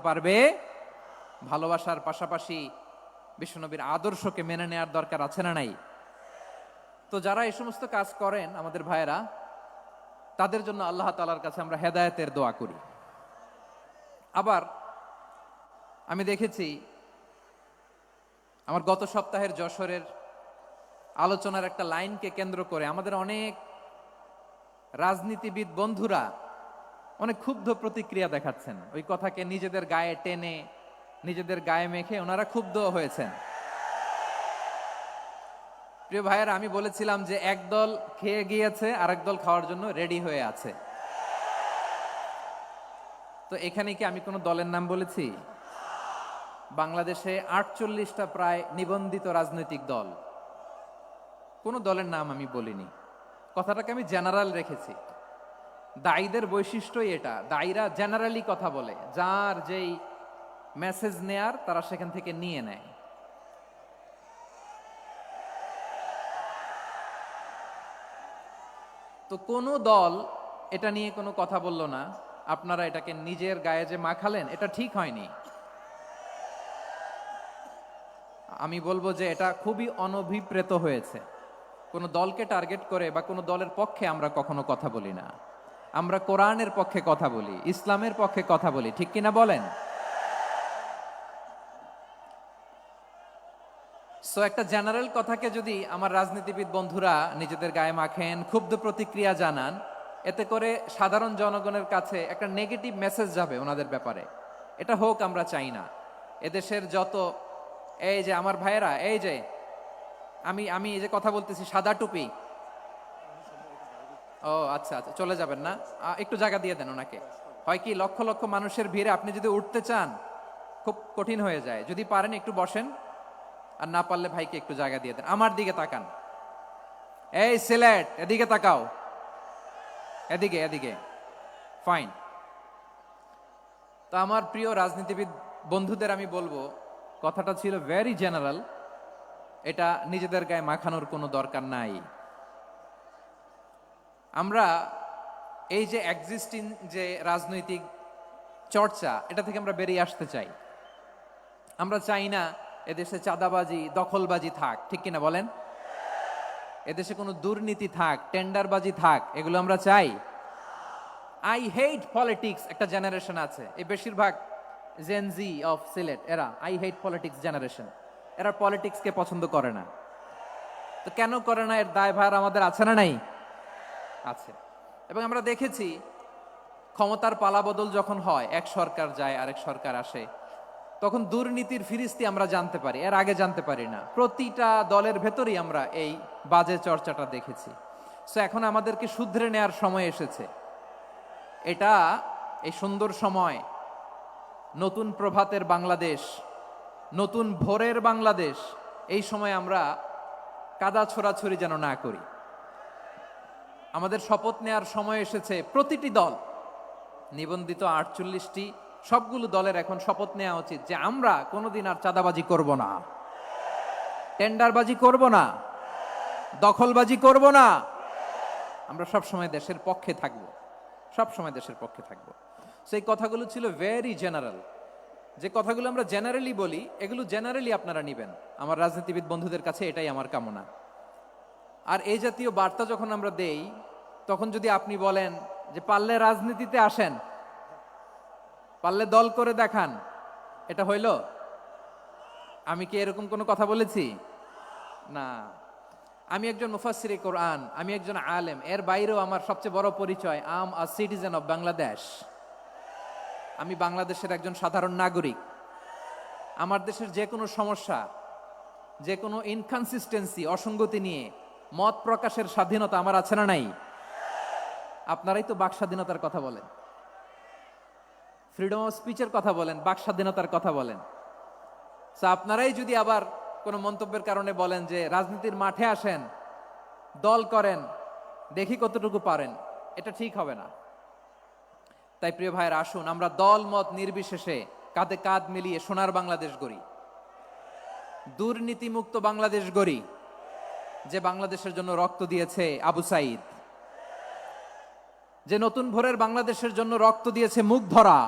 পারবে? ভালোবাসার পাশাপাশি বিশ্বনবীর আদর্শকে মেনে নেওয়ার দরকার আছে না নাই? তো যারা এই সমস্ত কাজ করেন আমাদের ভাইয়েরা, তাদের জন্য আল্লাহ তাআলার কাছে আমরা হেদায়েতের দোয়া করি। আবার আমি দেখেছি আমার গত সপ্তাহের যশোরের আলোচনার একটা লাইনকে কেন্দ্র করে আমাদের অনেক রাজনীতিবিদ বন্ধুরা অনেক ক্ষুব্ধ প্রতিক্রিয়া দেখাচ্ছেন। ওই কথাকে নিজেদের গায়ে টেনে, নিজেদের গায়ে মেখে ওনারা ক্ষুব্ধ হয়েছেন। প্রিয় ভাইয়েরা, আমি বলেছিলাম যে একদল খেয়ে গিয়েছে, আরেক দল খাওয়ার জন্য রেডি হয়ে আছে। তো এখানে কি আমি কোনো দলের নাম বলেছি? বাংলাদেশে 48টা প্রায় নিবন্ধিত রাজনৈতিক দল, কোনো দলের নাম আমি বলিনি। কথাটাকে আমি জেনারেল রেখেছি। দায়ীদের বৈশিষ্ট্যই এটা, দায়ীরা জেনারেলি কথা বলে, যার যেই মেসেজ নেয়ার তারা সেখান থেকে নিয়ে নেয়। তো কোনো দল এটা নিয়ে কোনো কথা বলল না। আপনারা এটাকে নিজের গায়ে যে মাখালেন, এটা ঠিক হয়নি। আমি বলবো যে এটা খুবই অনভিপ্রেত হয়েছে। কোনো দলকে টার্গেট করে বা কোনো দলের পক্ষে আমরা কখনো কথা বলি না। আমরা কোরআনের পক্ষে কথা বলি, ইসলামের পক্ষে কথা বলি, ঠিক কিনা বলেন? সো একটা জেনারেল কথাকে যদি আমার রাজনীতিবিদ বন্ধুরা নিজেদের গায়ে মাখেন, ক্ষুব্ধ প্রতিক্রিয়া জানান, এতে করে সাধারণ জনগণের কাছে একটা নেগেটিভ মেসেজ যাবে ওনাদের ব্যাপারে। এটা হোক আমরা চাই না। এদেশের যত, এই যে আমার ভাইয়েরা, এই যে আমি এই যে কথা বলতেছি, সাদা টুপি, ও আচ্ছা আচ্ছা, চলে যাবেন না? একটু জায়গা দিয়ে দেন ওনাকে। হয় কি, লক্ষ লক্ষ মানুষের ভিড়ে আপনি যদি উঠতে চান খুব কঠিন হয়ে যায়। যদি পারেন একটু বসেন, আর না পারলে ভাইকে একটু জায়গা দিয়ে দেন। আমার দিকে তাকান, এই সিলেট, এদিকে তাকাও, এদিকে এদিকে, ফাইন। তো আমার প্রিয় রাজনীতিবিদ বন্ধুদের আমি বলবো, কথাটা ছিল ভেরি জেনারেল, এটা নিজেদের গায়ে মাখানোর কোনো দরকার নাই। আমরা এই যে এক্সিস্টিং যে রাজনৈতিক চর্চা, এটা থেকে আমরা বেরিয়ে আসতে চাই। আমরা চাই না এদেশে চাঁদাবাজি, দখলবাজি থাক, ঠিক কিনা বলেন? এদেশে কোনো দুর্নীতি থাক, টেন্ডারবাজি থাক, এগুলো আমরা চাই? আই হেট পলিটিক্স একটা জেনারেশন আছে, এই বেশিরভাগ জেন জি অফ সিলেট, এরা আই হেট পলিটিক্স জেনারেশন। এরা পলিটিক্সকে পছন্দ করে না। তো কেন করে না, এর দায়ভার আমাদের আছে না নাই? আছে। এবং আমরা দেখেছি ক্ষমতার পালাবদল যখন হয়, এক সরকার যায় আরেক সরকার আসে, তখন দুর্নীতির ফিরিস্তি আমরা জানতে পারি, এর আগে জানতে পারি না। প্রতিটা দলের ভেতরেই আমরা এই বাজে চর্চাটা দেখেছি। সো এখন আমাদেরকে শুধরে নেয়ার সময় এসেছে। এটা এই সুন্দর সময়, নতুন প্রভাতের বাংলাদেশ, নতুন ভোরের বাংলাদেশ, এই সময় আমরা কাদা ছোড়াছুড়ি যেন না করি। আমাদের শপথ নেয়ার সময় এসেছে। প্রতিটি দল, নিবন্ধিত 48টি, সবগুলো দলের এখন শপথ নেওয়া উচিত যে আমরা কোনোদিন আর চাঁদাবাজি করব না, টেন্ডারবাজি করব না, দখলবাজি করব না। আমরা সব সময় দেশের পক্ষে থাকব, সব সময় দেশের পক্ষে থাকব। সেই কথাগুলো ছিল ভেরি জেনারেল। যে কথাগুলো আমরা জেনারেলি বলি, এগুলো জেনারেলি আপনারা নিবেন। আমার রাজনীতিবিদ বন্ধুদের কাছে এটাই আমার কামনা। আর এই জাতীয় বার্তা যখন আমরা দেই, তখন যদি আপনি বলেন যে পারলে রাজনীতিতে আসেন, পারলে দল করে দেখান, এটা হইল? আমি কি এরকম কোনো কথা বলেছি? না। আমি একজন মুফাসসিরে কোরআন, আমি একজন আলেম, এর বাইরেও আমার সবচেয়ে বড় পরিচয়, আম আ সিটিজেন অফ বাংলাদেশ। আমি বাংলাদেশের একজন সাধারণ নাগরিক। আমার দেশের যে কোনো সমস্যা, যে কোনো ইনকনসিস্টেন্সি, অসঙ্গতি নিয়ে মত প্রকাশের স্বাধীনতা আমার আছে না নাই? আপনারাই তো বাক স্বাধীনতার কথা বলেন, ফ্রিডম অফ স্পিচের কথা বলেন, বাক স্বাধীনতার কথা বলেন। আপনারাই যদি আবার কোনো মন্তব্যের কারণে বলেন যে রাজনীতির মাঠে আসেন, দল করেন, দেখি কতটুকু পারেন, এটা ঠিক হবে না। তাই প্রিয় ভাইয়ের, আসুন আমরা দল মত নির্বিশেষে কাঁধে কাঁধ মিলিয়ে সোনার বাংলাদেশ গড়ি, দুর্নীতিমুক্ত বাংলাদেশ গড়ি, যে বাংলাদেশের জন্য রক্ত দিয়েছে আবু সাইদ, যে নতুন ভোরের বাংলাদেশের জন্য রক্ত দিয়েছে মুগ্ধরা,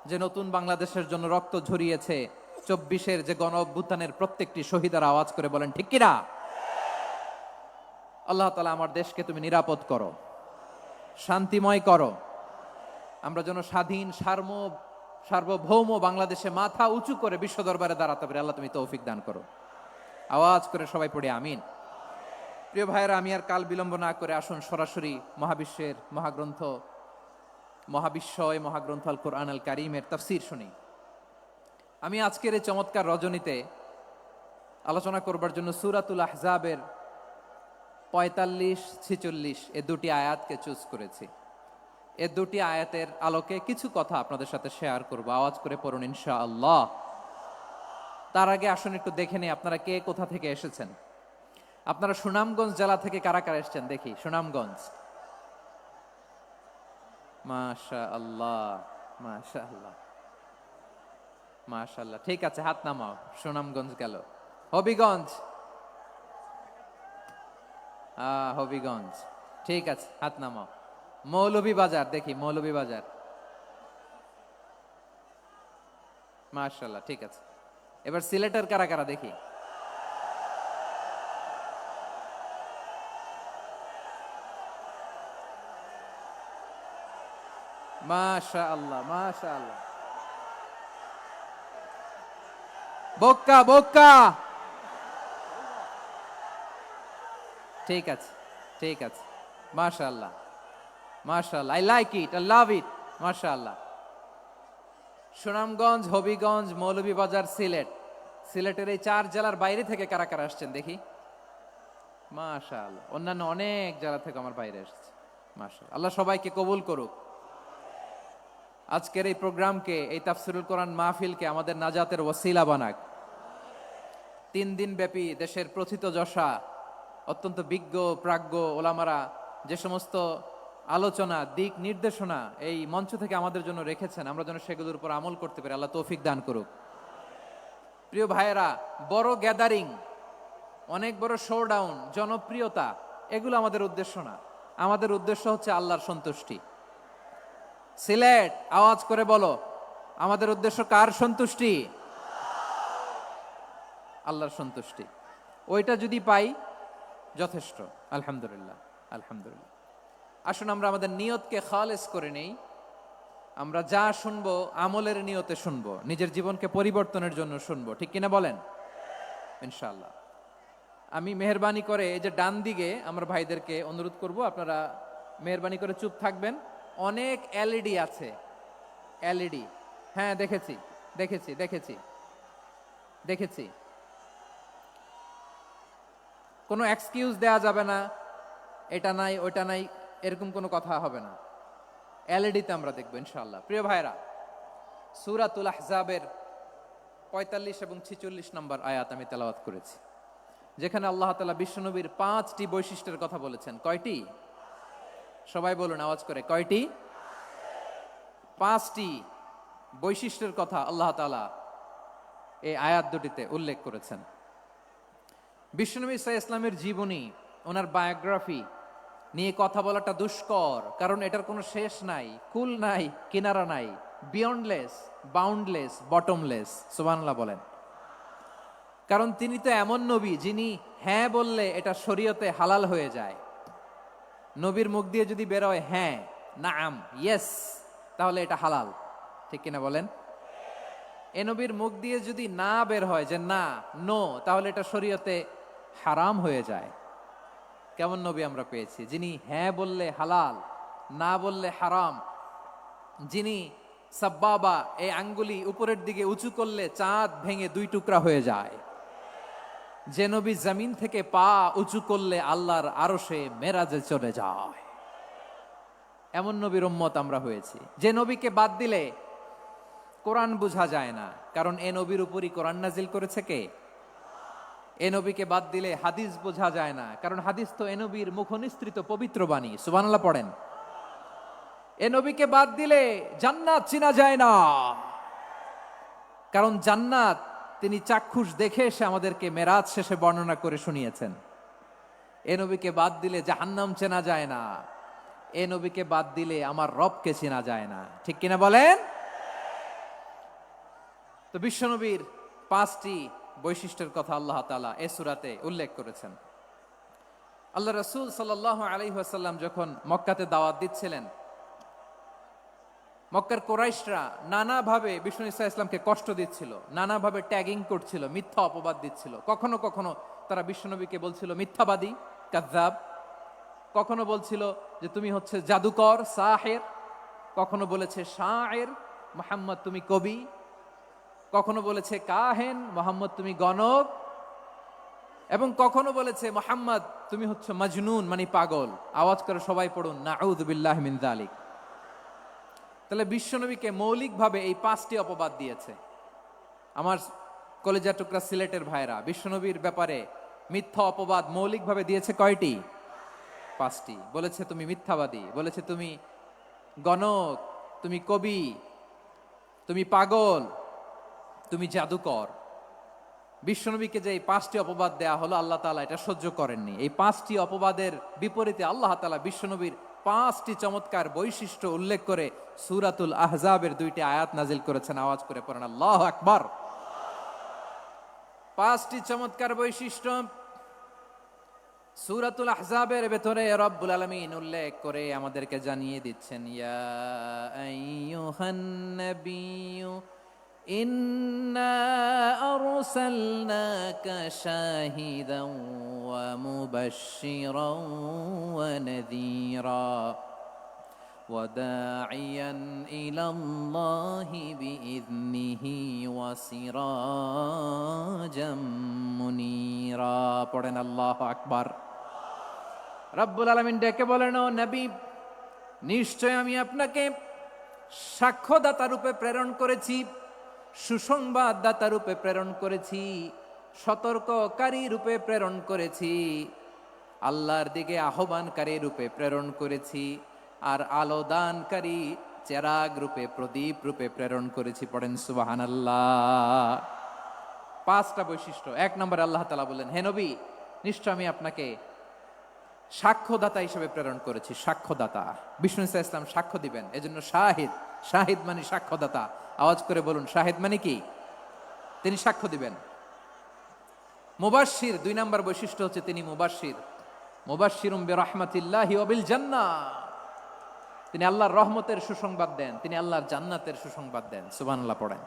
যে নতুন বাংলাদেশের জন্য রক্ত ঝরিয়েছে, 24-এর যে গণ অভ্যুত্থানের প্রত্যেকটি শহীদার আওয়াজ করে বলেন ঠিক কিনা? আল্লাহ তাআলা আমার দেশকে তুমি নিরাপদ করো, শান্তিময় করো, আমরা যেন স্বাধীন সার্বভৌম বাংলাদেশে মাথা উঁচু করে বিশ্ব দরবারে দাঁড়াতে পারি। আল্লাহ তুমি তৌফিক দান করো। আওয়াজ করে সবাই পড়ে আমিন। প্রিয় ভাইয়েরা, আমি আর কাল বিলম্ব না করে আসুন সরাসরি মহাবিশ্বের মহাগ্রন্থ, মহাগ্রন্থ আল কোরআন আল কারীমের তাফসীর শুনি। আমি আজকের এই চমৎকার রজনীতে আলোচনা করবার জন্য সূরাতুল আহজাবের 45-46 এ দুটি আয়াতকে চুজ করেছি। এ দুটি আয়াতের আলোকে কিছু কথা আপনাদের সাথে শেয়ার করব। আওয়াজ করে পড়ুন ইনশাআল্লাহ। তার আগে আসুন একটু দেখে নিই আপনারা কে কোথা থেকে এসেছেন। আপনারা সুনামগঞ্জ জেলা থেকে কারা কারা এসেছেন দেখি। সুনামগঞ্জ, মাশাআল্লাহ মাশাআল্লাহ মাশাআল্লাহ, ঠিক আছে, হাত নামাও। সুনামগঞ্জ গেল। হবিগঞ্জ, হবিগঞ্জ, ঠিক আছে, হাত নামাও। মৌলভীবাজার দেখি, মৌলভীবাজার, মাশাআল্লাহ, ঠিক আছে। এবার সিলেটের কারা কারা দেখি। মাশাআল্লাহ মাশাআল্লাহ। বক্কা বক্কা, ঠিক আছে ঠিক আছে, মাশাআল্লাহ মাশাআল্লাহ, I like it, I love it, মাশাআল্লাহ। সুনামগঞ্জ, হবিগঞ্জ, মৌলভীবাজার, সিলেট। সিলেটের এই 4 জেলার বাইরে থেকে কারা কারা আসছেন দেখি। মাশাআল্লাহ, অন্যান্য অনেক জেলা থেকে আমার বাইরে এসেছে। মাশাআল্লাহ, আল্লাহ সবাইকে কবুল করুক। আজকের এই প্রোগ্রামকে, এই তাফসীরুল কোরআন মাহফিলকে আমাদের নাজাতের ওসিলা বানাক। 3 দিন ব্যাপী দেশের প্রথিতযশা অত্যন্ত বিজ্ঞ প্রাজ্ঞ ওলামারা যে সমস্ত আলোচনা, দিক নির্দেশনা এই মঞ্চ থেকে আমাদের জন্য রেখেছেন, আমরা যেন সেগুলোর উপর আমল করতে পারি। আল্লাহ তৌফিক দান করুক। প্রিয় ভাইয়েরা, বড় গ্যাদারিং, অনেক বড় শোডাউন, জনপ্রিয়তা, এগুলো আমাদের উদ্দেশ্য না। আমাদের উদ্দেশ্য হচ্ছে আল্লাহর সন্তুষ্টি। সিলেট, আওয়াজ করে বলো, আমাদের উদ্দেশ্য কার সন্তুষ্টি? আল্লাহর সন্তুষ্টি। ওইটা যদি পাই যথেষ্ট, আলহামদুলিল্লাহ আলহামদুলিল্লাহ। আসুন আমরা আমাদের নিয়তকে খালেস করে নেই। আমরা যা শুনবো আমলের নিয়তে শুনবো, নিজের জীবনকে পরিবর্তনের জন্য শুনবো, ঠিক কিনা বলেন? ইনশাআল্লাহ। আমি মেহেরবানি করে এই যে ডান দিকে আমার ভাইদেরকে অনুরোধ করব, আপনারা মেহেরবানি করে চুপ থাকবেন। অনেক এলইডি আছে, এলইডি, হ্যাঁ দেখেছি দেখেছি দেখেছি দেখেছি। কোনো এক্সকিউজ দেয়া যাবে না, এটা নাই ওইটা নাই, এরকম কোনো কথা হবে না। এলইডিতে আমরা দেখবো ইনশাআল্লাহ। প্রিয় ভাইরা, সূরাতুল আহজাবের 45 এবং 46 নম্বর আয়াত আমি তেলাওয়াত করেছি, যেখানে আল্লাহ তাআলা বিশ্বনবীর 5টি বৈশিষ্ট্যের কথা বলেছেন। কয়টি? সবাই বলুন আওয়াজ করে, কয়টি? 5টি বৈশিষ্ট্যের কথা আল্লাহ তাআলা এই আয়াত দুটিতে উল্লেখ করেছেন। বিশ্বনবী সাল্লাল্লাহু আলাইহি ইসলামের জীবনী, ওনার বায়োগ্রাফি নিয়ে কথা বলাটা দুষ্কর, কারণ এটার কোনো শেষ নাই, কুল নাই, কিনারা নাই, বিয়ন্ডলেস, বাউন্ডলেস, বটমলেস। সুবহানাল্লাহ বলেন। কারণ তিনি তো এমন নবী যিনি হ্যাঁ বললে এটা শরীয়তে হালাল হয়ে যায়। নবীর মুখ দিয়ে যদি বেরোয় হ্যাঁ, নাম, ইয়েস, তাহলে এটা হালাল, ঠিক কিনা বলেন? এ নবীর মুখ দিয়ে যদি না বের হয় যে না, নো, তাহলে এটা শরীয়তে হারাম হয়ে যায়। কেমন নবী আমরা পেয়েছি, যিনি হ্যাঁ বললে হালাল, না বললে হারাম, যিনি সাব্বাবা, এই আঙ্গুলি উপরের দিকে উঁচু করলে চাঁদ ভেঙে 2 টুকরা হয়ে যায়, যে নবী জমিন থেকে পা উঁচু করলে আল্লাহর আরশে মেরাজে চলে যায়। এমন নবীর উম্মত আমরা হয়েছি। যে নবীকে বাদ দিলে কোরআন বোঝা যায় না, কারণ এ নবীর উপরই কোরআন নাজিল করেছে কে? এ নবীকে বাদ দিলে হাদিস বোঝা যায় না, কারণ হাদিস তো এ নবীর মুখনিসৃত পবিত্র বাণী। সুবহানাল্লাহ পড়েন। এ নবীকে বাদ দিলে জান্নাত চিনা যায় না, কারণ জান্নাত তিনি চাক্ষুষ দেখে এসে আমাদেরকে মেরাজ শেষে বর্ণনা করে শুনিয়েছেন। এ নবীকে বাদ দিলে জাহান্নাম চেনা যায় না, এ নবীকে বাদ দিলে আমার রবকে চেনা যায় না, ঠিক কিনা বলেন? তো বিশ্বনবীর 5টি বৈশিষ্ট্যের কথা আল্লাহ তাআলা এই সূরাতে উল্লেখ করেছেন। আল্লাহ রাসূল সাল্লাল্লাহু আলাইহি ওয়াসাল্লাম যখন মক্কাতে দাওয়াত দিচ্ছিলেন, মক্কার কুরাইশরা নানাভাবে বিষ্ণু ইসা ইসলামকে কষ্ট দিচ্ছিল, নানাভাবে ট্যাগিং করছিল, মিথ্যা অপবাদ দিচ্ছিল। কখনো কখনো তারা বিশ্বনবীকে বলছিল মিথ্যাবাদী, কাযযাব। কখনো বলছিল যে তুমি হচ্ছে জাদুকর, সাহের। কখনো বলেছে শায়ের, মুহাম্মদ তুমি কবি। কখনো বলেছে কাহেন, মুহাম্মদ তুমি গণক। এবং কখনো বলেছে মুহাম্মদ তুমি হচ্ছে মাজনুন, মানে পাগল। আওয়াজ করে সবাই পড়ুন নাউযু বিল্লাহি মিন যালিক। তাহলে বিশ্বনবীকে মৌলিকভাবে এই 5টি অপবাদ দিয়েছে। আমার কলেজা টুকরা সিলেটের ভাইরা, বিশ্বনবীর ব্যাপারে মিথ্যা অপবাদ মৌলিকভাবে দিয়েছে কয়টি? 5টি। বলেছে তুমি মিথ্যাবাদী, বলেছে তুমি গণক, তুমি কবি, তুমি পাগল, তুমি জাদুকর। বিশ্বনবীকে যে এই 5টি অপবাদ দেয়া হলো, আল্লাহ তাআলা এটা সহ্য করেননি। এই 5টি অপবাদের বিপরীতে আল্লাহ তাআলা বিশ্বনবীর 5টি চমৎকার বৈশিষ্ট্য উল্লেখ করে সূরাতুল আহজাবের 2টি আয়াত নাজিল করেছেন। আওয়াজ করে পড়েন আল্লাহু আকবার। 5টি চমৎকার বৈশিষ্ট্য সূরাতুল আহজাবের ভেতরে রব্বুল আলামিন উল্লেখ করে আমাদেরকে জানিয়ে দিচ্ছেন, ইয়া আইয়ুহান নাবিয়্যু ইন্না আরসালনাকা শাহিদান ওয়া মুবাশশিরান ওয়া নাযীরা ওয়া দাঈয়ান ইলাল্লাহি বিইذনিহি ওয়া সিরাজাম মুনীরা। পড়েন আল্লাহু আকবার। রব্বুল আলামিন ডেকে বলেন, ও নবী, নিশ্চয় আমি আপনাকে সাক্ষ্যদাতা রূপে প্রেরণ করেছি, সুসংবাদদাতা রূপে প্রেরণ করেছি, সতর্ককারী রূপে প্রেরণ করেছি, আল্লাহর দিকে আহ্বানকারী রূপে প্রেরণ করেছি, আর আলোদানকারী চেরাগ রূপে, প্রদীপ রূপে প্রেরণ করেছি। পড়েন সুবহানাল্লাহ। 5টা বৈশিষ্ট্য। 1 নম্বরে আল্লাহ তাআলা বললেন, হে নবী, নিশ্চয় আমি আপনাকে সাক্ষ্যদাতা হিসেবে প্রেরণ করেছি। সাক্ষ্যদাতা, বিষ্ণু ইসা ইসলাম সাক্ষ্য দিবেন, এজন্য শাহিদ। শাহিদ মানে সাক্ষ্যদাতা। আওয়াজ করে বলুন শাহিদ মানে কি? তিনি সাক্ষ্য দিবেন। মুবাশশির, 2 নম্বর বৈশিষ্ট্য হচ্ছে তিনি মুবাশশির। মুবাশশিরুম বিরাহমাতিল্লাহি ওয়া বিল জান্নাহ। তিনি আল্লাহর রহমতের সুসংবাদ দেন, তিনি আল্লাহর জান্নাতের সুসংবাদ দেন। সুবহানাল্লাহ পড়েন।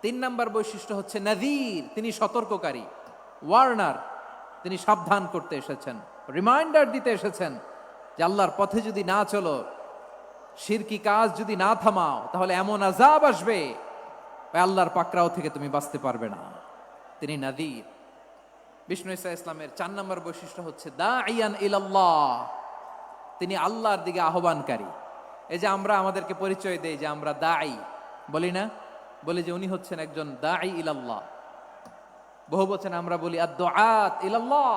3 নম্বর বৈশিষ্ট্য হচ্ছে নাযীর, তিনি সতর্ককারী, ওয়ার্নার। তিনি সাবধান করতে এসেছেন, রিমাইন্ডার দিতে এসেছেন যে আল্লাহর পথে যদি না চলো, শিরকি কাজ যদি না থামাও, তাহলে এমন আযাব আসবে আল্লাহর পাকড়াও থেকে তুমি বাঁচতে পারবে না। তিনি নাযীর। বিষ্ণু ইসা ইসলামের 4 নম্বর বৈশিষ্ট্য হচ্ছে দাঈয়ান ইলাল্লাহ, তিনি আল্লাহর দিকে আহ্বানকারী। এই যে আমরা আমাদেরকে পরিচয় দেই যে আমরা দাঈ, বলি না? বলি যে উনি হচ্ছেন একজন দাঈ ইলাল্লাহ। বহুবচন আমরা বলি আদ-দুআত ইলাল্লাহ।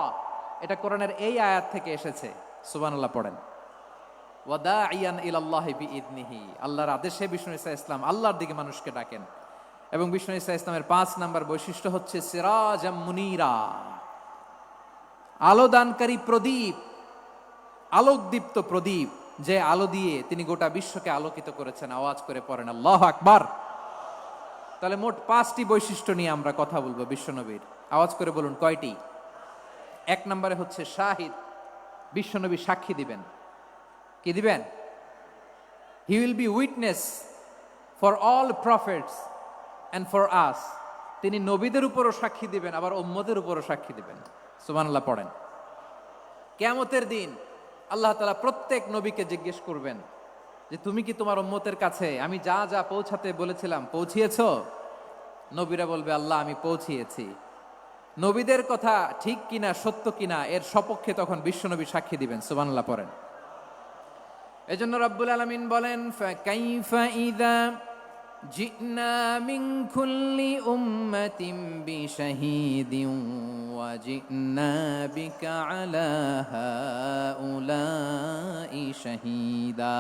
এটা কোরআনের এই আয়াত থেকে এসেছে। সুবহানাল্লাহ পড়েন। ওয়া দাঈয়ান ইলাল্লাহি বিইذনিহি, আল্লাহর আদেশে বিষ্ণু ইসা ইসলাম আল্লাহর দিকে মানুষকে ডাকেন। এবং বিষ্ণু ইসা ইসলামের 5 নম্বর বৈশিষ্ট্য হচ্ছে সিরাজাম মুনীরা, আলোদানকারী প্রদীপ, আলোকদীপ্ত প্রদীপ, যে আলো দিয়ে তিনি গোটা বিশ্বকে আলোকিত করেছেন। আওয়াজ করে পড়েন আল্লাহু আকবার। তাহলে মোট 5টি বৈশিষ্ট্য নিয়ে আমরা কথা বলবো বিশ্বনবীর। আওয়াজ করে বলুন কয়টি? 1 নম্বরে হচ্ছে শাহিদ, বিশ্বনবী সাক্ষী দিবেন। কি দিবেন? He will be witness for all prophets and for us. তিনি নবীদের উপরও সাক্ষী দিবেন, আবার উম্মতের উপরও সাক্ষী দিবেন। সুবহানাল্লাহ পড়েন। কিয়ামতের দিন আল্লাহ তাআলা প্রত্যেক নবীকে জিজ্ঞেস করবেন যে তুমি কি তোমার উম্মতের কাছে আমি যা যা পৌঁছাতে বলেছিলাম পৌঁছিয়েছো? নবীরা বলবে আল্লাহ আমি পৌঁছিয়েছি। নবীদের কথা ঠিক কিনা, সত্য কিনা, এর সপক্ষে তখন বিশ্বনবী সাক্ষী দিবেন। সুবহানাল্লাহ পড়েন। এজন্য রব্বুল আলামিন বলেন, ফাকাইফা ইযা জিনা মিন কুল্লি উম্মাতিন বিশাহীদিন ওয়া জিনা বিকা আলা হাউলাই শাহীদা।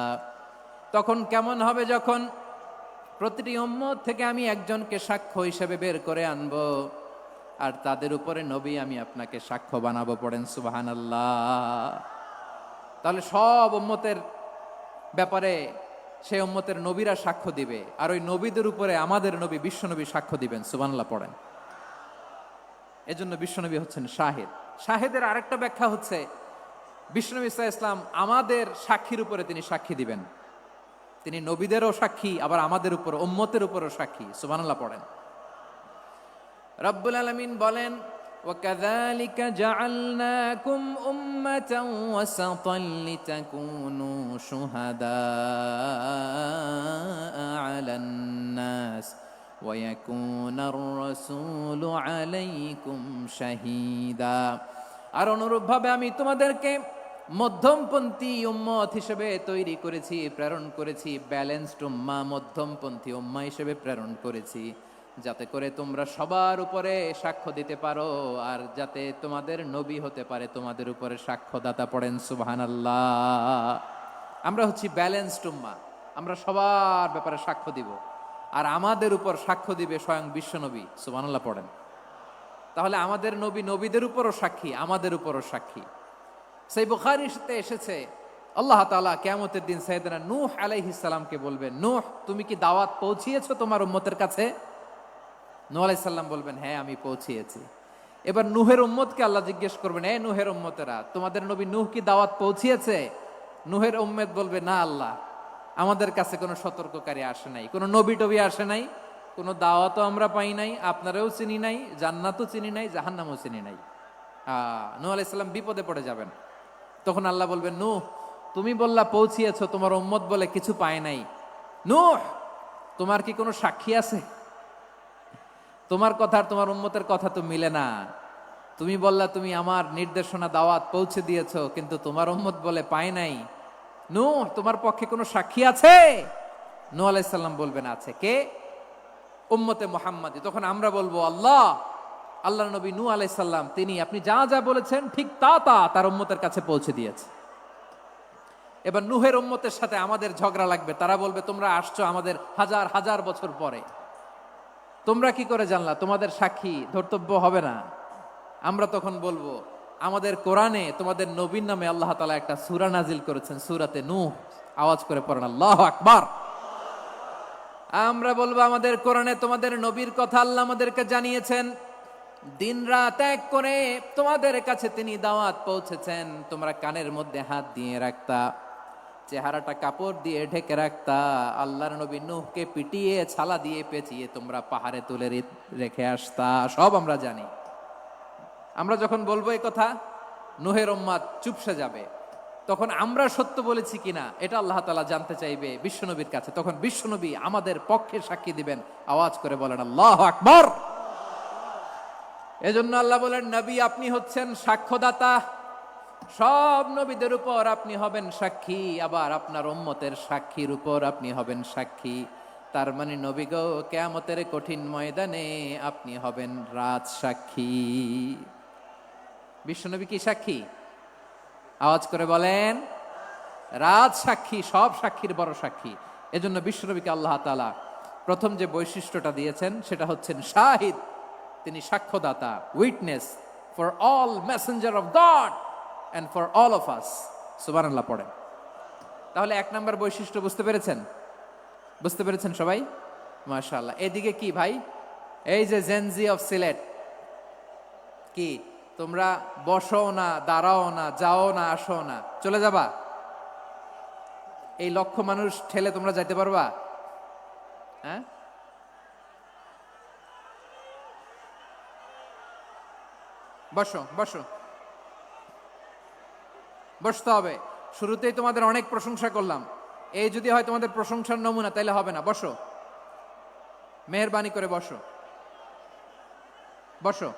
তখন কেমন হবে যখন প্রতিটি উম্মত থেকে আমি একজনকে সাক্ষ্য হিসেবে বের করে আনবো, আর তাদের উপরে নবী আমি আপনাকে সাক্ষ্য বানাবো। পড়েন সুবহানাল্লাহ। তাহলে সব উম্মতের ব্যাপারে সেই উম্মতের নবীরা সাক্ষ্য দিবে, আর ওই নবীদের উপরে আমাদের নবী বিশ্বনবী সাক্ষ্য দিবেন। সুবহানাল্লাহ পড়েন। এজন্য বিশ্বনবী হচ্ছেন শাহিদ। শাহেদের আরেকটা ব্যাখ্যা হচ্ছে বিশ্বনবী সাল্লাল্লাহু আলাইহি ওয়াসাল্লাম আমাদের সাক্ষীর উপরে তিনি সাক্ষী দিবেন। তিনি নবীদেরও সাক্ষী, আবার আমাদের উপর উম্মতের উপরও সাক্ষী। সুবহানাল্লাহ পড়েন। রব্বুল আলামিন বলেন, وَكَذَلِكَ جَعَلْنَاكُمْ أُمَّةً وَسَطًا لِتَكُونُوا شُهَدَاءَ عَلَى النَّاسِ وَيَكُونَ الرَّسُولُ عَلَيْكُمْ شَهِيدًا। আর অনুরূপভাবে আমি তোমাদেরকে মধ্যমপন্থী উম্মত হিসেবে তৈরি করেছি, প্রেরণ করেছি। ব্যালেন্সড উম্মাহ, মধ্যমপন্থী উম্মাহ হিসেবে প্রেরণ করেছি, যাতে করে তোমরা সবার উপরে সাক্ষ্য দিতে পারো, আর যাতে তোমাদের নবী হতে পারে তোমাদের উপরে সাক্ষ্যদাতা। পড়েন সুবহানাল্লাহ। আমরা হচ্ছি ব্যালেন্সড উম্মাহ, আমরা সবার ব্যাপারে সাক্ষ্য দিব, আর আমাদের উপর সাক্ষ্য দিবে স্বয়ং বিশ্বনবী। সুবহানাল্লাহ পড়েন। তাহলে আমাদের নবী নবীদের উপরও সাক্ষী, আমাদের উপরও সাক্ষী। সেই বুখারীতে এসেছে আল্লাহ তাআলা কিয়ামতের দিন সাইয়েদনা নূহ আলাইহিস সালামকে বলবেন, নূহ তুমি কি দাওয়াত পৌঁছিয়েছো তোমার উম্মতের কাছে? নূহ আলাইহিস সালাম বলবেন, হ্যাঁ আমি পৌঁছিয়েছি। এবার নূহের উম্মতকে আল্লাহ জিজ্ঞেস করবেন, এ নূহের উম্মতেরা, তোমাদের নবী নূহ কি দাওয়াত পৌঁছিয়েছে? নূহের উম্মত বলবে, না আল্লাহ, আমাদের কাছে কোনো সতর্ককারী আসে নাই, কোনো নবী টবি আসে নাই, কোনো দাওয়াতও আমরা পাই নাই, আপনারাও চিনি নাই, জান্নাতও চিনি নাই, জাহান্নামও চিনি নাই। নূহ আলাইহিস সালাম বিপদে পড়ে যাবেন। তখন আল্লাহ বলবেন, নূহ তুমি বললা পৌঁছিয়েছো, তোমার উম্মত বলে কিছু পায় নাই। নূহ তোমার কি কোনো সাক্ষী আছে? তোমার কথা আর তোমার উম্মতের কথা তো মিলে না। তুমি বললা তুমি আমার নির্দেশনা দাওয়াত পৌঁছে দিয়েছো, কিন্তু তোমার উম্মত বলে পায় নাই। নূহ তোমার পক্ষে কোনো সাক্ষী আছে? নূহ আলাইহিস সালাম বলবেন, আছে। কে? উম্মতে মুহাম্মাদী। তখন আমরা বলবো, আল্লাহ, আল্লাহর নবী নূহ আলাইহিস সালাম তিনি আপনি যা যা বলেছেন ঠিক তা তা তার উম্মতের কাছে পৌঁছে দিয়েছে। এবার নূহের উম্মতের সাথে আমাদের ঝগড়া লাগবে। তারা বলবে, তোমরা আসছো আমাদের হাজার হাজার বছর পরে, তোমরা কি করে জানলা? তোমাদের সাক্ষী ধর্তব্য হবে না। আমরা তখন বলবো, আমাদের কোরআনে তোমাদের নবীর নামে আল্লাহ তাআলা একটা সূরা নাজিল করেছেন, সূরাতে নূহ। আওয়াজ করে পড়েন আল্লাহু আকবার। আমরা বলবো, আমাদের কোরআনে তোমাদের নবীর কথা আল্লাহ আমাদেরকে জানিয়েছেন, দিন রাত এক করে তোমাদের কাছে তিনি দাওয়াত পৌঁছেছেন। তোমরা কানের মধ্যে হাত দিয়ে রাখতা, চেহারাটা কাপড় দিয়ে ঢেকে রাখতা, আল্লাহর নবী নূহকে পিটিয়ে ছালা দিয়ে পেঁচিয়ে তোমরা পাহাড়ে তুলে রেখে আসতা। সব আমরা জানি। আমরা যখন বলবো এই কথা, নূহের উম্মত চুপসে যাবে। তখন আমরা সত্য বলেছি কিনা এটা আল্লাহ তাআলা জানতে চাইবে বিশ্বনবীর কাছে। তখন বিশ্বনবী আমাদের পক্ষে সাক্ষী দিবেন। আওয়াজ করে বলেন আল্লাহু আকবার। এজন্য আল্লাহ বলেন, নবী আপনি হচ্ছেন সাক্ষ্যদাতা, সব নবীদের উপর আপনি হবেন সাক্ষী, আবার আপনার উম্মতের সাক্ষীর উপর আপনি হবেন সাক্ষী। তার মানে নবী গো, কিয়ামতের কঠিন ময়দানে আপনি হবেন রাজ সাক্ষী। বিশ্বনবী কি সাক্ষী? আওয়াজ করে বলেন, রাজ সাক্ষী, সব সাক্ষীর বড় সাক্ষী। এজন্য বিশ্বনবীকে আল্লাহ তাআলা প্রথম যে বৈশিষ্ট্যটা দিয়েছেন সেটা হচ্ছেন শাহিদ। তিনি সাক্ষ্যদাতা, witness for all messenger of God and for all of us. সুবহানাল্লাহ পড়েন। তাহলে এক নাম্বার বৈশিষ্ট্য বুঝতে পেরেছেন? বুঝতে পেরেছেন সবাই? মাশাআল্লাহ। এদিকে কি ভাই, এই যে জেনজি অফ সিলেট, কি তোমরা বসো না, দাঁড়াও না, যাও না, আসো না, চলে যাবা? এই লক্ষ মানুষ ঠেলে তোমরা যাইতে পারবা? হ্যাঁ, বসো বসো, বসতে হবে। শুরুতেই তোমাদের অনেক প্রশংসা করলাম, এই যদি হয় তোমাদের প্রশংসার নমুনা, তাইলে হবে না। বসো, মেহেরবানি করে বসো, বসো।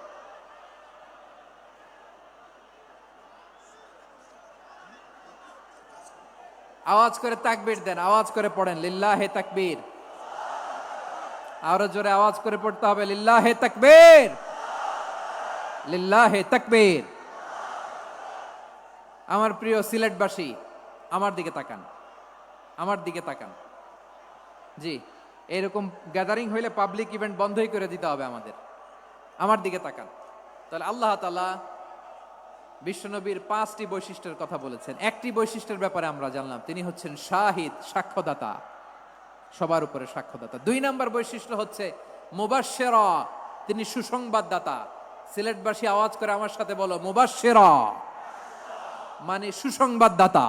আওয়াজ করে তাকবীর দেন, আওয়াজ করে পড়েন লিল্লাহে তাকবীর। আরো জোরে আওয়াজ করে পড়তে হবে, লিল্লাহে তাকবীর, লিল্লাহে তাকবীর। আমার প্রিয় সিলেটবাসী, আমার দিকে তাকান, আমার দিকে তাকান। জি, এরকম গ্যাদারিং হইলে পাবলিক ইভেন্ট বন্ধই করে দিতে হবে আমাদের। আমার দিকে তাকান। তাহলে আল্লাহ তাআলা বিশ্বনবীর 5টি বৈশিষ্ট্যের কথা বলেছেন। একটি বৈশিষ্ট্যের ব্যাপারে আমরা জানলাম, তিনি হচ্ছেন শাহিদ, সাক্ষ্যদাতা, সবার উপরে সাক্ষ্যদাতা। 2 নম্বর বৈশিষ্ট্য হচ্ছে মুবাশশিরা, তিনি সুসংবাদদাতা। সিলেটবাসী আওয়াজ করে আমার সাথে বলো, মুবাশশিরা মানে সুসংবাদদাতা।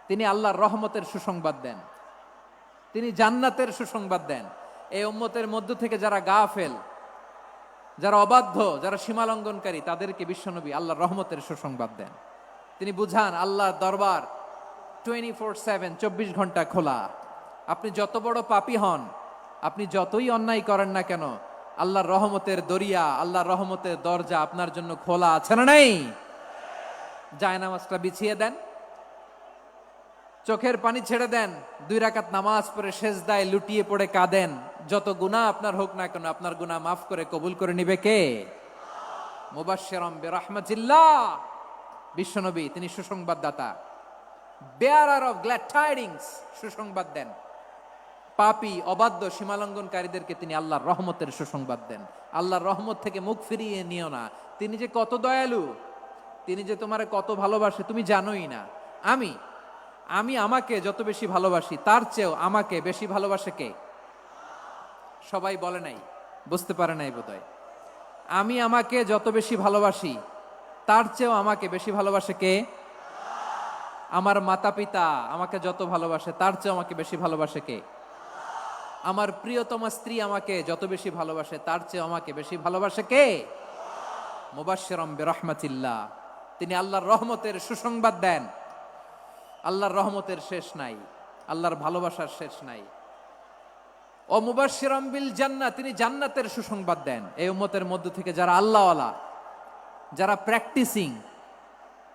তিনি আল্লাহর রহমতের সুসংবাদ দেন, তিনি জান্নাতের সুসংবাদ দেন। এই উম্মতের মধ্য থেকে যারা গাফেল, যারা অবাধ্য, যারা সীমালঙ্ঘনকারী, তাদেরকে বিশ্বনবী আল্লাহর রহমতের সুসংবাদ দেন। তিনি বুঝান আল্লাহর দরবার 24/7, 24 ঘন্টা খোলা। আপনি যত বড় পাপী হন, আপনি যতই অন্যায় করেন না কেন, আল্লাহর রহমতের দরিয়া, আল্লাহর রহমতের দরজা আপনার জন্য খোলা আছে না নাই? জায়নামাজটা বিছিয়ে দেন, চোখের পানি ছেড়ে দেন, 2 রাকাত নামাজ পড়ে সেজদায় লুটিয়ে পড়ে কাঁদেন। যত গুনাহ আপনার হোক না কেন, আপনার গুনাহ মাফ করে কবুল করে নিবে কে? মুবাশশিরাম বিরাহমাতিল্লাহ। বিশ্বনবী তিনি সুসংবাদদাতা, বেয়ারার অফ গ্ল্যাড টাইডিংস, সুসংবাদ দেন। পাপী, অবাধ্য, সীমালঙ্ঘনকারীদেরকে তিনি আল্লাহর রহমতের সুসংবাদ দেন। আল্লাহর রহমত থেকে মুখ ফিরিয়ে নিও না। তিনি যে কত দয়ালু, তিনি যে তোমারে কত ভালোবাসে তুমি জানোই না। আমি আমাকে যত বেশি ভালোবাসি, তার চেয়েও আমাকে বেশি ভালোবাসে কে? সবাই বলে নাই, বুঝতে পারে নাই বোধহয়। আমি আমাকে যত বেশি ভালোবাসি, তার চেয়েও আমাকে বেশি ভালোবাসে কে? আমার মাতা পিতা আমাকে যত ভালোবাসে, তার চেয়েও আমাকে বেশি ভালোবাসে কে? আমার প্রিয়তমা স্ত্রী আমাকে যত বেশি ভালোবাসে, তার চেয়ে আমাকে বেশি ভালোবাসে কে? মুবাশশিরাম বিরাহমাতিল্লাহ, তিনি আল্লাহর রহমতের সুসংবাদ দেন। আল্লাহর রহমতের শেষ নাই, আল্লাহর ভালোবাসার শেষ নাই। ও মুবাশশিরাম বিল জান্নাহ, তিনি জান্নাতের সুসংবাদ দেন। এই উম্মতের মধ্য থেকে যারা আল্লাহওয়ালা, যারা প্র্যাকটিসিং,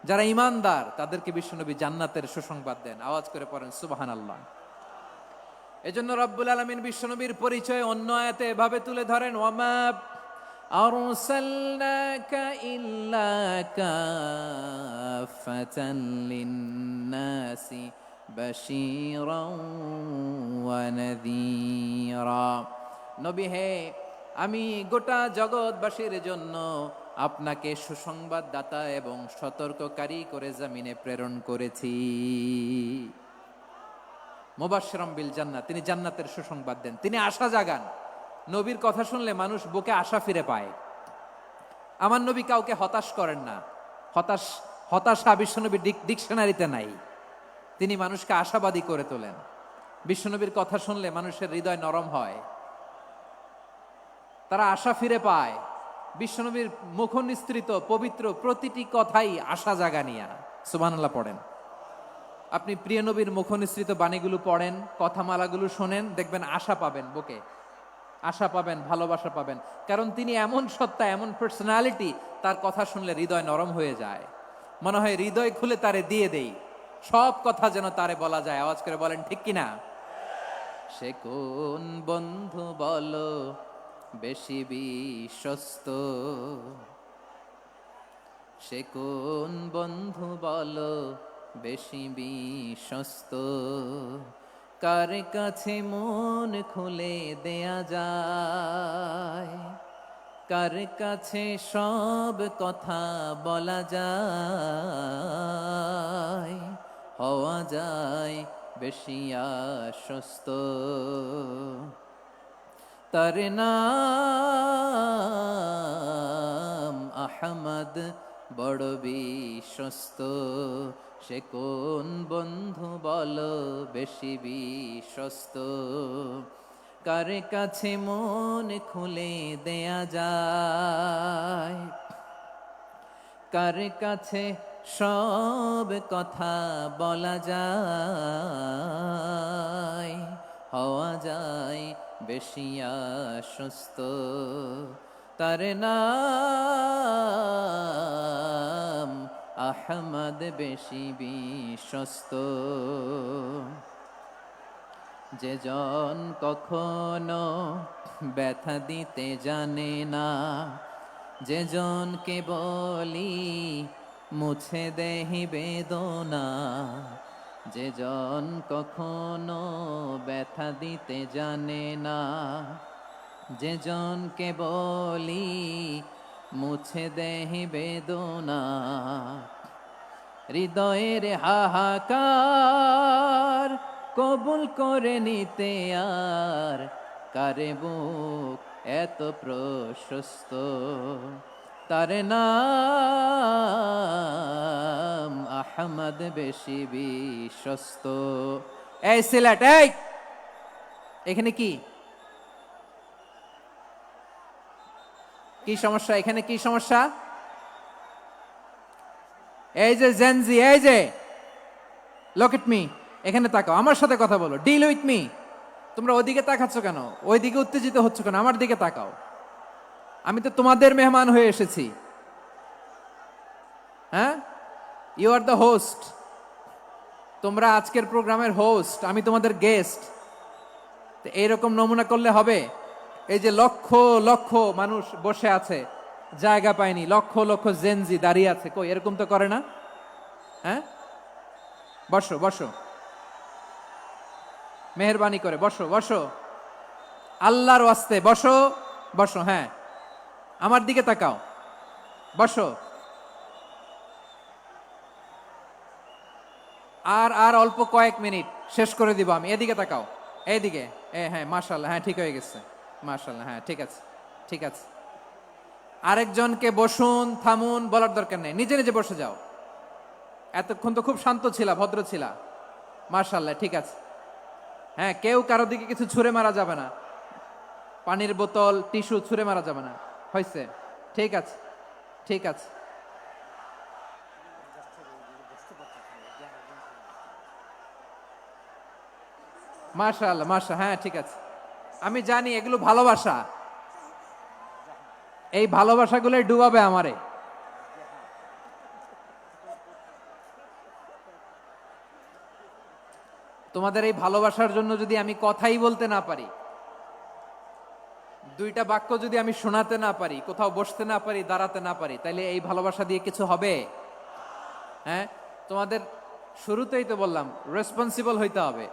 যারা ইমানদার, তাদেরকে বিশ্বনবী জান্নাতের সুসংবাদ দেন। আওয়াজ করে পড়েন সুবহানাল্লাহ। এজন্য রব্বুল আলামিন বিশ্বনবীর পরিচয় অন্য আয়াতে এভাবে তুলে ধরেন, ওয়ামা আরসালনাকা ইল্লা কাফাতান লিন্নাসি বাশীরাও ওয়া নাযীরা। নবী হে, আমি গোটা জগৎবাসীর জন্য আপনাকে সুসংবাদদাতা এবং সতর্ককারী করে জমিনে প্রেরণ করেছি। মুবাশশিরাম বিল জান্নাহ, তিনি জান্নাতের সুসংবাদ দেন, তিনি আশা জাগান। নবীর কথা শুনলে মানুষ বুকে আশা ফিরে পায়। আমার নবী কাউকে হতাশ করেন না। হতাশা বিশ্বনবীর ডিকশনারিতে নাই। তিনি মানুষকে আশাবাদী করে তোলেন। বিশ্বনবীর কথা শুনলে মানুষের হৃদয় নরম হয়, তারা আশা ফিরে পায়। বিশ্বনবীর মুখ নিঃসৃত পবিত্র প্রতিটি কথাই আশা জাগানিয়া। সুবহানাল্লাহ পড়েন। আপনি প্রিয় নবীর মুখ নিঃসৃত বাণীগুলো পড়েন, কথামালাগুলো শোনেন, দেখবেন আশা পাবেন, বুকে আশা পাবেন, ভালোবাসা পাবেন। কারণ তিনি এমন সত্তা, এমন পার্সোনালিটি, তার কথা শুনলে হৃদয় নরম হয়ে যায়। মনে হয় হৃদয় খুলে তারে দিয়ে দেই, সব কথা যেন তারে বলা যায়। আওয়াজ করে বলেন ঠিক কিনা? সে কোন বন্ধু বলো বেশি বিশ্বস্ত, সে কোন বন্ধু বলো বেশি বিশ্বস্ত, কার কাছে মন খুলে দেয়া যায়, কার কাছে সব কথা বলা যায়, হওয়া যায় বেশি আশ্বস্ত। তার নাম আহমদ, বড় বিশ্বস্ত। সে কোন বন্ধু বলো বেশি বিশ্বস্ত, কার কাছে মন খুলে দেয়া যায়, কার কাছে সব কথা বলা যায়, হওয়া যায় বেশি আশ্বস্ত। তার নাম আহমদ, বেশি বিশ্বস্ত। যে জন কখনো ব্যথা দিতে জানে না, যে জনকে বলি মুছে দেহি বেদনা, যে জন কখনো ব্যথা দিতে জানে না, যে জনকে বলি মুছে দেহি বেদনা, হৃদয়ের হাহাকার কবুল করে নিতে আর কারে বুক এত প্রশস্ত, তার নাম আহমদ বেশি বিশ্বস্ত। এই সিলেট, এই এখানে কি কি সমস্যা? এখানে কি সমস্যা? এই যে জেনজি, এই যে লুক এট মি, এখানে তাকাও, আমার সাথে কথা বলো, ডিল উইথ মি। তোমরা ওইদিকে তাকাচ্ছ কেন? ওইদিকে উত্তেজিত হচ্ছ কেন? আমার দিকে তাকাও, আমি তো তোমাদের মেহমান হয়ে এসেছি। হ্যাঁ, ইউ আর দ্য হোস্ট, তোমরা আজকের প্রোগ্রামের হোস্ট, আমি তোমাদের গেস্ট। তো এইরকম নমুনা করলে হবে? এই যে লক্ষ লক্ষ মানুষ বসে আছে, জায়গা পায়নি, লক্ষ লক্ষ জেনজি দাঁড়িয়ে আছে, কই এরকম তো করে না? হ্যাঁ, বসো বসো, মেহেরবানি করে বসো বসো, আল্লাহর ওয়াস্তে বসো বসো। হ্যাঁ, আমার দিকে তাকাও, বসো। আর আর অল্প কয়েক মিনিট, শেষ করে দিব আমি। এদিকে তাকাও, এইদিকে। হ্যাঁ, মাশাআল্লাহ, হ্যাঁ ঠিক হয়ে গেছে, মাশাআল্লাহ, হ্যাঁ ঠিক আছে, ঠিক আছে। আরেকজনকে বসুন থামুন বলার দরকার নেই, নিজে নিজে বসে যাও। এতক্ষণ তো খুব শান্ত ছিলা, ভদ্র ছিলা, মাশাআল্লাহ, ঠিক আছে। হ্যাঁ, কেউ কারো দিকে কিছু ছুঁড়ে মারা যাবে না, পানির বোতল, টিস্যু ছুঁড়ে মারা যাবে না, হয়েছে? ঠিক আছে, ঠিক আছে। মাশাআল্লাহ, হ্যাঁ ঠিক আছে। আমি জানি এগুলো ভালোবাসা, এই ভালোবাসাগুলোই ডুবাবে আমারে। তোমাদের এই ভালোবাসার জন্য যদি আমি কথাই বলতে না পারি, দুইটা বাক্য যদি আমি শোনাতে না পারি, কোথাও বসতে না পারি, দাঁড়াতে না পারি, তাইলে এই ভালোবাসা দিয়ে কিছু হবে? হ্যাঁ, তোমাদের শুরুতেই তো বললাম রেসপন্সিবল হইতে হবে।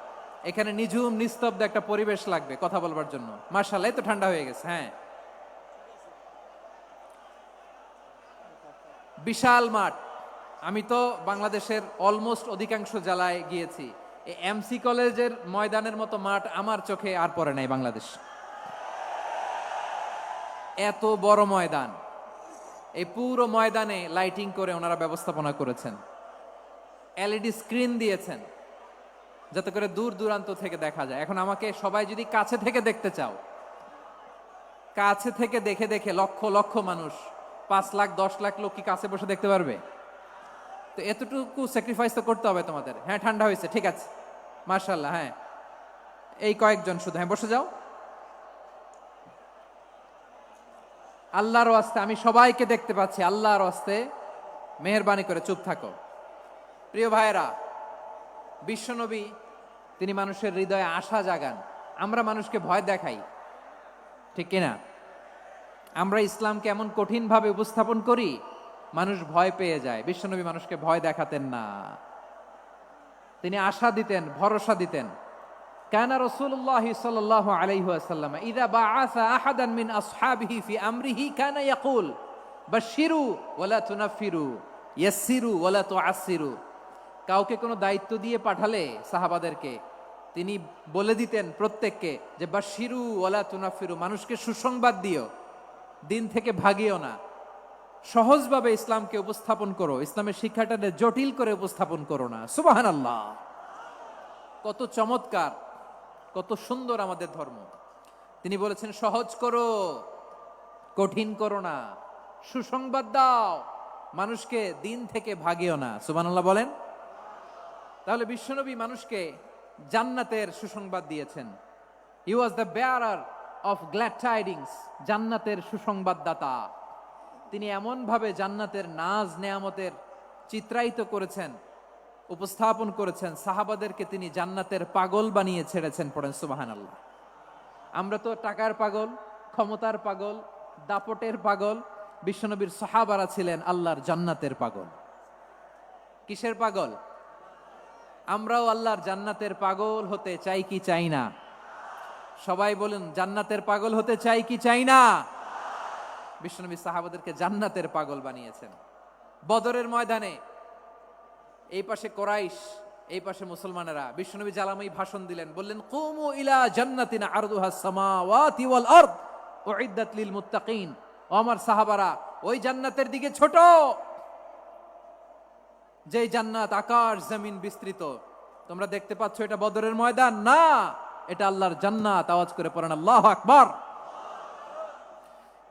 এখানে নিঝুম নিস্তব্ধ একটা পরিবেশ লাগবে কথা বলবার জন্য। মাশাআল্লাহ, তো ঠান্ডা হয়ে গেছে। হ্যাঁ, বিশাল মাঠ। আমি তো বাংলাদেশের অলমোস্ট অধিকাংশ জেলায় গিয়েছি, এই এমসি কলেজের ময়দানের মতো মাঠ আমার চোখে আর পড়ে নাই বাংলাদেশ। এত বড় ময়দান, এই পুরো ময়দানে লাইটিং করে ওনারা ব্যবস্থাপনা করেছেন, এলইডি স্ক্রিন দিয়েছেন যাতে করে দূর দূরান্ত থেকে দেখা যায়। এখন আমাকে সবাই যদি কাছে থেকে দেখতে চাও, কাছে থেকে দেখে দেখে লক্ষ লক্ষ মানুষ, 5 লাখ 10 লাখ লোক কি কাছে বসে দেখতে পারবে? তো এতটুকু স্যাক্রিফাইস তো করতে হবে তোমাদের। হ্যাঁ, ঠান্ডা হয়েছে, ঠিক আছে, মাশাআল্লাহ। হ্যাঁ, এই কয়েকজন শুধু, হ্যাঁ বসে যাও। আল্লাহর ওয়াস্তে আমি সবাইকে দেখতে পাচ্ছি, আল্লাহর ওয়াস্তে মেহেরবানি করে চুপ থাকো। প্রিয় ভাইয়েরা, বিশ্বনবী তিনি মানুষের হৃদয়ে আশা জাগান। আমরা মানুষকে ভয় দেখাই, ঠিক কিনা? আমরা ইসলামকে এমন কঠিন ভাবে উপস্থাপন করি, মানুষ ভয় পেয়ে যায়। বিশ্বনবী মানুষকে ভয় দেখাতেন না, তিনি আশা দিতেন, ভরসা দিতেন। কানা রাসূলুল্লাহ সাল্লাল্লাহু আলাইহি ওয়াসাল্লাম ইযা বাআসা আহাদান মিন আসহাবিহি ফি আমরিহি কানা ইয়াকুল বাশশিরু ওয়ালা তুনাফিরু ইয়াসসিরু ওয়ালা তুআসসিরু। কাউকে কোনো দায়িত্ব দিয়ে পাঠালে সাহাবাদেরকে তিনি বলে দিতেন প্রত্যেককে যে বাশশিরু ওয়ালা তুনাফিরু, মানুষকে সুসংবাদ দিও, দিন থেকে ভাগিও না। সহজভাবে ইসলামকে উপস্থাপন করো, ইসলামের শিক্ষাটাকে জটিল করে উপস্থাপন করো না। সুবহানাল্লাহ, কত চমৎকার, কত সুন্দর আমাদের ধর্ম। তিনি বলেছেন সহজ করো, কঠিন করো না, সুসংবাদ দাও, মানুষকে দিন থেকে ভাগিও না। সুবহানাল্লাহ বলেন। তাহলে বিশ্বনবী মানুষকে জান্নাতের সুসংবাদ দিয়েছেন। He was the bearer of glad tidings, জান্নাতের সুসংবাদদাতা। তিনি এমন ভাবে জান্নাতের নাজ নেয়ামতের চিত্রায়িত করেছেন, উপস্থাপন করেছেন, সাহাবাদেরকে তিনি জান্নাতের পাগল বানিয়ে ছেড়েছেন। পড়েন সুবহানাল্লাহ। আমরা তো টাকার পাগল, ক্ষমতার পাগল, দাপটের পাগল। বিশ্বনবীর সাহাবারা ছিলেন আল্লাহর জান্নাতের পাগল। কিসের পাগল? আমরাও আল্লাহর জান্নাতের পাগল হতে চাই কি চাই না? সবাই বলেন, জান্নাতের পাগল হতে চাই কি চাই না? বিশ্বনবী সাহাবাদেরকে জান্নাতের পাগল বানিয়েছেন। বদরের ময়দানে এই পাশে কোরাইশ, এই পাশে মুসলমানেরা, বিশ্বনবী জ্বালাময়ী ভাষণ দিলেন, বললেন কুমু ইলা জান্নাতিন আরদুহাস সামাওয়াতি ওয়াল আরদ উইদ্দাত লিল মুত্তাকিন। ও আমার সাহাবারা, ওই জান্নাতের দিকে ছোট, যে জান্নাত আকাশ জমিন বিস্তৃত। তোমরা দেখতে পাচ্ছ এটা বদরের ময়দান না, এটা আল্লাহর জান্নাত। আওয়াজ করে পড়েন আল্লাহু আকবার।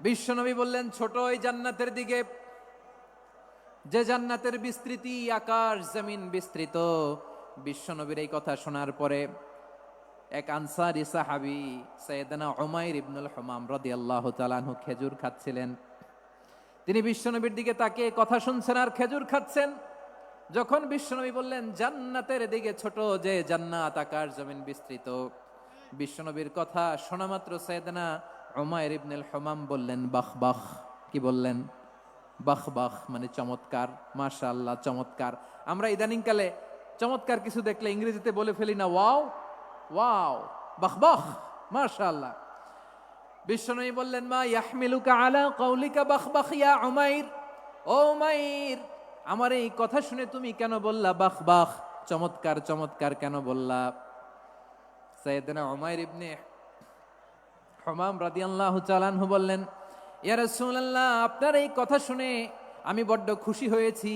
বিশ্বনবী বললেন ছোট ওই জান্নাতের দিকে, যে জান্নাতের বিস্তৃতি আকাশ জমিন বিস্তৃত। বিশ্বনবীর এই কথা শোনার পরে এক আনসারী সাহাবী সাইয়েদনা উমাইর ইবনুল হুমাম রাদিয়াল্লাহু তাআলা আনহু খেজুর খাচ্ছিলেন। তিনি বিশ্বনবীর দিকে তাকিয়ে কথা শুনছেন আর খেজুর খাচ্ছেন। যখন বিশ্বনবী বললেন জান্নাতের দিকে ছোট, যে জান্নাত আকাশ জমিন বিস্তৃত, বিশ্বনবীর কথা শোনা মাত্র সাইয়েদনা উমাইর ইবনুল হুমাম বললেন বাহ বাহ। কি বললেন? বাহ বাহ, মানে চমৎকার, মাশাআল্লাহ, চমৎকার। আমরা ইদানিং কালে চমৎকার কিছু দেখলে ইংরেজিতে বলে ফেলি না ওয়াও ওয়াও, বাহ বাহ, মাশাআল্লাহ। বিশ্বনবী বললেন মা ইয়াহমিলুকা আলা কওলিকা বাহ বাহ ইয়া উমাইর। ও উমাইর, আমার এই কথা শুনে তুমি কেন বললা বাহ বাহ, চমৎকার চমৎকার কেন বললা? সাইয়েদনা উমাইর ইবনে হুমাম রাদিয়াল্লাহু তাআলা আনহু বললেন ইয়া রাসূলুল্লাহ, আপনার এই কথা শুনে আমি বড্ড খুশি হয়েছি,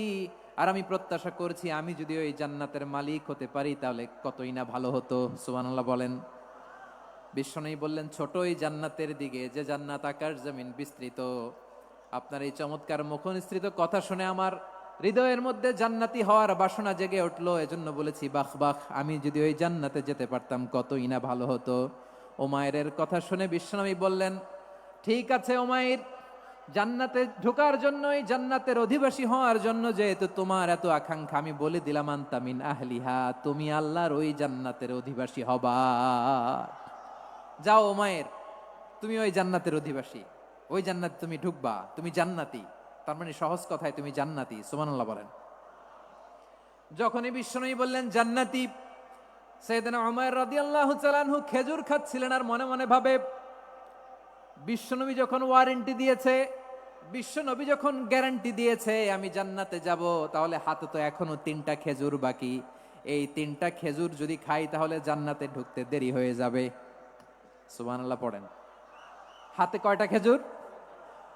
আর আমি প্রত্যাশা করছি আমি যদি ওই জান্নাতের মালিক হতে পারি তাহলে কতই না ভালো হতো। সুবহানাল্লাহ বলেন। বিশ্বনবী বললেন ছোট ওই জান্নাতের দিকে, যে জান্নাত আকাশ জমিন বিস্তৃত। আপনার এই চমৎকার মুখনিসৃত কথা শুনে আমার হৃদয়ের মধ্যে জান্নাতি হওয়ার বাসনা জেগে উঠলো, এজন্য বলেছি বাহ বাহ, আমি যদি ওই জান্নাতে যেতে পারতাম কতই না ভালো হতো। উমাইরের কথা শুনে বিশ্বনবী বললেন ঠিক আছে উমাইর, জান্নাতে ঢোকার জন্যই, জান্নাতের অধিবাসী হওয়ার জন্য যেহেতু তোমার এত আকাঙ্ক্ষা, আমি বলে দিলাম আনতা মিন আহলিহা, তুমি আল্লাহর ওই জান্নাতের অধিবাসী হবা। যাও উমাইর, তুমি ওই জান্নাতের অধিবাসী, ওই জান্নাতে তুমি ঢুকবা, তুমি জান্নাতি। তার মানে সহজ কথায় তুমি জান্নাতি। সুবহানাল্লাহ বলেন। যখনই বিশ্বনবী বললেন জান্নাতি, সাইয়েদনা উমাইর রাদিয়াল্লাহু তাআলা আনহু খেজুর খাচ্ছিলেন আর মনে মনে ভাবে বিশ্বনবী যখন ওয়ারেন্টি দিয়েছে, বিশ্বনবী যখন গ্যারান্টি দিয়েছে আমি জান্নাতে যাব, তাহলে হাতে তো এখনো 3টা খেজুর বাকি। এই 3টা খেজুর যদি খাই তাহলে জান্নাতে ঢুকতে দেরি হয়ে যাবে। সুবহানাল্লাহ পড়েন। হাতে কয়টা খেজুর?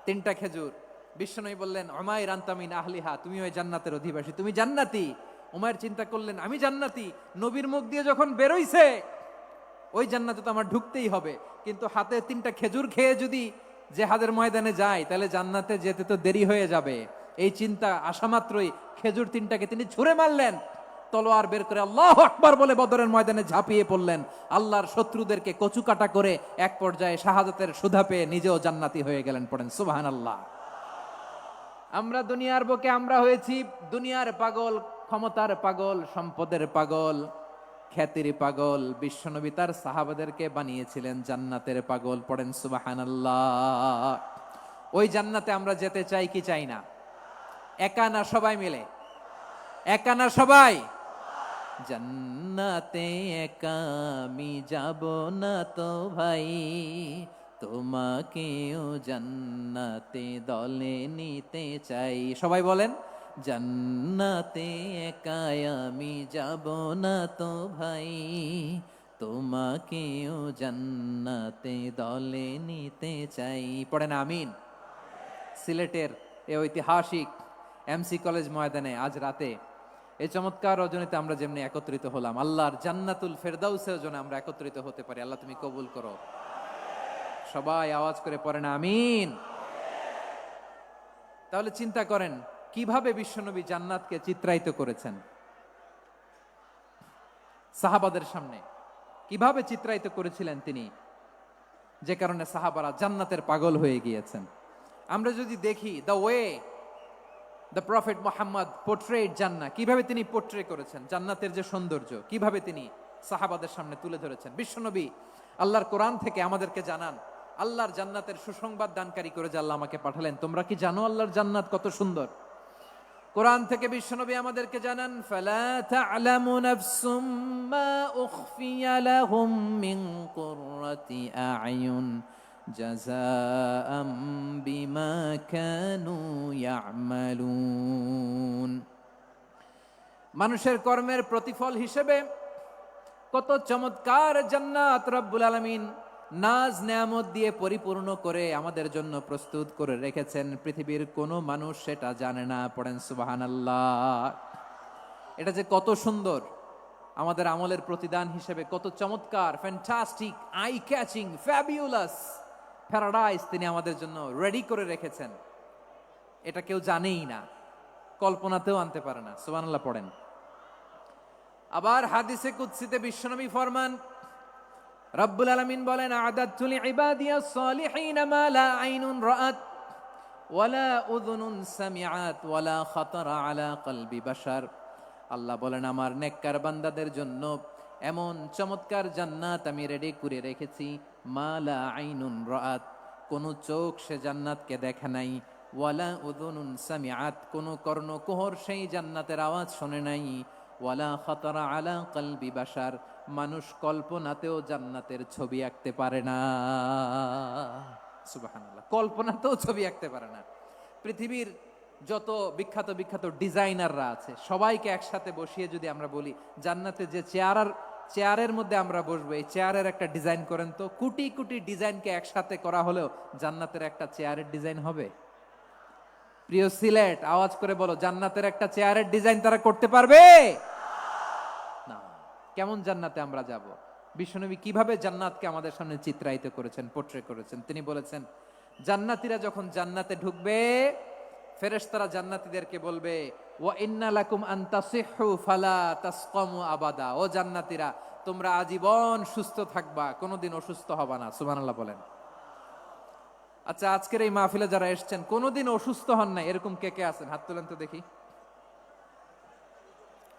3টা খেজুর। বিশ্বনবী বললেন উমাইর আনতা মিন আহলিহা, তুমি ওই জান্নাতের অধিবাসী, তুমি জান্নাতি। উমাইর চিন্তা করলেন আমি জান্নাতি, নবীর মুখ দিয়ে যখন বেরোইছে ওই জান্নাতে তো আমার ঢুকতেই হবে, কিন্তু হাতে 3টা খেজুর খেয়ে যদি জিহাদের ময়দানে যাই তাহলে জান্নাতে যেতে তো দেরি হয়ে যাবে। এই চিন্তা আসা মাত্রই খেজুর 3টাকে তিনি ছুঁড়ে মারলেন, তলোয়ার বের করে আল্লাহু আকবার বলে বদরের ময়দানে ঝাঁপিয়ে পড়লেন। আল্লাহর শত্রুদেরকে কচুকাটা করে এক পর্যায়ে শাহাদাতের সুধা পেয়ে নিজেও জান্নাতি হয়ে গেলেন। পড়েন সুবহানাল্লাহ। আমরা দুনিয়ার বুকে আমরা হয়েছি দুনিয়ার পাগল, ক্ষমতার পাগল, সম্পদের পাগল, খ্যাতির পাগল। বিশ্বনবী তার সাহাবাদেরকে বানিয়েছিলেন জান্নাতের পাগল। পড়েন সুবহানাল্লাহ। ওই জান্নাতে আমরা যেতে চাই কি চাই না? একা না সবাই মিলে? একা না সবাই? জান্নাতে একা আমি যাব না তো ভাই, তোমাকেও জান্নাতে দলে নিতে চাই। সবাই বলেন জান্নাতে একা আমি যাব না তো ভাই, তোমাকেও জান্নাতে দলে নিতে চাই। পড়েন আমিন। সিলেটের এই ঐতিহাসিক এমসি কলেজ ময়দানে আজ রাতে এই চমৎকার রজনীতে আমরা যেমনি একত্রিত হলাম, আল্লাহর জান্নাতুল ফেরদাউসের জন্য আমরা একত্রিত হতে পারি। আল্লাহ তুমি কবুল করো। সবাই আওয়াজ করে পড়েন আমিন। তাহলে চিন্তা করেন কিভাবে বিশ্বনবী জান্নাতকে চিত্রায়িত করেছেন সাহাবাদের সামনে, কিভাবে চিত্রায়িত করেছিলেন তিনি, যে কারণে সাহাবারা জান্নাতের পাগল হয়ে গিয়েছেন। আমরা যদি দেখি the way the prophet Muhammad portrait জান্নাত, কিভাবে তিনি পোর্ট্রে করেছেন জান্নাতের যে সৌন্দর্য, কিভাবে তিনি সাহাবাদের সামনে তুলে ধরেছেন। বিশ্বনবী আল্লাহর কোরআন থেকে আমাদেরকে জানান আল্লাহর জান্নাতের সুসংবাদ দানকারী করে যে আল্লাহ আমাকে পাঠালেন। তোমরা কি জানো আল্লাহর জান্নাত কত সুন্দর? কোরআন থেকে বিশ্বনবী আমাদেরকে জানান ফালা তা'লামু নাফসুম মা উখফিয়া লাহুম মিন কুররাতি আ'য়ুন জাযাআম বিমা কানু ইয়ামালুন। মানুষের কর্মের প্রতিফল হিসেবে কত চমৎকার জান্নাত রব্বুল আলামিন নাজ নেয়ামত দিয়ে পরিপূর্ণ করে আমাদের জন্য প্রস্তুত করে রেখেছেন। পৃথিবীর কোনো মানুষ সেটা জানে না। পড়েন সুবহানাল্লাহ। এটা যে কত সুন্দর, আমাদের আমলের প্রতিদান হিসেবে কত চমৎকার, fantastic, eye catching, fabulous paradise তিনি আমাদের জন্য রেডি করে রেখেছেন। এটা কেউ জানেই না, কল্পনাতেও আনতে পারে না। সুবহানাল্লাহ পড়েন। আবার হাদিসে কুদসিতে বিশ্বনবী ফরমান, রব্বুল আলামিন বলেন, আ'দাতু লিইবাদিয়াস সালিহিন মা লা আইনুন রাআত ওয়ালা উযুনুন সামিআত ওয়ালা খাতারা আলা কলবি বাশার। আল্লাহ বলেন, আমার নেককার বান্দাদের জন্য এমন চমৎকার জান্নাত আমি রেডি করে রেখেছি, মা লা আইনুন রাআত, কোন চোখ সে জান্নাতকে দেখে নাই, ওয়ালা উযুনুন সামিআত, কোন কর্ণকুহর সেই জান্নাতের আওয়াজ শোনে নাই, ওয়ালা খাতারা আলা কলবি বাশার, মানুষ কল্পনাতেও জান্নাতের ছবি আঁকতে পারে না। সুবহানাল্লাহ, কল্পনাতেও ছবি আঁকতে পারে না। পৃথিবীর যত বিখ্যাত বিখ্যাত ডিজাইনাররা আছে সবাইকে একসাথে বসিয়ে যদি আমরা বলি জান্নাতে যে চেয়ারের মধ্যে আমরা বসবো, এই চেয়ারের একটা ডিজাইন করেন তো, কোটি কোটি ডিজাইনকে একসাথে করা হলেও জান্নাতের একটা চেয়ারের ডিজাইন হবে? প্রিয় সিলেট, আওয়াজ করে বলো, জান্নাতের একটা চেয়ারের ডিজাইন তারা করতে পারবে না। কেমন জান্নাতে আমরা যাব? বিশ্বনবী কিভাবে জান্নাতকে আমাদের সামনে চিত্রায়িত করেছেন, পোট্রে করেছেন। তিনি বলেছেন, জান্নাতীরা যখন জান্নাতে ঢুকবে, ফেরেশতারা জান্নাতীদেরকে বলবে, ওয়া ইন্না লাকুম আন তাসিহু ফালা তাসকামু আবাদা। ও জান্নাতীরা, তোমরা আজীবন সুস্থ থাকবা, কোনোদিন অসুস্থ হবা না। সুবহানাল্লাহ বলেন। আচ্ছা, আজকের এই মাহফিলে যারা এসেছেন কোনোদিন অসুস্থ হন নাই, এরকম কে কে আছেন? হাত তোলেন তো দেখি।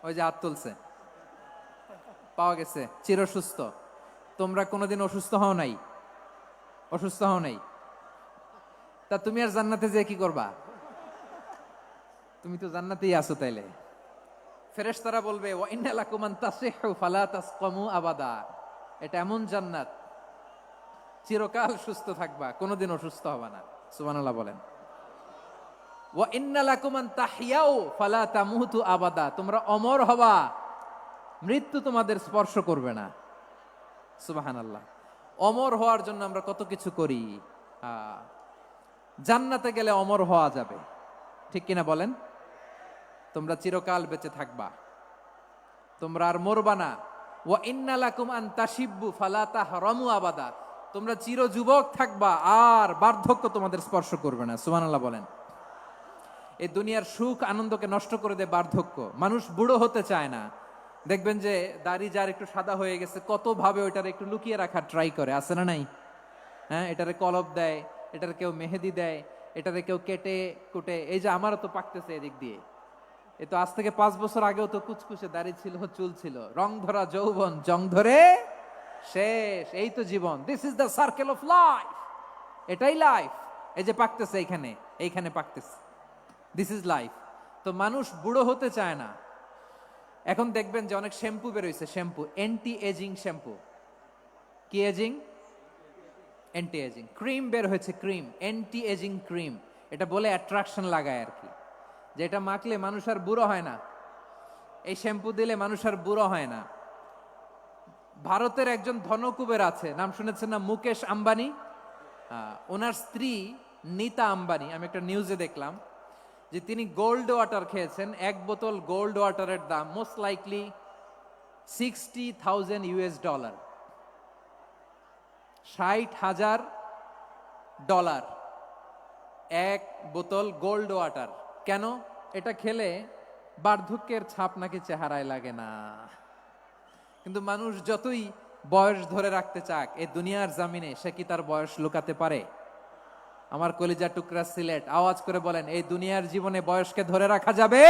ওই যে হাত তুলছে, পাওয়া গেছে, চির সুস্থ। তোমরা কোনোদিন অসুস্থ হও নাই? অসুস্থ হও নাই? তা তুমি আর জান্নাতে যে কি করবা? তুমি তো জান্নাতেই আছো। তাইলে ফেরেশতারা বলবে, ওয়া ইন্না লাকুম আন তাসিহু ফালা তাসকামু আবাদা। এটা এমন জান্নাত, চিরকাল সুস্থ থাকবা, কোনোদিন অসুস্থ হবা না। সুবহানাল্লাহ বলেন। ওয়া ইন্না লাকুম আন তাহইয়াউ ফালা তামুতু আবাদা। তোমরা অমর হবা, মৃত্যু তোমাদের স্পর্শ করবে না। সুবহানাল্লাহ। অমর হওয়ার জন্য আমরা কত কিছু করি। জান্নাতে গেলে অমর হওয়া যাবে, ঠিক কিনা বলেন? তোমরা চিরকাল বেঁচে থাকবা, তোমরা আর মরবা না। ওয়া ইন্না লাকুম আন তাশিব্বু ফালা তাহরামু আবাদা। তোমরা চির যুবক থাকবা, আর বার্ধক্য তোমাদের স্পর্শ করবে না। সুবহানাল্লাহ বলেন। এই দুনিয়ার সুখ আনন্দকে নষ্ট করে দেয় বার্ধক্য। মানুষ বুড়ো হতে চায় না। দেখবেন যে দাড়ি যার একটু সাদা হয়ে গেছে, কত ভাবে ওইটার একটু লুকিয়ে রাখার ট্রাই করে, আছে না নাই? হ্যাঁ, এটারে কলপ দেয়, এটারে কেউ মেহেদি দেয়, এটারে কেউ কেটে কুটে। এই যে আমারও তো পাকতেছে এদিক দিয়ে, এ তো আজ থেকে 5 বছর আগেও তো কুচকুচে দাড়ি ছিল, চুল ছিল, রং ধরা যৌবন জং ধরে শেষ। এই তো জীবন। This is the circle of life. এটাই লাইফ। এই যে পাকতেছে এইখানে, এইখানে পাকতেছে, দিস ইজ লাইফ। তো মানুষ বুড়ো হতে চায় না। এখন দেখবেন যে অনেক শ্যাম্পু বেরোইছে, শ্যাম্পু, অ্যান্টি এজিং শ্যাম্পু। কি এজিং? Anti ageing. ক্রিম বের হয়েছে, ক্রিম, অ্যান্টি এজিং ক্রিম। এটা বলে অ্যাট্রাকশন লাগায় আর কি, যে এটা মাখলে মানুষ আর বুড়ো হয় না, এই শ্যাম্পু দিলে মানুষ আর বুড়ো হয় না। ভারতের একজন ধনকুবের আছে, নাম শুনেছেন না? মুকেশ আম্বানি। ওনার স্ত্রী নীতা আম্বানি, আমি একটা নিউজে দেখলাম যে তিনি গোল্ড ওয়াটার খেয়েছেন। 1 বোতল গোল্ড ওয়াটারের দাম মোস্ট লাইকলি $60,000, $60,000 1 বোতল গোল্ড ওয়াটার। কেন? এটা খেলে বার্ধক্যের ছাপ নাকি চেহারায় লাগে না। কিন্তু মানুষ যতই বয়স ধরে রাখতে চাক, এই দুনিয়ার জামিনে সে কি তার বয়স লুকাতে পারে? আমার কলিজা টুকরা সিলেট, আওয়াজ করে বলেন, এই দুনিয়ার জীবনে বয়সকে ধরে রাখা যাবে?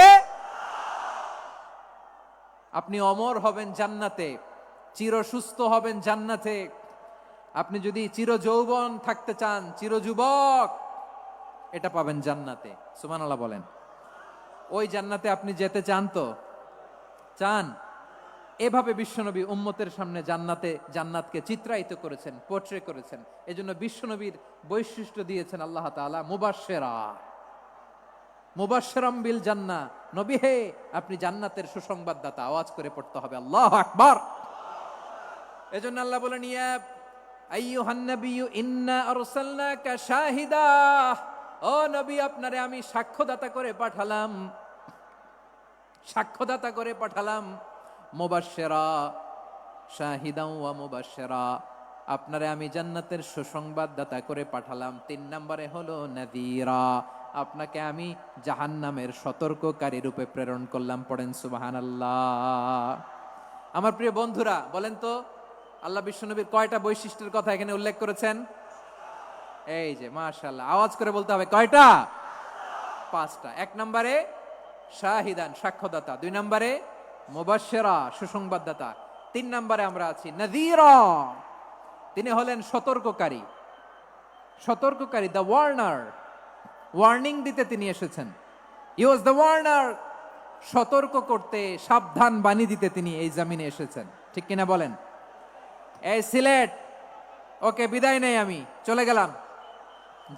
আপনি অমর হবেন জান্নাতে, চির সুস্থ হবেন জান্নাতে। আপনি যদি চির যৌবন থাকতে চান, চির যুবক, এটা পাবেন জান্নাতে। সুবহানাল্লাহ বলেন। ওই জান্নাতে আপনি যেতে চান তো? চান? এভাবে বিশ্বনবী উম্মতের সামনে জান্নাতকে চিত্রায়িত করেছেন, পোর্ট্রে করেছেন। এজন্য বিশ্বনবীর বৈশিষ্ট্য দিয়েছেন আল্লাহ তাআলা মুবাশশিরাম বিল জান্নাহ, নবী হে আপনি জান্নাতের সুসংবাদদাতা। আওয়াজ করে পড়তে হবে আল্লাহু আকবার। এজন্য আল্লাহ বলেন ইয়া আইয়ুহান নাবিয়্যু ইন্না আরসালনাকা শাহিদা, ও নবী আপনারে আমি সাক্ষ্যদাতা করে পাঠালাম। মুবাশশিরা শাহিদাও ওয়া মুবাশশিরা, আপনারে আমি জান্নাতের সুসংবাদদাতা করে পাঠালাম। 3 নম্বরে হলো নাযীরা, আপনাকে আমি জাহান্নামের সতর্ককারী রূপে প্রেরণ করলাম। পড়েন সুবহানাল্লাহ। আমার প্রিয় বন্ধুরা বলেন তো, আল্লাহ বিশ্বনবীর কয়টা বৈশিষ্ট্যের কথা এখানে উল্লেখ করেছেন? এই যে মাশাআল্লাহ, আওয়াজ করে বলতে হবে কয়টা? 5টা। 1 নম্বরে শাহিদান, সাক্ষ্যদাতা। 2 নম্বরে মুবাশশিরা, সুসংবাদদাতা। 3 নম্বরে আমরা আছি নাযীরা, তিনি হলেন সতর্ককারী, দ্য ওয়ার্নার। ওয়ার্নিং দিতে তিনি এসেছেন। হি ওয়াজ দ্য ওয়ার্নার, সতর্ক করতে, সাবধান বাণী দিতে তিনি এই জমিনে এসেছেন। ঠিক কিনা বলেন? এই সিলেট, ওকে বিদায় নেই, আমি চলে গেলাম।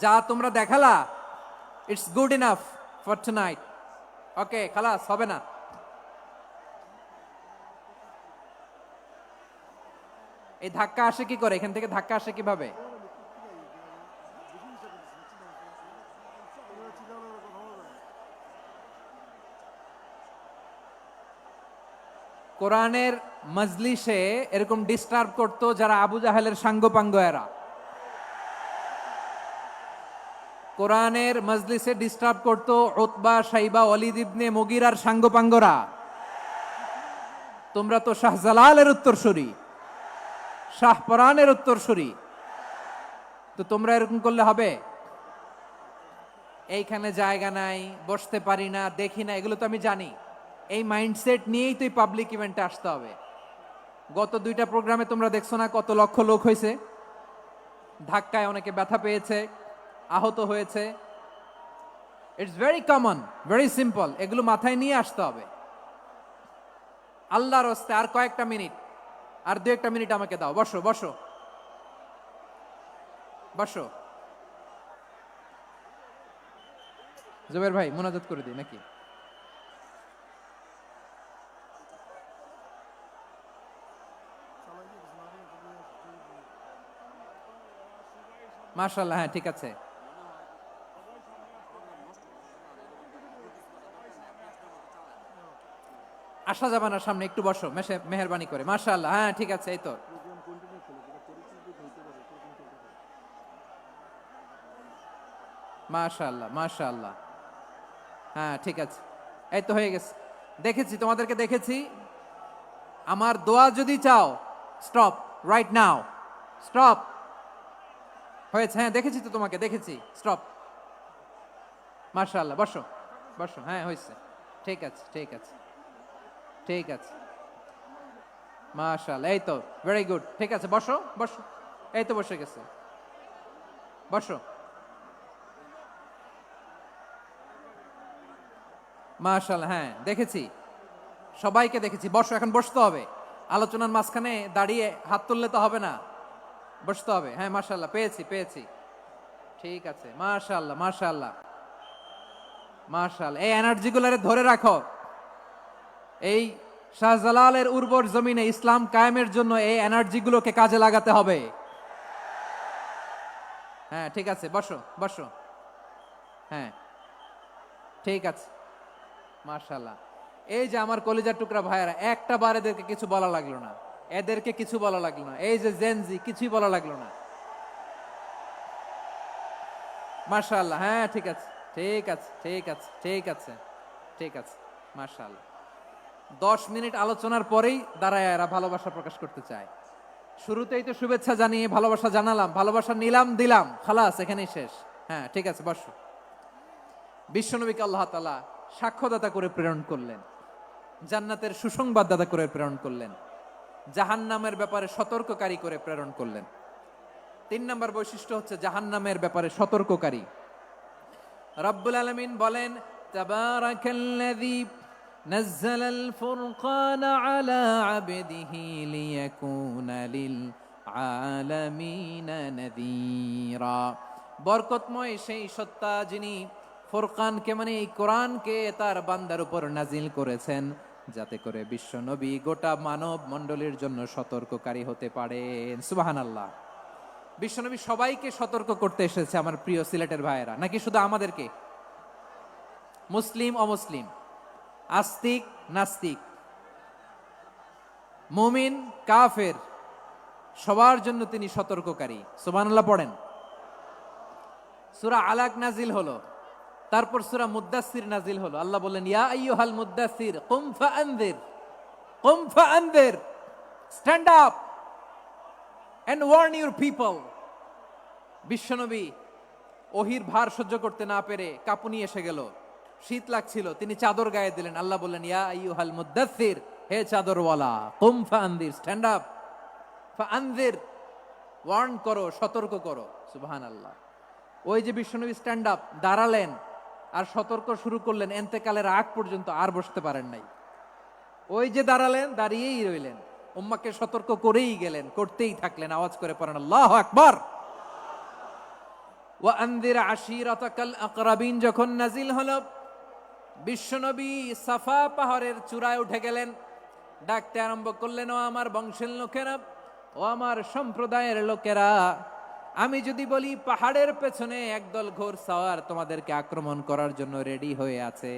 যা তোমরা দেখালা, it's good enough for tonight. Okay, খালাস, হবে না। এই ধাক্কা আসে কি করে? এখান থেকে ধাক্কা আসে কিভাবে? কোরআনের মজলিসে এরকম ডিস্টার্ব করতো যারা আবু জাহেলের সাঙ্গপাঙ্গ এরা। কোরআনের মজলিসে ডিস্টার্ব করতো উতবা, শাইবা, ওয়ালিদ ইবনে মুগিরার সাঙ্গপাঙ্গরা। তোমরা তো শাহজালালের উত্তরসূরি, শাহপরানের উত্তরসূরি, তো তোমরা এরকম করলে হবে? এইখানে জায়গা নাই, বসতে পারি না, দেখি না, এগুলো তো আমি জানি। এই মাইন্ডসেট নিয়েই তো পাবলিক ইভেন্টে আসতে হবে। গত 2টা প্রোগ্রামে তোমরা দেখছো না কত লক্ষ লোক হয়েছে? ধাক্কায় অনেকে ব্যথা পেয়েছে, আহত হয়েছে। It's very common, very simple. এগুলো মাথায় নিয়ে আসতে হবে। আল্লাহর রাস্তায় আর কয়েকটা মিনিট, আর 2-1টা মিনিট আমাকে দাও। বসো বসো বসো। জুবের ভাই মুনাজাত করে দিই নাকি? মাশাআল্লাহ, হ্যাঁ ঠিক আছে। আসা যাবে না সামনে, একটু বসো মেহেরবানি করে। মাশাআল্লাহ, হ্যাঁ ঠিক আছে। এই তো মাশাআল্লাহ, মাশাআল্লাহ, হ্যাঁ ঠিক আছে। এই তো হয়ে গেছে। দেখেছি, তোমাদেরকে দেখেছি। আমার দোয়া যদি চাও, স্টপ রাইট নাও, স্টপ। হয়েছে, হ্যাঁ দেখেছি তো, তোমাকে দেখেছি। স্টপ। মাশাআল্লাহ, বসো বসো। হ্যাঁ হয়েছে, ঠিক আছে ঠিক আছে ঠিক আছে। মাশাআল্লাহ, এই তো ভেরি গুড। ঠিক আছে, বসো বসো। এই তো বসে গেছে, বসো। মাশাআল্লাহ, হ্যাঁ দেখেছি, সবাইকে দেখেছি। বসো, এখন বসতে হবে। আলোচনার মাঝখানে দাঁড়িয়ে হাত তুললে তো হবে না, বসতে হবে। হ্যাঁ মাশাআল্লাহ, পেয়েছি পেয়েছি। ঠিক আছে, মাশাআল্লাহ মাশাআল্লাহ মাশাআল্লাহ। এই এনার্জিগুলারে ধরে রাখো। এই শাহজালালের উর্বর জমিনে ইসলাম কায়েমের জন্য এই এনার্জিগুলোকে কাজে লাগাতে হবে। হ্যাঁ ঠিক আছে, বসো বসো। হ্যাঁ ঠিক আছে, মাশাআল্লাহ। এই যে আমার কলিজার টুকরা ভাইয়েরা, একটা বার এদেরকে কিছু বলা লাগলো না, এদেরকে কিছু বলা লাগলো না। এই যে জেনজি, কিছুই বলা লাগলো না। মাশাআল্লাহ, হ্যাঁ ঠিক আছে ঠিক আছে ঠিক আছে ঠিক আছে ঠিক আছে। মাশাআল্লাহ। 10 মিনিট আলোচনার পরেই দাঁড়ায় এরা ভালোবাসা প্রকাশ করতে চায়। শুরুতেই তো শুভেচ্ছা জানিয়ে ভালোবাসা জানালাম, ভালোবাসা নিলাম, দিলাম, খালাস, এখানেই শেষ। হ্যাঁ ঠিক আছে, বসো। বিশ্বনবীকে আল্লাহ তাআলা সাক্ষ্যদাতা করে প্রেরণ করলেন, জান্নাতের সুসংবাদদাতা করে প্রেরণ করলেন, জাহান্নামের ব্যাপারে সতর্ককারী করে প্রেরণ করলেন। 3 নম্বর বৈশিষ্ট্য হচ্ছে জাহান্নামের ব্যাপারে সতর্ককারী। রব্বুল আলামিন বলেন, তাবারাকাল্লাযী নাজ্জালাল ফুরকানা আলা আবদিহি লিয়াকুনা লিল আলামিনা নাযীরা। বরকতময় সেই সত্তা যিনি ফুরকানকে মানে এই কোরআনকে তার বান্দার উপর নাজিল করেছেন, যাতে করে বিশ্ব নবী গোটা মানব মণ্ডলীর জন্য সতর্ককারী হতে পারেন। সুবহানাল্লাহ। বিশ্বনবী সবাইকে সতর্ক করতে এসেছে আমার প্রিয় সিলেটের ভাইয়েরা, নাকি শুধু আমাদেরকে? মুসলিম অমুসলিম, আস্তিক নাস্তিক, মুমিন কাফের, সবার জন্য তিনি সতর্ককারী। সুবহানাল্লাহ পড়েন। সূরা আলাক নাজিল হলো, তারপর সূরা মুদ্দাসসির নাজিল হলো। আল্লাহ বললেন, ইয়া আইয়ুহাল মুদ্দাসসির কুম ফাআনযির, কুম ফাআনযির, stand up and warn your people. বিশ্বনবী ওহির ভার সহ্য করতে না পেরে কাঁপুনি এসে গেল, শীত লাগছিল, তিনি চাদর গায়ে দিলেন। আল্লাহ বললেন, ইয়া আইয়ুহাল মুদ্দাসসির, হে চাদরওয়ালা, কুম ফাআনযির, স্ট্যান্ড আপ, ফাআনযির, ওয়ার্ন করো, সতর্ক করো। সুবহানাল্লাহ। ওই যে বিশ্বনবী স্ট্যান্ড আপ, দাঁড়ালেন আর সতর্ক শুরু করলেন, এন্তেকালের আগ পর্যন্ত আর বসতে পারেন নাই। ওই যে দাঁড়ালেন, দাঁড়িয়েই রইলেন, উম্মাহকে সতর্ক করেই গেলেন, করতেই থাকলেন। আওয়াজ করে পড়েন আল্লাহু আকবার। ওয়া আনযির আশীরাতাকাল আকরাবিন যখন নাজিল হলো, বিশ্বনবী সাফা পাহাড়ের চূড়ায় উঠে গেলেন, ডাকতে আরম্ভ করলেন, ও আমার বংশের লোকেরা, ও আমার সম্প্রদায়ের লোকেরা, আমি যদি বলি পাহাড়ের পেছনে একদল ঘোড়সাওয়ার তোমাদেরকে আক্রমণ করার জন্য রেডি হয়ে আছে,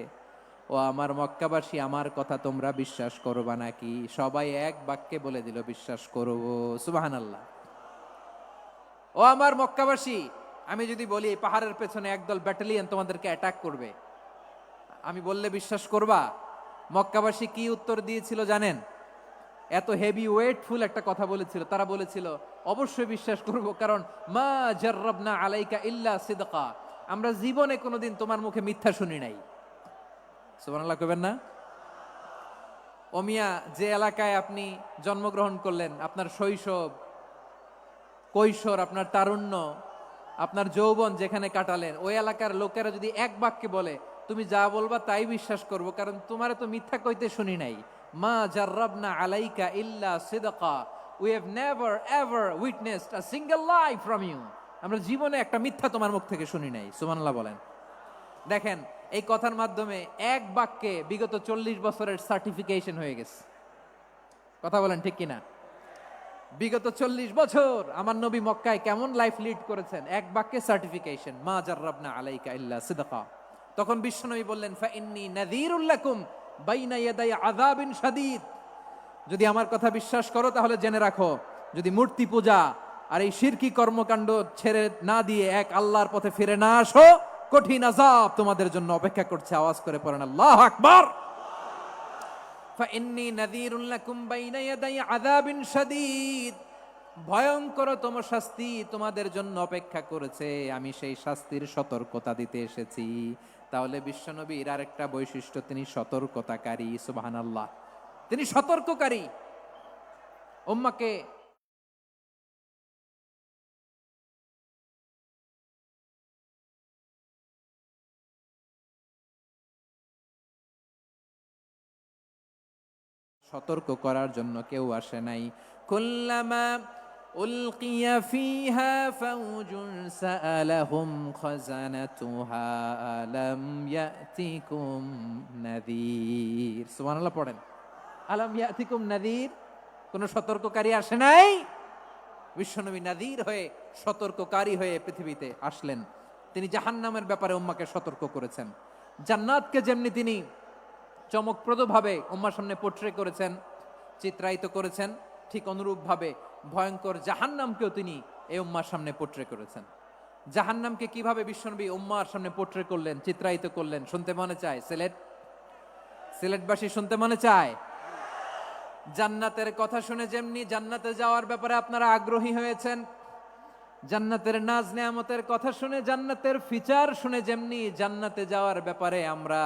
ও আমার মক্কাবাসী, আমার কথা তোমরা বিশ্বাস করবা নাকি? সবাই এক বাক্যে বলে দিল, বিশ্বাস করব। সুবহানাল্লাহ। ও আমার মক্কাবাসী, আমি যদি বলি পাহাড়ের পেছনে একদল ব্যাটালিয়ন তোমাদেরকে অ্যাটাক করবে, আমি বললে বিশ্বাস করবা? মক্কাবাসী কি উত্তর দিয়েছিল জানেন? এত হেভি ওয়েটফুল একটা কথা বলেছিল। তারা বলেছিল, অবশ্যই বিশ্বাস করব, কারণ মা জাররাবনা আলাইকা ইল্লা সিদকা, আমরা জীবনে কোনোদিন তোমার মুখে মিথ্যা শুনি নাই। সুবহানাল্লাহ কইবেন না? ও মিয়া, যে এলাকায় আপনি জন্মগ্রহণ করলেন, আপনার শৈশব, কৈশোর, আপনার তারুণ্য, আপনার যৌবন যেখানে কাটালেন, ওই এলাকার লোকেরা যদি এক বাক্যে বলে তুমি যা বলবা তাই বিশ্বাস করব, কারণ তোমারে তো মিথ্যা কইতে শুনি নাই। মা জাররাবনা আলাইকা ইল্লা সিদকা, we have never ever witnessed a single lie from you, আমরা জীবনে একটা মিথ্যা তোমার মুখ থেকে শুনি নাই। সুবহানাল্লাহ বলেন। দেখেন, এই কথার মাধ্যমে এক বাক্যে বিগত 40 বছরের সার্টিফিকেশন হয়ে গেছে। কথা বলেন ঠিক কিনা? বিগত 40 বছর আমার নবী মক্কায় কেমন লাইফ লিড করেছেন, এক বাক্যে সার্টিফিকেশন, মা জাররাবনা আলাইকা ইল্লা সিদকা। তখন বিশ্বনবী বললেন, ফাইন্নী নাযীরুল লাকুম বাইনা ইয়াদাই আযাবিন শাদীদ, যদি আমার কথা বিশ্বাস করো তাহলে জেনে রাখো, যদি মূর্তি পূজা আর এই শিরকি কর্মকাণ্ড ছেড়ে না দিয়ে এক আল্লাহর পথে ফিরে না আসো, কঠিন আযাব তোমাদের জন্য অপেক্ষা করছে। আওয়াজ করে পড়েন আল্লাহু আকবার। ফাইন্নী নাযীরুল লাকুম বাইনা ইয়াদাই আযাবিন শাদীদ, ভয়ঙ্করতম শাস্তি তোমাদের জন্য অপেক্ষা করেছে, আমি সেই শাস্তির সতর্কতা দিতে এসেছি। তাহলে বিশ্বনবীর আরেকটা বৈশিষ্ট্য, তিনি সতর্কতাকারী। সুবহানাল্লাহ, তিনি সতর্ককারী। উম্মাহকে সতর্ক করার জন্য কেউ আসে নাই। কুল্লামা উলকিয়া ফিহা ফাউজুন সাআলাহুম খাযানাতুহা আলাম ইয়াতিকুম নাযীর। সুবহানাল্লাহ পড়েন। আলাম ইয়াতিকুম নাযীর, কোন সতর্ককারী আসে নাই? বিশ্বনবী নাযীর হয়ে, সতর্ককারী হয়ে পৃথিবীতে আসলেন। তিনি জাহান্নামের ব্যাপারে উম্মাহকে সতর্ক করেছেন। জান্নাতকে যেমনি তিনি চমকপ্রদভাবে উম্মার সামনে পোট্রে করেছেন, চিত্রায়িত করেছেন, ঠিক অনুরূপভাবে ভয়ঙ্কর জাহান্নামকেও তিনি এই উম্মার সামনে পোট্রে করেছেন। জাহান্নামকে কিভাবে বিশ্বনবী উম্মার সামনে পোট্রে করলেন, চিত্রায়িত করলেন, শুনতে মনে চায়? সিলেটবাসী শুনতে মনে চায়? জান্নাতের কথা শুনে যেমনি জান্নাতে যাওয়ার ব্যাপারে আপনারা আগ্রহী হয়েছেন, জান্নাতের নাজ নেয়ামতের কথা শুনে, জান্নাতের ফিচার শুনে যেমনি জান্নাতে যাওয়ার ব্যাপারে আমরা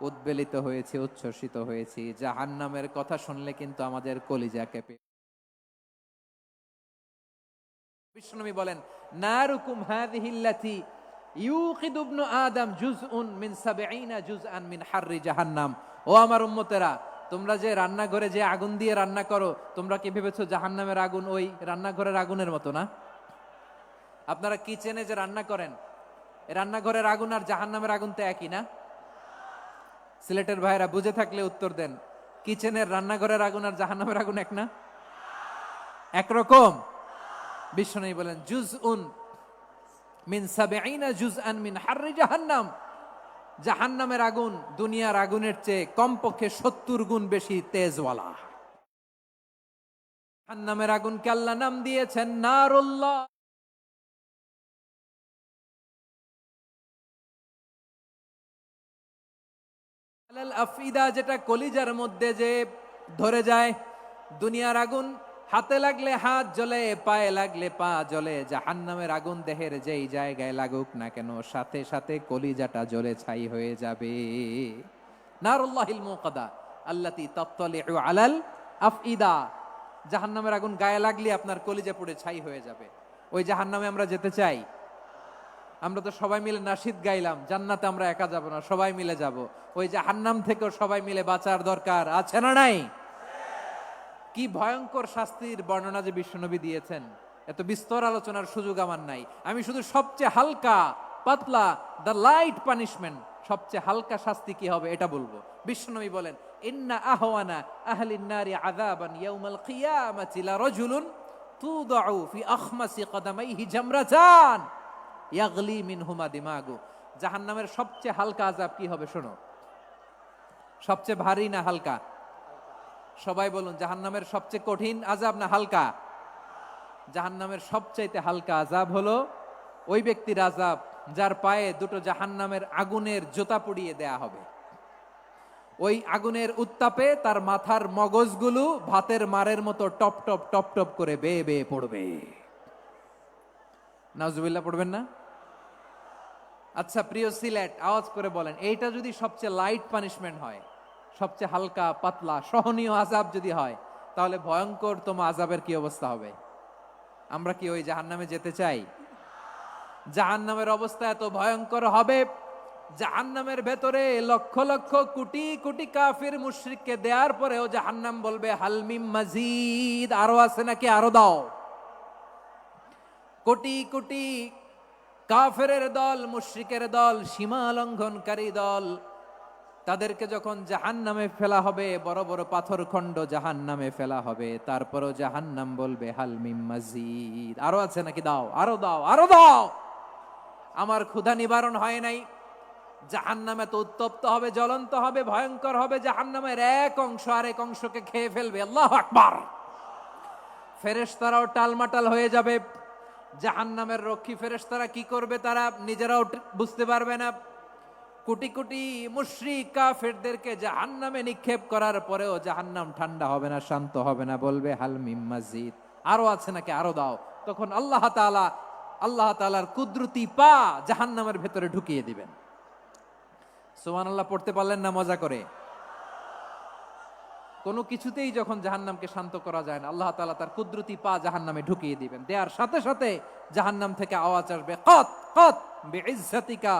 উদ্বেলিত হয়েছি, উচ্ছ্বসিত হয়েছি, জাহান্নামের কথা শুনলে কিন্তু আমাদের কলিজা কেঁপে। বিশ্বনবী বলেন, নারুকুম হাযিহিল্লাতী ইউকিদু ইবনু আদম জুজউন মিন ৭০ জুজআন মিন হাররি জাহান্নাম ও আমার উম্মতেরা, তোমরা যে রান্নাঘরে যে আগুন দিয়ে রান্না করো, তোমরা কি ভেবেছো জাহান্নামের আগুন ওই রান্নাঘরের আগুনের মতো না? আপনারা কিচেনে যে রান্না করেন, রান্নাঘরের আগুন আর জাহান্নামের আগুন তো একই না? সিলেটের ভাইরা বুঝে থাকলে উত্তর দেন, কিচেনের রান্নাঘরের আগুন আর জাহান্নামের আগুন এক না? একরকম? বিশ্বনবী বলেন জুজউন মিন সাবঈনা জুজআন মিন হাররি জাহান্নাম। জাহান্নামের আগুন দুনিয়ার আগুনের চেয়ে কমপক্ষে 70 গুণ বেশি তেজওয়ালা। জাহান্নামের আগুনকে আল্লাহ নাম দিয়েছেন নারুল্লাহ। আলাল আফইদা, যেটা কলিজার মধ্যে যে ধরে যায়। দুনিয়ার আগুন হাতে লাগলে হাত জ্বলে, পায়ে লাগলে পা জ্বলে। জাহান্নামের আগুন দেহের যেই জায়গায় লাগুক না কেন, সাথে সাথে কলিজাটা জ্বলে ছাই হয়ে যাবে। নারুল্লাহিল মুকাদা আল্লাতী তাত্তালিউ আলাল আফইদা। জাহান্নামের আগুন গায়ে লাগলে আপনার কলিজা পুড়ে ছাই হয়ে যাবে। ওই জাহান্নামে আমরা যেতে চাই? আমরা তো সবাই মিলে নাশিদ গাইলাম, জান্নাতে আমরা একা যাব না, সবাই মিলে যাব। ওই জাহান্নাম থেকেও সবাই মিলে বাঁচার দরকার আছে না নাই? কি ভয়ঙ্কর শাস্তির বর্ণনা যে বিশ্বনবী দিয়েছেন, এত বিস্তর আলোচনার সুযোগ আমার নাই। আমি শুধু সবচেয়ে হালকা পাতলা, দ্য লাইট পানিশমেন্ট, সবচেয়ে হালকা শাস্তি কি হবে এটা বলবো। বিশ্বনবী বলেন, ইন্না আহওয়ানা আহলিন নারি আযাবান ইয়াউমাল কিয়ামাতি লারাজুলুন তুদাউ ফি আখমাসি কদামাইহি জামরাতান ইয়াগলি মিনহুমা দিমাগু। জাহান্নামের সবচেয়ে হালকা আযাব কি হবে শোনো। সবচেয়ে ভারী না হালকা? সবাই বলুন, জাহান্নামের সবচেয়ে কঠিন আযাব না হালকা? জাহান্নামের সবচাইতে হালকা আযাব হলো ওই ব্যক্তির আযাব যার পায়ে দুটো জাহান্নামের আগুনের জোতা পরিয়ে দেয়া হবে। ওই আগুনের উত্তাপে তার মাথার মগজগুলো ভাতের মারের মতো টপ টপ টপ টপ করে বেয়ে বেয়ে পড়বে। নাউজুবিল্লাহ পড়বেন না? আচ্ছা প্রিয় সিলেট, আওয়াজ করে বলেন, এইটা যদি সবচেয়ে লাইট পানিশমেন্ট হয়, সবচেয়ে হালকা পাতলা সহনীয় আযাব যদি হয়, তাহলে ভয়ঙ্কর তোমা আযাবের কি অবস্থা হবে? আমরা কি ওই জাহান্নামে যেতে চাই? জাহান্নামের অবস্থা এত ভয়ঙ্কর হবে, জাহান্নামের ভেতরে লক্ষ লক্ষ কোটি কোটি কাফির মুশরিককে দেওয়ার পরেও জাহান্নাম বলবে হালমিম মাজিদ, আরো আছে নাকি, আরো দাও। কোটি কোটি কাফেরের দল, মুশরিকের দল, সীমা লঙ্ঘনকারী দল, তাদেরকে যখন জাহান্নামে ফেলা হবে, বড় বড় পাথর খণ্ড জাহান্নামে ফেলা হবে, তারপরও জাহান্নাম বলবে হালমিম মাজিদ, আরো আছে নাকি, দাও, আরো দাও, আরো দাও। আমার ক্ষুধা নিবারণ হয় নাই। জাহান্নামে তো উত্তপ্ত হবে, জ্বলন্ত হবে, ভয়ঙ্কর হবে। জাহান্নামের এক অংশ আরেক অংশকে খেয়ে ফেলবে। আল্লাহু আকবার। ফেরেশতারাও টালমাটাল হয়ে যাবে। জাহান্নামের রক্ষী ফেরেশতারা কি করবে তারা নিজেরাও বুঝতে পারবে না। কোটি কোটি মুশরিক কাফেরদেরকে জাহান্নামে নিক্ষেপ করার পরেও জাহান্নাম ঠান্ডা হবে না, শান্ত হবে না, বলবে হাল মিম মাজিদ, আরো আছে নাকি, আরো দাও। তখন আল্লাহ তাআলার কুদরতি পা জাহান্নামের ভেতরে ঢুকিয়ে দিবেন। সুবহানাল্লাহ পড়তে পারলেন না মজা করে? কোনো কিছুতেই যখন জাহান্নামকে শান্ত করা যায় না, আল্লাহ তাআলা তার কুদরতি পা জাহান্নামে ঢুকিয়ে দিবেন। দেয়ার সাথে সাথে জাহান্নাম থেকে আওয়াজ আসবে, কত কত বিইজ্জাতিকা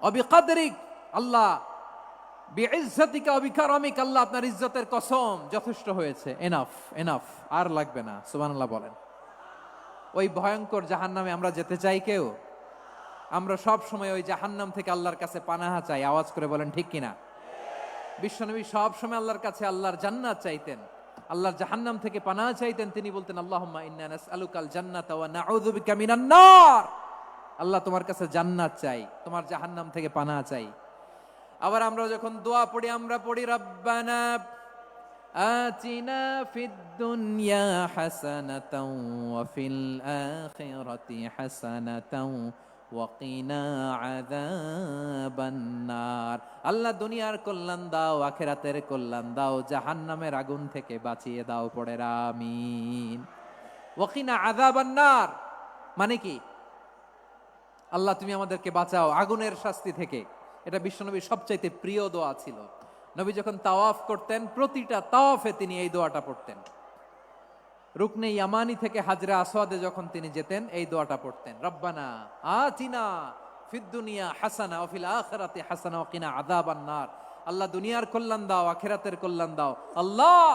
ওয়া বিকদরিক, আল্লাহ বিইজ্জাতিকা ওয়া বিকারামিক, আল্লাহ আপনার ইজ্জতের কসম, যথেষ্ট হয়েছে, এনাফ এনাফ, আর লাগবে না। সুবহানাল্লাহ বলেন। ওই ভয়ঙ্কর জাহান্নামে আমরা যেতে চাই কেউ? আমরা সব সময় ওই জাহান্নাম থেকে আল্লাহর কাছে পানাহা চাই। আওয়াজ করে বলেন ঠিক কিনা? বিশ্বনবী সব সময় আল্লাহর কাছে আল্লাহর জান্নাত চাইতেন, আল্লাহর জাহান্নাম থেকে পানাহা চাইতেন। তিনি বলতেন, আল্লাহুম্মা ইন্না নাসআলুকাল জান্নাতা ওয়া নাউযু বিকা মিনান নার। আল্লাহ তোমার কাছে জান্নাত চাই, তোমার জাহান্নাম থেকে পানাহা চাই। আবার আমরা যখন দোয়া পড়ি, আমরা পড়ি রব্বানা আতিনা ফিদ দুনিয়া হাসানাতাও ওয়া ফিল আখিরাতি হাসানাতাও ওয়া কিনা আযাবান নার। আল্লাহ দুনিয়ার কল্যাণ দাও, আখিরাতের কল্যাণ দাও, জাহান্নামের আগুন থেকে বাঁচিয়ে দাও, পড়ে আমিন। ওয়া কিনা আযাবান নার মানে কি? আল্লাহ তুমি আমাদেরকে বাঁচাও আগুনের শাস্তি থেকে। এটা বিশ্বনবীর সবচাইতে প্রিয় দোয়া ছিল। নবী যখন তাওয়াফ করতেন, প্রতিটা তাওয়াফে তিনি এই দোয়াটা পড়তেন। রুকনে ইয়ামানি থেকে হাজরে আসওয়াদে যখন তিনি যেতেন, এই দোয়াটা পড়তেন, রব্বানা আতিনা ফিদ দুনিয়া হাসানা ওয়া ফিল আখিরাতি হাসানা ওয়া কিনা আযাবান নার। আল্লাহ দুনিয়ার কল্যাণ দাও, আখিরাতের কল্যাণ দাও। আল্লাহ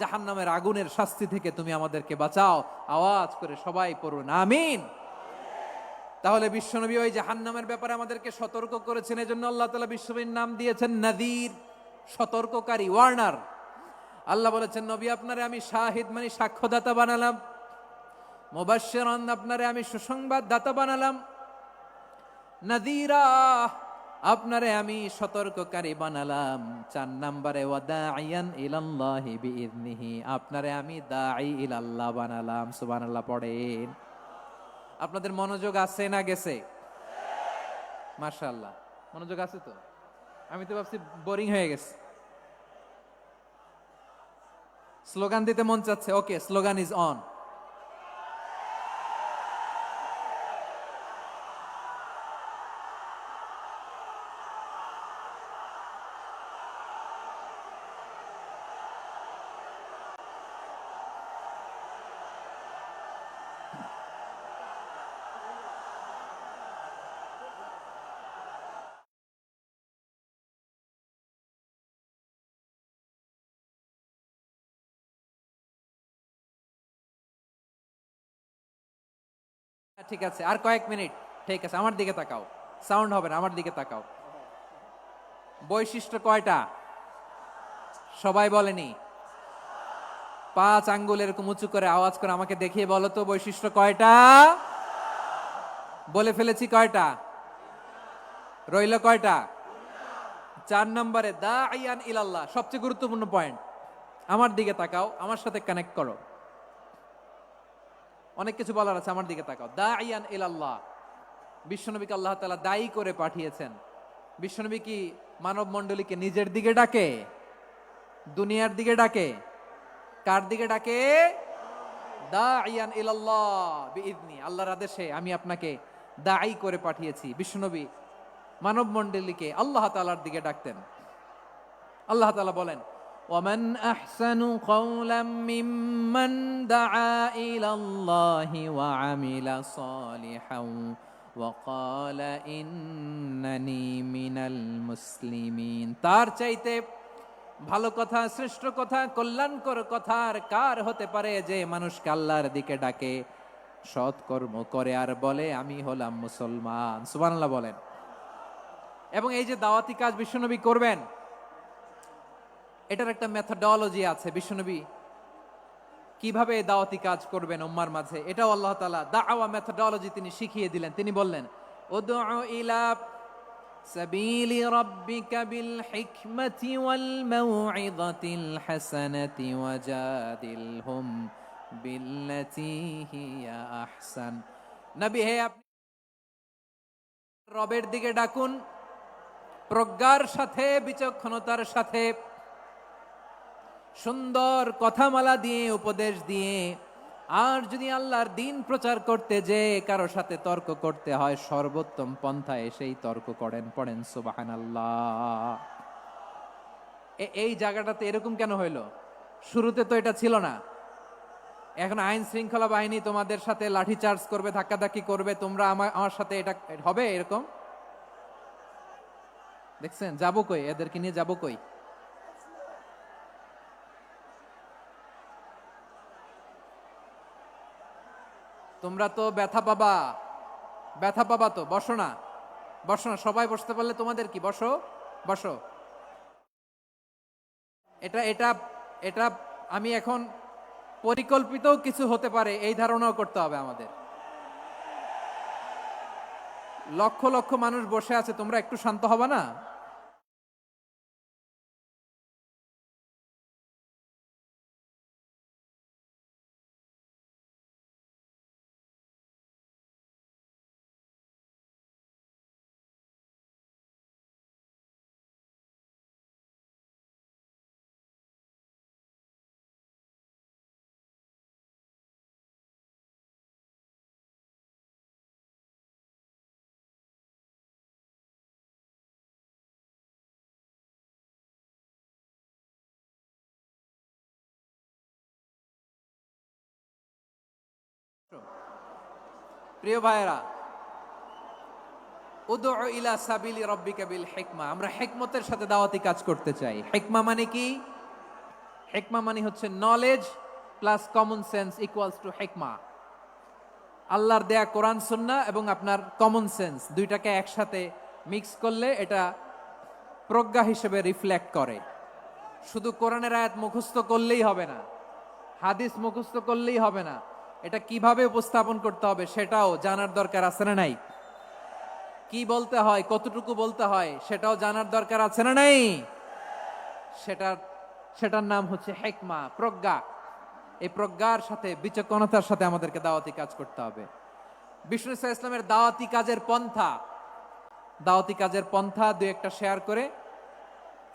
জাহান্নামের আগুনের শাস্তি থেকে তুমি আমাদেরকে বাঁচাও। আওয়াজ করে সবাই পড়ুন আমিন। তাহলে বিশ্বনবী ওই জাহান্নামের ব্যাপারে আমাদেরকে সতর্ক করেছেন, এজন্য আল্লাহ তাআলা বিশ্বনবীর নাম দিয়েছেন নাযীর, সতর্ককারী, ওয়ার্নার। আল্লাহ বলেছেন নবী আপনারে আমি শাহিদ মানে সাক্ষ্যদাতা বানালাম, মুবাশশিরান আপনারে আমি সুসংবাদ দাতা বানালাম, নাযীরা আপনারে আমি সতর্ককারী বানালাম। 4 নম্বরে ওয়াদাইয়ান ইলাল্লাহি বিইذনিহি, আপনারে আমি দাঈ ইলাল্লাহ বানালাম। সুবহানাল্লাহ পড়েন। আপনাদের মনোযোগ আছে না গেছে? মাশাআল্লাহ মনোযোগ আছে তো। আমি তো ভাবছি বোরিং হয়ে গেছে। স্লোগান দিতে মন চাচ্ছে। ওকে, স্লোগান ইজ অন। ঠিক আছে, আর কয়েক মিনিট। ঠিক আছে, আমার দিকে তাকাও। সাউন্ড হবে না, আমার দিকে তাকাও। বৈশিষ্ট্য কয়টা? সবাই বলেনি? 5 আঙ্গুল এরকম উঁচু করে আওয়াজ করে আমাকে দেখিয়ে বলো তো বৈশিষ্ট্য কয়টা? বলে ফেলেছি কয়টা? রইল কয়টা? 4 নম্বরে দাঈয়ান ইলাল্লাহ, সবচেয়ে গুরুত্বপূর্ণ পয়েন্ট। আমার দিকে তাকাও, আমার সাথে কানেক্ট করো। অনেক কিছু বলার আছে, আমার দিকে তাকাও। দাঈয়ান ইলাল্লাহ, বিশ্বনবীকে আল্লাহ তাআলা দায়ী করে পাঠিয়েছেন। বিশ্বনবী কি মানব মণ্ডলীকে নিজের দিকে ডাকে? দুনিয়ার দিকে ডাকে? কার দিকে ডাকে? দাঈয়ান ইলাল্লাহ বিইذনি, আল্লাহর আদেশে আমি আপনাকে দায়ী করে পাঠিয়েছি। বিশ্বনবী মানব মণ্ডলীকে আল্লাহ তাআলার দিকে ডাকতেন। আল্লাহ তাআলা বলেন ওয়ামান আহসানু কাওলাম মিম্মান দাআ ইলাল্লাহি ওয়া আমিলা সালিহান ওয়া ক্বালা ইন্নানি মিনাল মুসলিমিন। তার চাইতে ভালো কথা, শ্রেষ্ঠ কথা, কল্যাণকর কথা আর কার হতে পারে যে মানুষকে আল্লাহর দিকে ডাকে, সৎকর্ম করে আর বলে আমি হলাম মুসলমান। সুবহানাল্লাহ বলেন। এবং এই যে দাওয়াতি কাজ বিশ্বনবী করবেন, এটার একটা মেথডোলজি আছে। বিশ্বনবী কিভাবে এই দাওয়াতি কাজ করবেন উম্মার মাঝে, এটাও আল্লাহ তাআলা দাওয়া মেথডোলজি তিনি শিখিয়ে দিলেন। তিনি বললেন উদউ ইলা সাবিলি রাব্বিকা বিল হিকমাতি ওয়াল মাউইযাতিল হাসানাতি ওয়াজাদিলহুম বিল্লাতী হিয়া আহসান। নবী হে, আপনি রবের দিকে ডাকুন প্রজ্ঞার সাথে, বিচক্ষণতার সাথে, সুন্দর কথামালা দিয়ে, উপদেশ দিয়ে। আর যদি আল্লাহর দিন প্রচার করতে যে কারো সাথে তর্ক করতে হয়, সর্বোত্তম পন্থায় সেই তর্ক করেন। পড়েন সুবহানাল্লাহ। এই জায়গাটাতে এরকম কেন হইলো? শুরুতে তো এটা ছিল না। এখন আইন শৃঙ্খলা বাহিনী তোমাদের সাথে লাঠি চার্জ করবে, ধাক্কাধাক্কি করবে, তোমরা আমার সাথে এটা হবে এরকম? দেখছেন যাবো কই, এদেরকে নিয়ে যাবো কই? তোমরা তো ব্যথা পাবা, ব্যথা পাবা তো। বসো না, বসো না, সবাই বসতে পারলে তোমাদের কি, বসো বসো। এটা এটা এটা আমি এখন পরিকল্পিত কিছু হতে পারে এই ধারণাও করতে হবে আমাদের। লক্ষ লক্ষ মানুষ বসে আছে, তোমরা একটু শান্ত হবা না? প্রিয় ভাইয়েরা, উদউ ইলা সাবিলি রাব্বিকা বিল হিকমা, আমরা হিকমতের সাথে দাওয়াতি কাজ করতে চাই। হিকমা মানে কি? হিকমা মানে হচ্ছে knowledge plus common sense equals to হিকমা। আল্লাহর দেয়া কোরআন সুন্নাহ এবং আপনার কমন সেন্স দুইটাকে একসাথে মিক্স করলে এটা প্রজ্ঞা হিসেবে রিফ্লেক্ট করে। শুধু কোরআনের আয়াত মুখস্থ করলেই হবে না, হাদিস মুখস্থ করলেই হবে না, এটা কিভাবে উপস্থাপন করতে হবে সেটাও জানার দরকার আছে না নাই? কি বলতে হয়, কতটুকু বলতে হয় সেটাও জানার দরকার আছে না নাই? সেটার নাম হচ্ছে হিকমা, প্রজ্ঞা। এই প্রজ্ঞার সাথে বিচক্ষণতার সাথে আমাদেরকে দাওয়াতি কাজ করতে হবে। বিষ্ণু ইসলামের দাওয়াতি কাজের পন্থা দুই একটা শেয়ার করে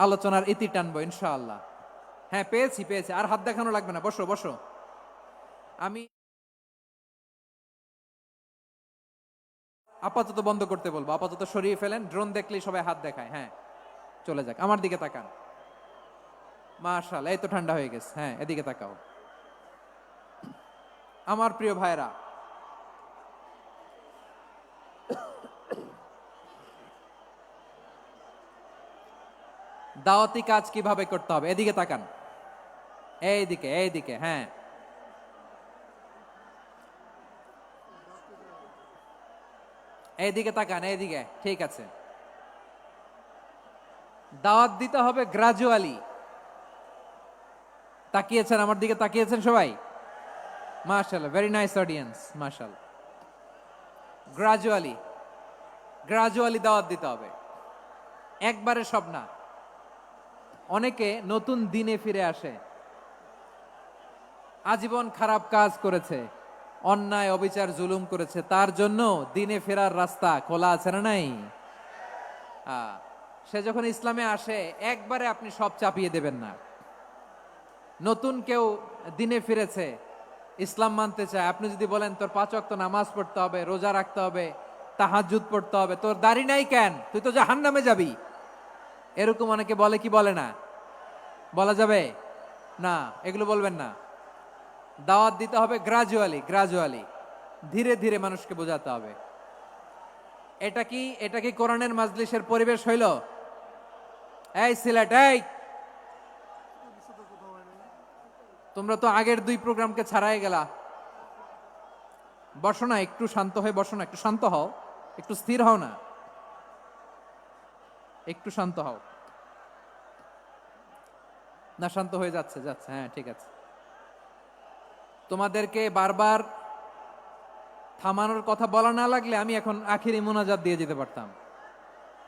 আলোচনার ইতি টানবো ইনশাআল্লাহ। হ্যাঁ, পেয়েছি। আর হাত দেখানো লাগবে না, বসো বসো। আমি আপাতত বন্ধ করতে বলবো, আপাতত সরিয়ে ফেলেন। ড্রোন দেখলেই সবাই হাত দেখায়। হ্যাঁ, চলে যাক। আমার দিকে তাকান। মাশাআল্লাহ, এই তো ঠান্ডা হয়ে গেছে। হ্যাঁ, এদিকে তাকাও। আমার প্রিয় ভাইরা, দাওয়াতি কাজ কিভাবে করতে হবে এদিকে তাকান। এইদিকে। হ্যাঁ, এইদিকে তাকান, এইদিকে। ঠিক আছে। দাওয়াত দিতে হবে গ্রাজুয়ালি। তাকিয়েছেন আমার দিকে, তাকিয়েছেন সবাই? মাশাআল্লাহ, ভেরি নাইস অডিয়েন্স, মাশাআল্লাহ। গ্রাজুয়ালি দাওয়াত দিতে হবে, একবারে সব না। অনেকে নতুন দিনে ফিরে আসে, আজীবন খারাপ কাজ করেছে, অন্যায় অবিচার জুলুম করেছে, তার জন্য দিনে ফেরার রাস্তা খোলা আছে না নাই? সে যখন ইসলামে আসে একবারে আপনি সব চাপিয়ে দেবেন না। নতুন কেউ দিনে ফিরেছে, ইসলাম মানতে চায়, আপনি যদি বলেন তোর 5 ওয়াক্ত নামাজ পড়তে হবে, রোজা রাখতে হবে, তাহাজ্জুদ পড়তে হবে, তোর দাড়ি নাই কেন, তুই তো জাহান্নামে যাবি, এরকম অনেকে বলে কি বলে না? বলা যাবে না, এগুলো বলবেন না। দাওয়াত দিতে হবে গ্রাজুয়ালি, ধীরে ধীরে মানুষকে বোঝাতে হবে। এটা কি কোরআনের মাজলিসের পরিবেশ হইল? এই সিলেট, এই তোমরা তো আগের 2 প্রোগ্রামকে ছাড়াই গেলা। বসো না, একটু শান্ত হয়ে বসো না, একটু শান্ত হও, একটু স্থির হও না, একটু শান্ত হও না। শান্ত হয়ে যাচ্ছে। হ্যাঁ, ঠিক আছে। তোমাদেরকে বারবার থামানোর কথা বলা না লাগলে আমি এখন আখিরি মোনাজাত দিয়ে যেতে পারতাম।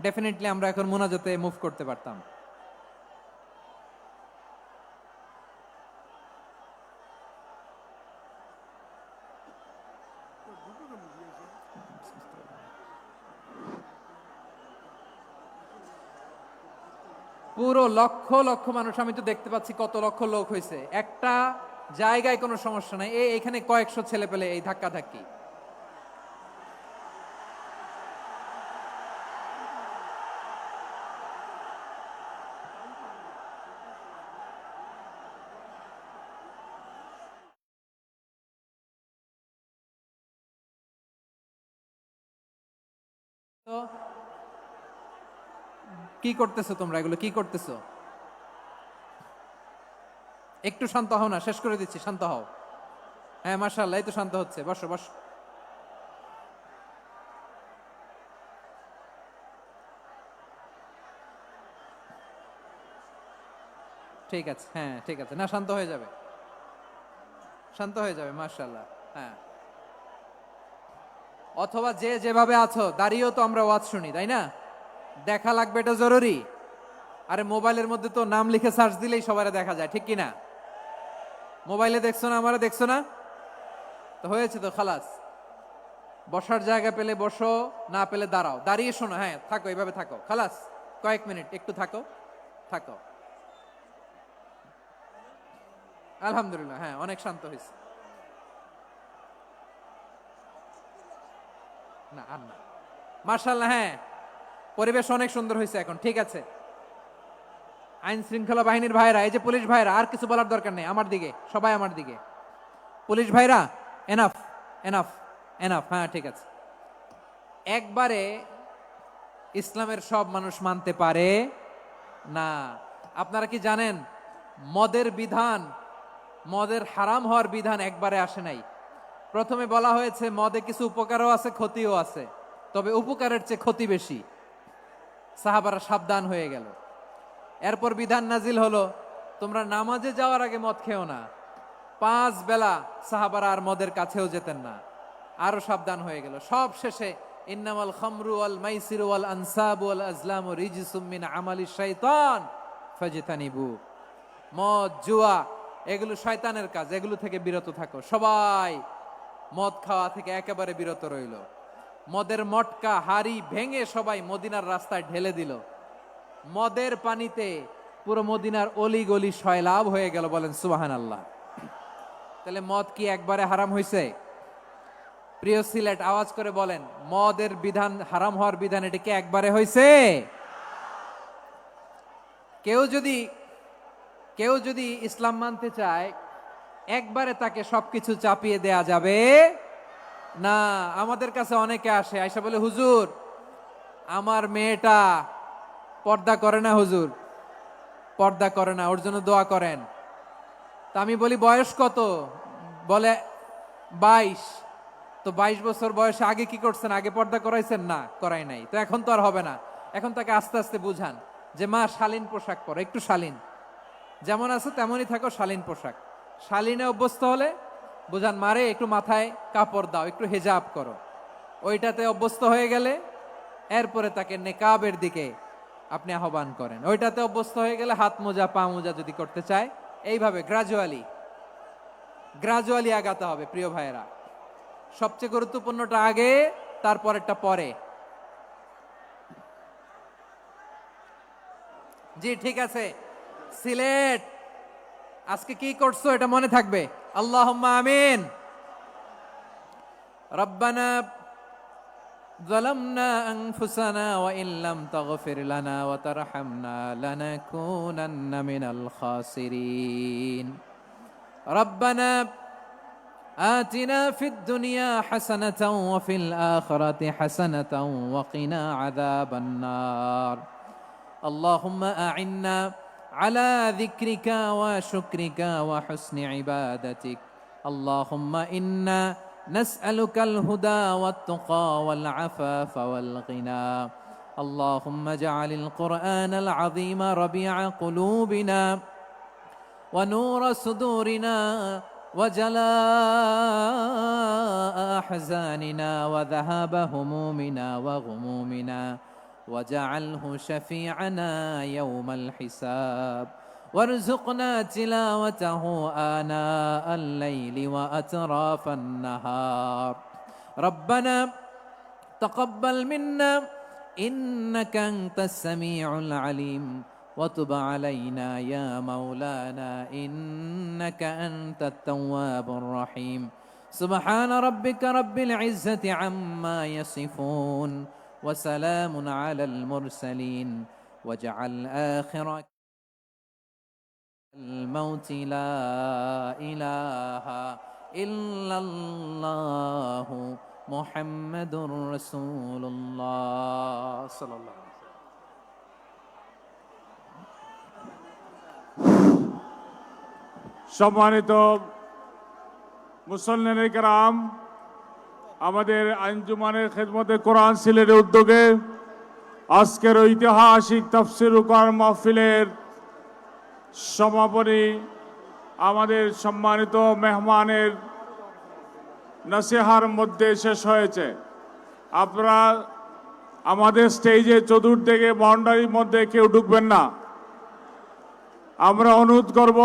ডেফিনেটলি আমরা এখন মোনাজাতে মুভ করতে পারতাম। পুরো লক্ষ লক্ষ মানুষ, আমি তো দেখতে পাচ্ছি কত লক্ষ লোক হয়েছে। একটা জায়গায় কোনো সমস্যা নাই, এখানে কয়েকশো ছেলে পেলে এই ধাক্কা ধাক্কি। তো কি করতেছো তোমরা, এগুলো কি করতেছো? একটু শান্ত হও না, শেষ করে দিচ্ছি, শান্ত হও। হ্যাঁ, মাশাআল্লাহ, এই তো শান্ত হচ্ছে। বসো বসো। ঠিক আছে, হ্যাঁ ঠিক আছে। না, শান্ত হয়ে যাবে, মাশাআল্লাহ। হ্যাঁ, অথবা যে যেভাবে আছো দাঁড়িয়েও তো আমরা ওয়াজ শুনি, তাই না? দেখা লাগবে, এটা জরুরি। আরে মোবাইলের মধ্যে তো নাম লিখে সার্চ দিলেই সবারে দেখা যায়, ঠিক কি না? মোবাইলে দেখছো না, আমারে দেখছো না, তো হয়েছে তো, খালাস। বসার জায়গা পেলে বসো, না পেলে দাঁড়াও, দাঁড়িয়ে শোনো। হ্যাঁ, থাকো, এইভাবে থাকো, খালাস। কয়েক মিনিট একটু থাকো। আলহামদুলিল্লাহ, হ্যাঁ, অনেক শান্ত হয়েছে। না আর না, মাশাআল্লাহ। হ্যাঁ, পরিবেশ অনেক সুন্দর হয়েছে এখন, ঠিক আছে। আইন শৃঙ্খলা বাহিনীর ভাইরা, এই যে পুলিশ ভাইরা, আর কিছু বলার দরকার নেই। আমার দিকে সবাই, আমার দিকে। পুলিশ ভাইরা, এনাফ এনাফ এনাফ। হ্যাঁ, ঠিক আছে। একবারে ইসলামের সব মানুষ মানতে পারে না। আপনারা কি জানেন মদের বিধান, মদের হারাম হওয়ার বিধান একবারে আসে নাই। প্রথমে বলা হয়েছে মদে কিছু উপকারও আছে ক্ষতিও আছে, তবে উপকারের চেয়ে ক্ষতি বেশি। সাহাবারা সাবধান হয়ে গেল। এরপর বিধান নাজিল হলো তোমরা নামাজে যাওয়ার আগে মদ খেও না। 5 বেলা সাহাবারা আর মদের কাছেও যেতেন না, আরো সাবধান হয়ে গেল। সব শেষে ইন্নামাল খামরু ওয়াল মাইসিরু ওয়াল আনসাবু ওয়াল আজলামু রিজসুম মিন আমালিশ শাইতান ফাজতানিবু। মদ, জুয়া এগুলো শয়তানের কাজ, এগুলো থেকে বিরত থাকো। সবাই মদ খাওয়া থেকে একেবারে বিরত রইল। মদের মটকা হাড়ি ভেঙে সবাই মদিনার রাস্তায় ঢেলে দিল। মদের পানিতে পুরো মদিনার অলি গলি সয়লাভ হয়ে গেল। বলেন সুবহানাল্লাহ। তাহলে মদ কি একবারে হারাম হয়েছে? প্রিয় সিলেট আওয়াজ করে বলেন, মদের বিধান, হারাম হওয়ার বিধান এটা কি একবারে হয়েছে? কেউ যদি ইসলাম মানতে চায় একবারে তাকে সবকিছু চাপিয়ে দেয়া যাবে না। আমাদের কাছে অনেকে আসে, আয়সা বলে হুজুর আমার মেয়েটা পর্দা করে না, হুজুর পর্দা করে না, ওর জন্য দোয়া করেন। তা আমি বলি বয়স কত? বলে 22। তো 22 বছর বয়সে আগে কি করছেন? আগে পর্দা করাইছেন? না, করাই নাই। তো এখন তো আর হবে না। এখন তাকে আস্তে আস্তে বুঝান যে মা শালীন পোশাক পরো, একটু শালীন, যেমন আছে তেমনই থাকো, শালীন পোশাক। শালীনে অভ্যস্ত হলে বুঝান মারে একটু মাথায় কাপড় দাও, একটু হেজাব করো। ওইটাতে অভ্যস্ত হয়ে গেলে এরপরে তাকে নেকাবের দিকে আপনি আহ্বান করেন। ওইটাতে অভ্যস্ত হয়ে গেলে হাত মোজা পা মোজা যদি করতে চায়, এইভাবে গ্রাজুয়ালি আগাতে হবে। প্রিয় ভাইয়েরা, সবচেয়ে গুরুত্বপূর্ণটা আগে, তারপরেরটা পরে। জি ঠিক আছে। সিলেট আজকে কি করছো এটা মনে থাকবে। আল্লাহুম্মা আমিন। রব্বানা যালামনা আনফুসানা ওয়া ইন লাম তাগফির লানা ওয়া তারহামনা লানাকুনান্না মিনাল খাসিরিন। রব্বানা آتنا في الدنيا حسنة وفي الآخرة حسنة وقنا عذاب النار. اللهم أعنا على ذكرك وشكرك وحسن عبادتك. اللهم إنا نسألك الهدى والتقى والعفاف والغنى. اللهم اجعل القرآن العظيم ربيع قلوبنا ونور صدورنا وجلاء أحزاننا وذهاب همومنا وغمومنا، وجعله شفيعنا يوم الحساب، وارزقنا تلاوته آناء الليل وأطراف النهار. ربنا تقبل منا إنك أنت السميع العليم، وتب علينا يا مولانا إنك أنت التواب الرحيم. سبحان ربك رب العزة عما يصفون وسلام على المرسلين. واجعل آخر الموت لا إله إلا الله محمد رسول الله صلى الله عليه وسلم. সম্মানিত মুসল্লিনে কেরাম, আমাদের আঞ্জুমানের খেদমতে কোরআন সিলেটের উদ্যোগে আজকের ঐতিহাসিক তাফসীরুল কোরআন মাহফিলের সমাপনী আমাদের সম্মানিত মেহমানের নসিহার মধ্যে শেষ হয়েছে। আপনারা আমাদের স্টেজে চতুর্দিকে বাউন্ডারির মধ্যে কেউ ঢুকবেন না। আমরা অনুরোধ করব,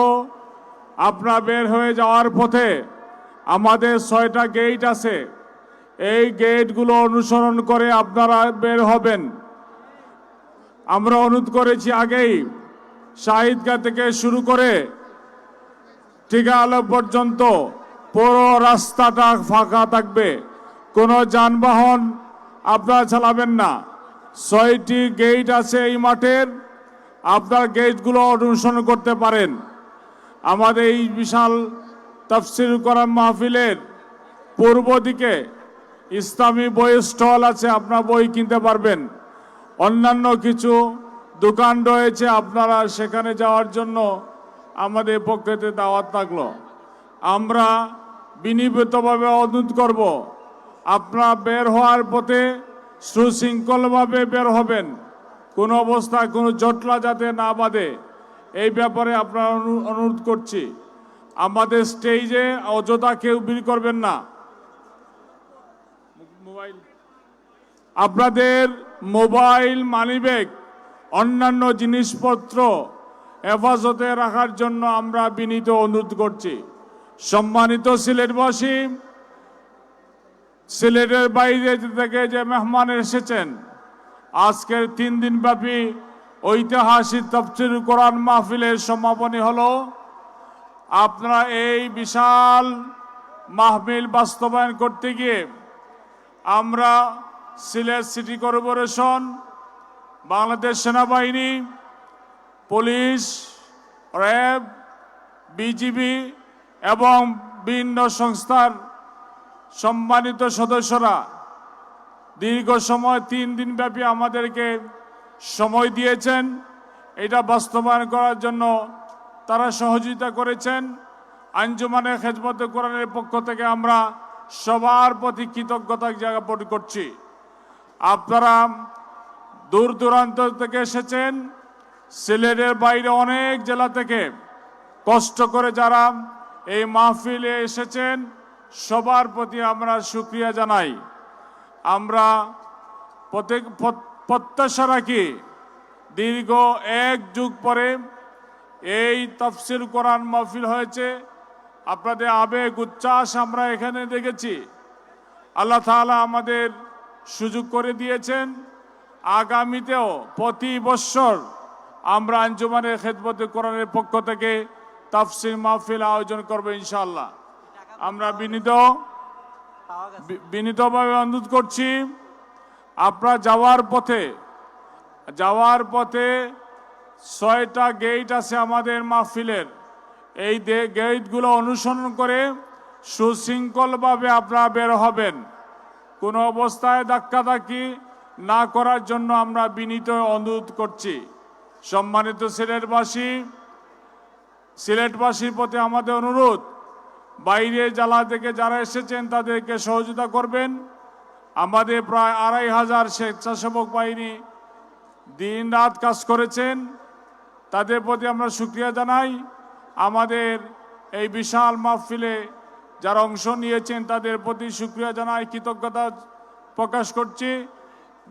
আপনারা বের হয়ে যাওয়ার পথে আমাদের 6টা গেট আছে, এই গেটগুলো অনুসরণ করে আপনারা বের হবেন। আমরা অনুরোধ করেছি আগেই, শাহিদগাহ থেকে শুরু করে টিকা আলম পর্যন্ত পুরো রাস্তাটা ফাঁকা থাকবে, কোনো যানবাহন আপনারা চালাবেন না। 6টি গেট আছে এই মাঠের, আপনার গেটগুলো অনুসরণ করতে পারেন। আমাদের এই বিশাল তাফসীরুল কোরআন মাহফিলের পূর্ব দিকে ইসলামী বইয়ের স্টল আছে, আপনার বই কিনতে পারবেন। অন্যান্য কিছু দোকান রয়েছে, আপনারা সেখানে যাওয়ার জন্য আমাদের পক্ষে দাওয়াত থাকলো। আমরা বিনীতভাবে অনুরোধ করব, আপনারা বের হওয়ার পথে সুশৃঙ্খলভাবে বের হবেন, কোনো অবস্থায় কোনো জটলা যাতে না বাঁধে এই ব্যাপারে আপনারা অনুরোধ করছি। আমাদের স্টেজে অযথা কেউ ভিড় করবেন না। মোবাইল, আপনাদের মোবাইল, মানিব্যাগ, অন্যান্য জিনিসপত্র হেফাজতে রাখার জন্য আমরা বিনীত অনুরোধ করছি। সম্মানিত সিলেটবাসী, সিলেটের বাইরে থেকে যে মেহমান এসেছেন, আজকের 3 দিন ব্যাপী ঐতিহাসিক তাফসীর কোরআন মাহফিলের সমাপনী হলো। আপনারা এই বিশাল মাহফিল বাস্তবায়ন করতে গিয়ে আমরা সিলেট সিটি কর্পোরেশন, বাংলাদেশ সেনাবাহিনী, পুলিশ, র্যাব, বিজিবি এবং বিভিন্ন সংস্থার সম্মানিত সদস্যরা দীর্ঘ সময় 3 দিন ব্যাপী আমাদেরকে সময় দিয়েছেন। এটা বাস্তবায়ন করার জন্য তারা সহযোগিতা করেছেন। আঞ্জুমানে খেদমতে কোরআনের পক্ষ থেকে আমরা সবার প্রতি কৃতজ্ঞতা জ্ঞাপন করছি। আপনারা দূর দূরান্ত থেকে এসেছেন, সিলেটের বাইরে অনেক জেলা থেকে কষ্ট করে যারা এই মাহফিলে এসেছেন, সবার প্রতি আমরা শুকরিয়া জানাই। আমরা প্রত্যাশা রাখি, দীর্ঘ 1 যুগ পরে এই তাফসীর কোরআন মাহফিল হয়েছে। আপনাদের আবেগ উচ্ছ্বাস আমরা এখানে দেখেছি। আল্লাহ তাআলা আমাদের সুযোগ করে দিয়েছেন। আগামীতেও প্রতি বছর আমরা আঞ্জুমানের খেদমতে কোরআনের পক্ষ থেকে তাফসীর মাহফিল আয়োজন করব ইনশাআল্লাহ। আমরা বিনীতভাবে অনুরোধ করছি, আপনারা যাওয়ার পথে 6টা গেট আছে আমাদের মাহফিলের। এই গেটগুলো অনুসরণ করে সুশৃঙ্খলভাবে আপনারা বের হবেন। কোনো অবস্থায় ধাক্কাধাক্কি না করার জন্য আমরা বিনীত অনুরোধ করছি। সম্মানিত সিলেটবাসীর প্রতি আমাদের অনুরোধ, বাইরে জেলা থেকে যারা এসেছেন তাদেরকে সহযোগিতা করবেন। আমাদের প্রায় 2500 স্বেচ্ছাসেবক বাহিনী দিন রাত কাজ করেছেন, তাদের প্রতি আমরা শুকরিয়া জানাই। আমাদের এই বিশাল মাহফিলে যারা অংশ নিয়েছেন তাদের প্রতি শুকরিয়া জানাই, কৃতজ্ঞতা প্রকাশ করছি।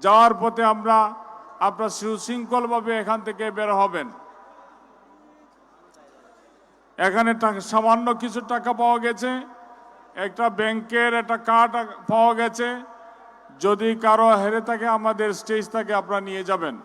যাওয়ার পথে আপনারা সুশৃঙ্খলভাবে এখান থেকে বের হবেন। এখানে সামান্য কিছু টাকা পাওয়া গেছে, একটা ব্যাংকের একটা কার্ড পাওয়া গেছে। যদি কারো হেরে থাকে আমাদের স্টেজ থেকে আপনারা নিয়ে যাবেন।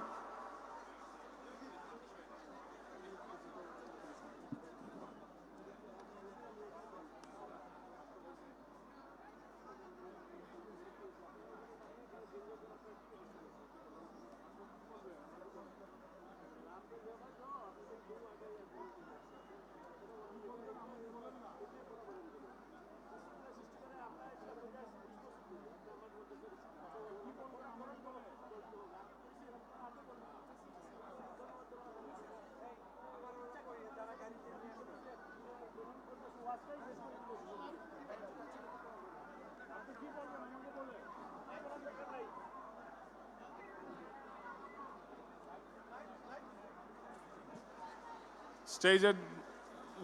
স্টেজের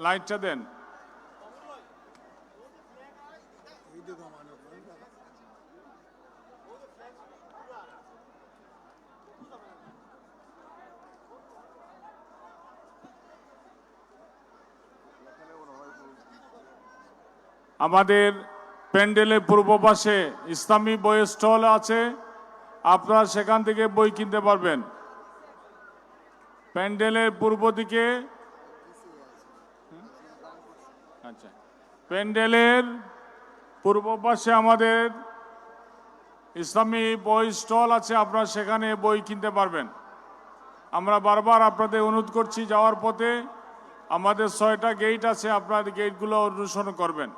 লাইটটা দেন। আমাদের প্যান্ডেলের পূর্ব পাশে ইসলামী বইয়ের স্টল আছে, আপনারা সেখান থেকে বই কিনতে পারবেন। প্যান্ডেলের পূর্ব দিকে, আচ্ছা, প্যান্ডেলের পূর্ব পাশে আমাদের ইসলামী বই স্টল আছে, আপনারা সেখানে বই কিনতে পারবেন। আমরা বারবার আপনাদের অনুরোধ করছি, যাওয়ার পথে আমাদের 6টা গেট আছে, আপনারা গেটগুলো অনুসরণ করবেন।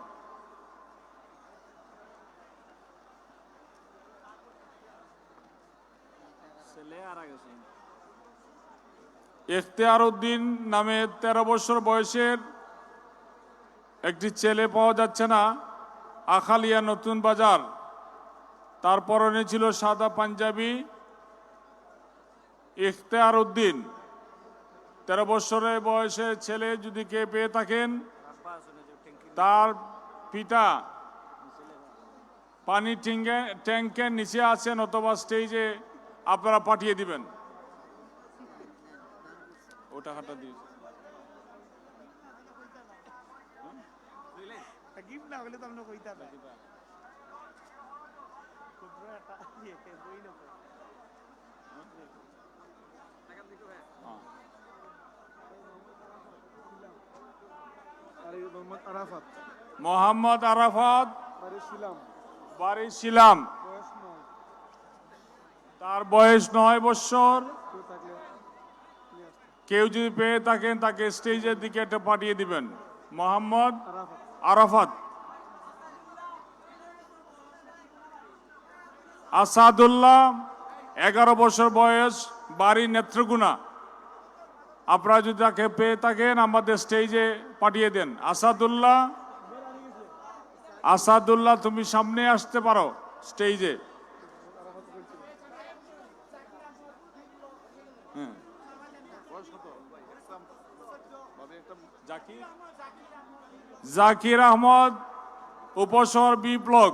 ইখতিয়ার উদ্দিন নামে 13 বছর বয়সের একটি ছেলে পাওয়া যাচ্ছে না, আখালিয়া নতুন বাজার। তার পরনে ছিল সাদা পাঞ্জাবি। ইখতিয়ার উদ্দিন 13 বছরের বয়সের ছেলে যদি কে পেয়ে থাকেন, তার পিতা পানি ট্যাঙ্কের নিচে আছেন অথবা স্টেজে, আপনারা পাঠিয়ে দিবেন। ওটা হাঁটা দিয়ে গিফট না হলে তো আমরা কইতা না খুব বড় একটা বই না মোহাম্মদ আরাফাত আরিশিলাম বাড়ি শিলাম, বয়স 9 তার বয়স 9 বছর। কেউ থাকলে নিয়ে আসতে কেউ যদি পেয়ে থাকেন তাকে স্টেজের দিকে একটা পাঠিয়ে দিবেন। মোহাম্মদ আরাফাত আরাফাত। আসাদুল্লাহ 11 বছর বয়স, বাড়ি নেত্রকোনা। আপনারা যদি তাকে পেয়ে থাকেন আমাদের স্টেজে পাঠিয়ে দেন। আসাদুল্লাহ, আসাদুল্লাহ তুমি সামনে আসতে পারো স্টেজে। Zakir Ahmad উপসর B block.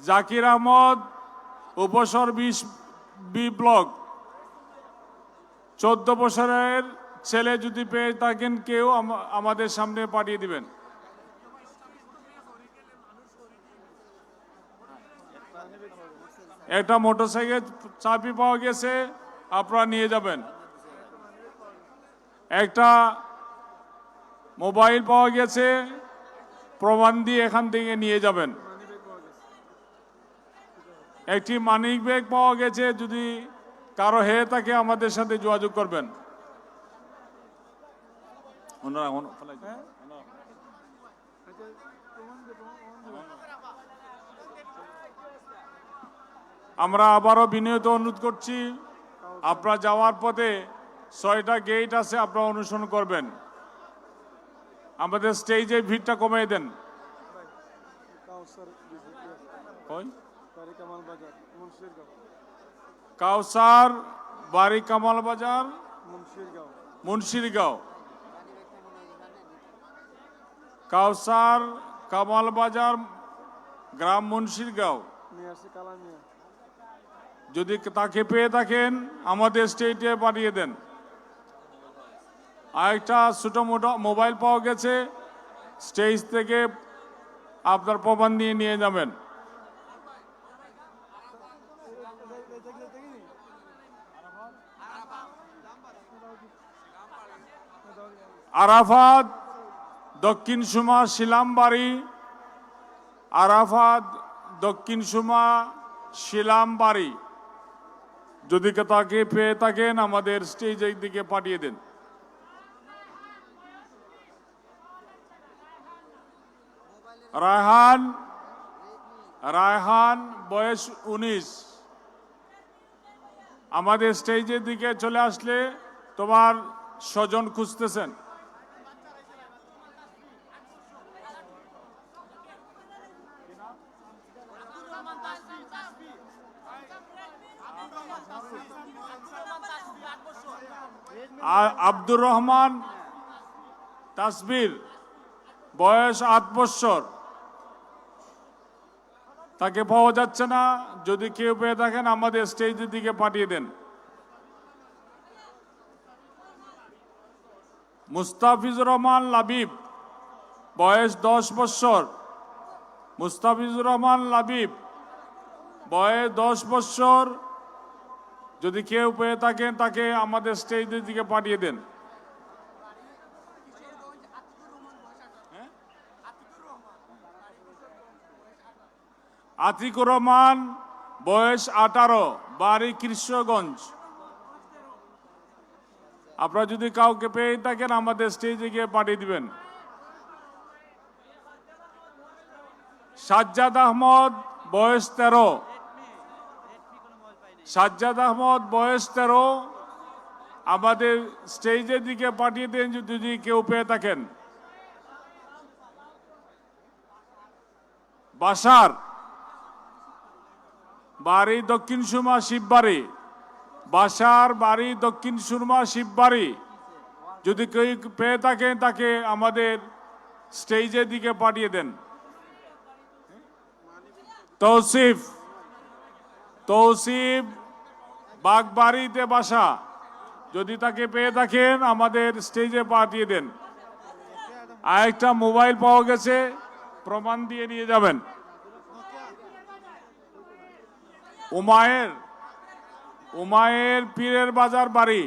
Zakir Ahmad উপসর 20 B block. 14 বছরের ছেলে যদি পেয়ে থাকেন কেউ আমাদের সামনে পাঠিয়ে দিবেন। একটা মোটরসাইকেল চাবি পাওয়া গেছে, আপনারা নিয়ে যাবেন। একটা মোবাইল পাওয়া গেছে, প্রমাণ দিয়ে এখান থেকে নিয়ে যাবেন। একটি মানি ব্যাগ পাওয়া গেছে, যদি কারো হয়ে থাকে আমাদের সাথে যোগাযোগ করবেন। আমরা আবারও বিনীত অনুরোধ করছি, আপনারা যাওয়ার পথে 6টা গেট আছে, আপনারা অনুসরণ করবেন। আমাদের স্টেজে ভিড়টা কমিয়ে দেন। কাউসার কই? বাড়ি কামাল বাজার মুন্সিরগাঁও কাউসার বাড়ি কামাল বাজার মুন্সিরগাঁও মুন্সিরগাঁও। কাউসার কামাল বাজার গ্রাম মুন্সিরগাঁও। নিয়ে আসছে কালামিয়া যদি তাকে পেয়ে থাকেন আমাদের স্টেটে পাঠিয়ে দেন। আরেকটা ছোট মোটো মোবাইল পাওয়া গেছে, স্টেজ থেকে আপনার প্রমাণ নিয়ে নিয়ে যাবেন। আরাফাত দক্ষিণ সুমা শিলামবাড়ি। আরাফাত দক্ষিণ সুমা শিলামবাড়ি। যদি তাকে পেয়ে থাকেন আমাদের স্টেজের দিকে পাঠিয়ে দেন। রায়হান, রায়হান বয়স 19। আমাদের স্টেজের দিকে চলে আসলে তোমার স্বজন খুঁজতেছেন। আব্দুর রহমান তাসবির বয়স 8 বছর, তাকে পাওয়া যাচ্ছে না। যদি কেউ পেয়ে থাকেন আমাদের স্টেজের দিকে পাঠিয়ে দেন। মুস্তাফিজুর রহমান লাবিব বয়স 10 বছর। মুস্তাফিজুর রহমান লাবিব বয়স 10 বছর, যদি কেউ পেয়ে থাকেন তাকে আমাদের স্টেজের দিকে পাঠিয়ে দেন। আতিকুর রহমান বয়স 18, বাড়ি কৃষ্ণগঞ্জ। আপনারা যদি কাউকে পেয়ে থাকেন আমাদের স্টেজে গিয়ে পাঠিয়ে দিবেন। সাজ্জাদ আহমদ বয়স 13, সাজ্জাদ আহমদ, বয়স 13, আমাদের স্টেজের দিকে পাঠিয়ে দেন যদি কেউ পেয়ে থাকেন। বাসার, বাড়ি দক্ষিণ সুরমা শিববাড়ি, বাসার বাড়ি দক্ষিণ সুরমা শিববাড়ি, যদি কেউ পেয়ে থাকেন তাকে আমাদের স্টেজের দিকে পাঠিয়ে দেন। তৌসিফ, তৌসিফ বাগবাড়িতে বাসা, যদি তাকে পেয়ে থাকেন আমাদের স্টেজে পাঠিয়ে দেন। আরেকটা মোবাইল পাওয়া গেছে, প্রমাণ দিয়ে নিয়ে যাবেন। উমায়ের, উমায়ের পীরের বাজার বাড়ি,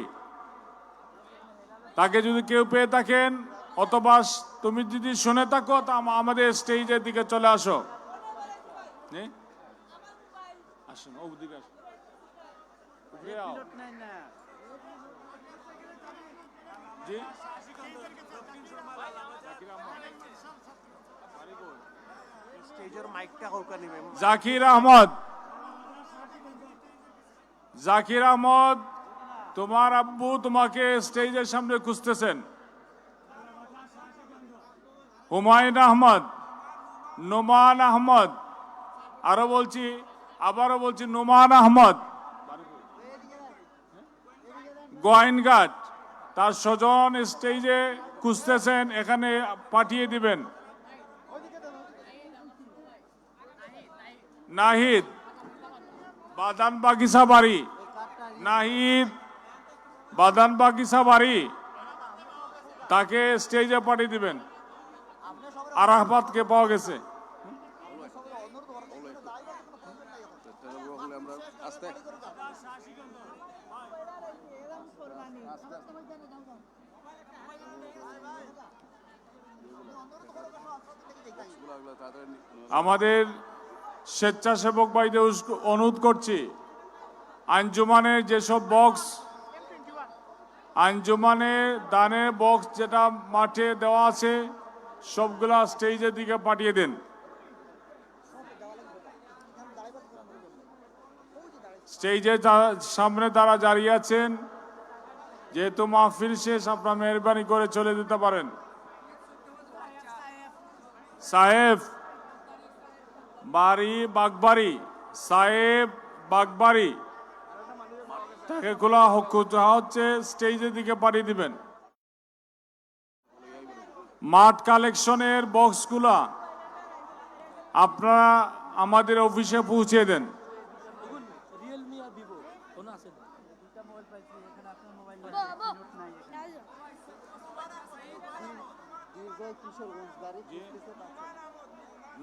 তাকে যদি কেউ পেয়ে থাকেন অথবা তুমি যদি শুনে থাকো তা আমাদের স্টেজের দিকে চলে আসো। আসুন, ওদিকে আসুন। উপরে আও। জি? স্টেজের মাইকটা কাউকে নেবে। জাকির আহমদ, জাকির আহমদ, তোমার আব্বু তোমাকে স্টেজের সামনে খুঁজতেছেন। হুমায়ুন আহমদ, নোমান আহমদ, আরো বলছি, আবারও বলছি, নোমান আহমদ গোয়াইনঘাট, তার স্বজন স্টেজে খুঁজতেছেন, এখানে পাঠিয়ে দিবেন। নাহিদ, বাদান বাগিচা বাড়ি, নাহিদ বাদান বাগিচা বাড়ি, তাকে স্টেজে পাঠিয়ে দিবেন। আরাফাতকে পাওয়া গেছে। আমাদের স্বেচ্ছাসেবক ভাইদের অনুরোধ করছি, আঞ্জুমানের যেসব বক্স, আঞ্জুমানের দানের বক্স যেটা মাঠে দেওয়া আছে সবগুলা স্টেজের দিকে পাঠিয়ে দেন। স্টেজের সামনে তারা দাঁড়িয়ে আছেন, যেহেতু মাহফিল শেষ, আপনারা মেহরবানি করে চলে যেতে পারেন। সাহেব বাড়ি বাগবাড়ি, সাহেব বাগবাড়ি, তাকে খোলা হচ্ছে, স্টেজের দিকে পাঠিয়ে দিবেন। মাঠ কালেকশনের বক্সগুলা আপনারা আমাদের অফিসে পৌঁছে দেন।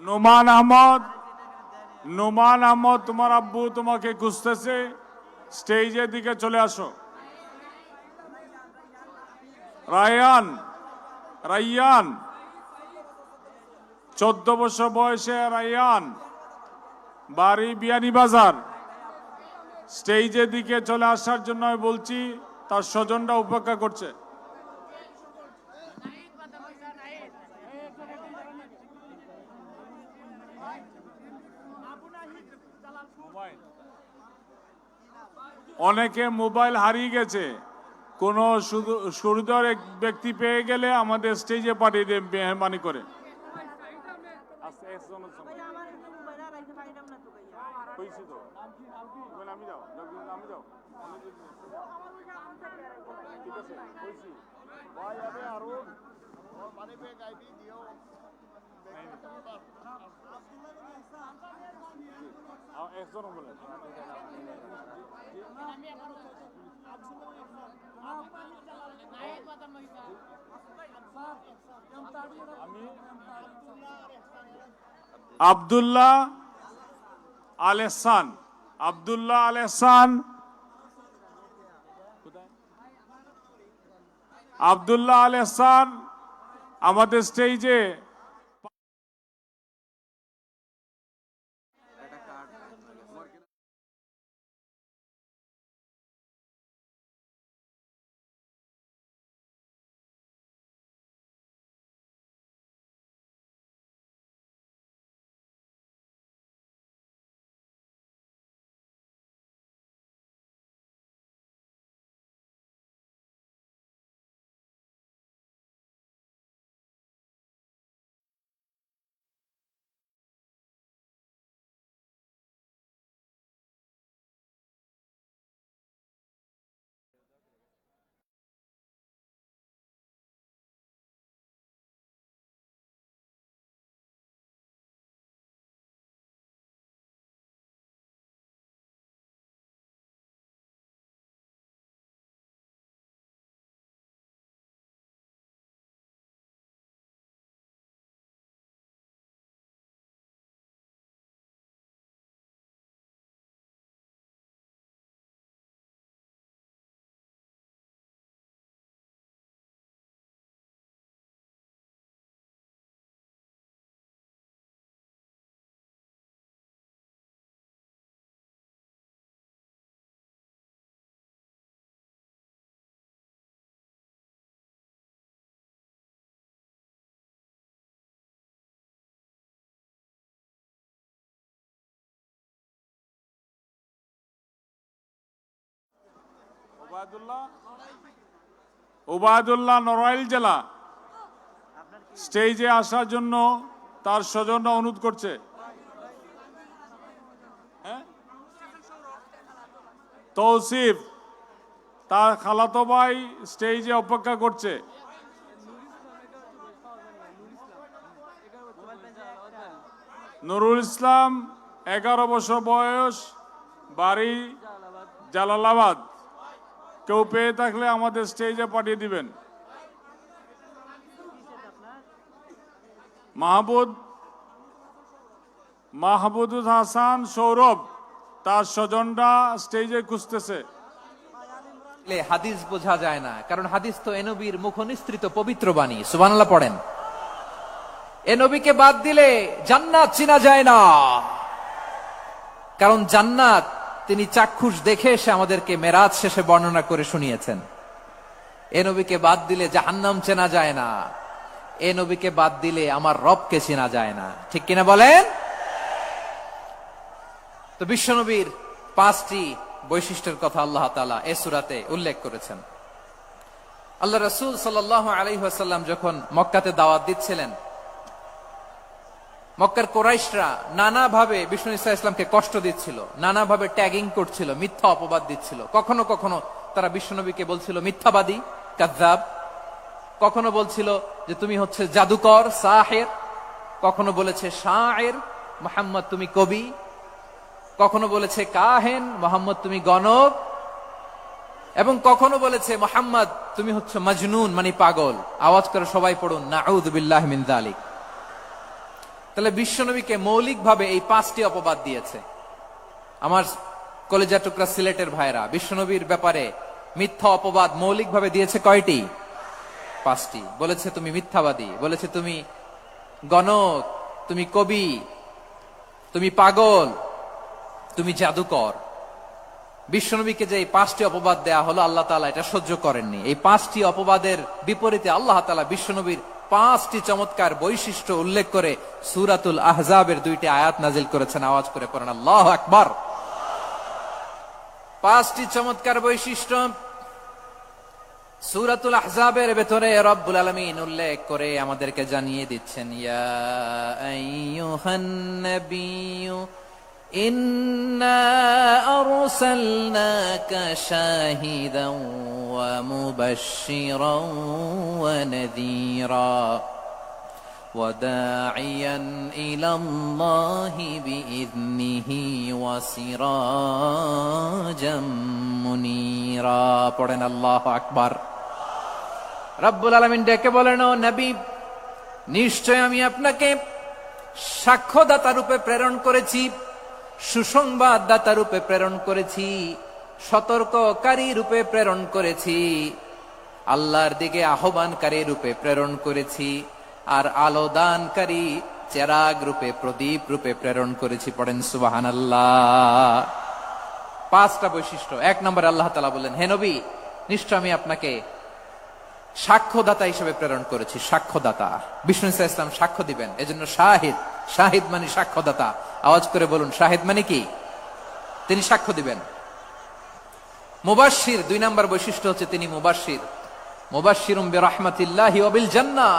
নোমান আহমদ, নোমান আহমদ, তোমার আব্বু তোমাকে খুঁজতেছে, স্টেজের দিকে চলে আসো। রায়ান, রাইয়ান, 14 বছর বয়সে রাইয়ান, বাড়ি বিয়ানীবাজার, স্টেজের দিকে চলে আসার জন্য আমি বলছি, তার স্বজনরা উপেক্ষা করছে। অনেকে মোবাইল হারিয়ে গেছে, কোন সুবিধার এক ব্যক্তি পেয়ে গেলে আমাদের স্টেজে পাঠিয়ে দেন মেহরবানি করে। আব্দুল্লাহ আল এহসান, আব্দুল্লাহ আল এহসান, আব্দুল্লাহ আল এহসান আমাদের স্টেজে উবায়দুল্লাহ নড়াইল জেলা স্টেজে আসার জন্য তার স্বজনরা অনুরোধ করছে। তৌসিফ তার খালাতো ভাই স্টেজে অপেক্ষা করছে। নুরুল ইসলাম 11 বছর বয়স, বাড়ি জালালাবাদ। কেউ পেয়ে থাকলে আমাদের স্টেজে পাঠিয়ে দিবেন। মাহবুদুল হাসান সৌরভ তার স্বজনরা স্টেজে খুঁজতেছে। হাদিস বোঝা যায় না, কারণ হাদিস তো এ নবীর মুখ নিঃসৃত পবিত্র বাণী। সুবহানাল্লাহ পড়েন। এ নবীকে বাদ দিলে জান্নাত চিনা যায় না, কারণ জান্নাত তিনি চাক্ষুষ দেখে এসে আমাদেরকে মেরাজ শেষে বর্ণনা করে শুনিয়েছেন। এ নবীকে বাদ দিলে জাহান্নাম চেনা যায় না, এ নবীকে বাদ দিলে আমার রবকে চেনা যায় না। ঠিক কিনা বলেন? তো বিশ্বনবীর 5টি বৈশিষ্ট্যের কথা আল্লাহ তাআলা এই সূরাতে উল্লেখ করেছেন। আল্লাহ রাসূল সাল্লাল্লাহু আলাইহি ওয়াসাল্লাম যখন মক্কাতে দাওয়াত দিচ্ছিলেন, মক্কার কুরাইশরা নানাভাবে বিষ্ণু ঈসা ইসলামকে কষ্ট দিচ্ছিল, নানাভাবে ট্যাগিং করছিল, মিথ্যা অপবাদ দিচ্ছিল। কখনো কখনো তারা বিশ্বনবীকে বলছিল মিথ্যাবাদী, কাযযাব। কখনো বলছিল যে তুমি হচ্ছে জাদুকর, সাহির। কখনো বলেছে শায়ের, মুহাম্মদ তুমি কবি। কখনো বলেছে কাহেন, মুহাম্মদ তুমি গণক। এবং কখনো বলেছে মুহাম্মদ তুমি হচ্ছে মাজনুন, মানে পাগল। আওয়াজ করে সবাই পড়ুন নাউযু বিল্লাহি মিন যালিক। তাহলে বিশ্বনবীকে মৌলিকভাবে এই 5টি অপবাদ দিয়েছে। আমার কলেজা টুকরা সিলেটের ভাইরা, বিশ্বনবীর ব্যাপারে মিথ্যা অপবাদ মৌলিকভাবে দিয়েছে কয়টি? 5টি। বলেছে তুমি মিথ্যাবাদী, বলেছে তুমি গণক, তুমি কবি, তুমি পাগল, তুমি জাদুকর। বিশ্বনবীকে যে এই 5টি অপবাদ দেয়া হলো, আল্লাহ তাআলা এটা সহ্য করেননি। এই 5টি অপবাদের বিপরীতে আল্লাহ তাআলা বিশ্বনবীর 5টি চমৎকার বৈশিষ্ট্য উল্লেখ করে সূরাতুল আহজাবের 2টি আয়াত নাজিল করেছেন। আওয়াজ করে পড়েন আল্লাহু আকবার। 5টি চমৎকার বৈশিষ্ট্য সূরাতুল আহজাবের ভেতরে রব্বুল আলামিন উল্লেখ করে আমাদেরকে জানিয়ে দিচ্ছেন, ইয়া আইয়ুহান নাবিয়্যু ইন্না আরসালনাকা শাহিদান ওয়া মুবাশশিরান ওয়া নাযীরা ওয়া দাঈয়ান ইলাল্লাহি বিইذনিহি ওয়া সিরাজাম মুনীরা। পড়েন আল্লাহু আকবার। রব্বুল আলামিন ডেকে বলেন, ও নবী, নিশ্চয় আমি আপনাকে সাক্ষ্যদাতা রূপে প্রেরণ করেছি, সুসংবাদদাতা রূপে প্রেরণ করেছি, সতর্ককারী রূপে প্রেরণ করেছি, আল্লাহর দিকে আহ্বানকারী রূপে প্রেরণ করেছি, আর আলোদানকারী চেরাগ রূপে, প্রদীপ রূপে প্রেরণ করেছি। পড়েন সুবহানাল্লাহ। 5টা বৈশিষ্ট্য। 1 নম্বরে আল্লাহ তাআলা বললেন, হে নবী, নিশ্চয় আমি আপনাকে সাক্ষ্যদাতা হিসেবে প্রেরণ করেছি। সাক্ষ্যদাতা, বিষ্ণু ঈসা ইসলাম সাক্ষ্য দিবেন, এজন্য শাহিদ। শাহিদ মানে সাক্ষ্যদাতা। আওয়াজ করে বলুন, শাহিদ মানে কি? তিনি সাক্ষ্য দিবেন। মুবাশশির, 2 নম্বর বৈশিষ্ট্য হচ্ছে তিনি মুবাশশির। মুবাশশিরুম বিরাহমাতিল্লাহি ওয়া বিল জান্নাহ।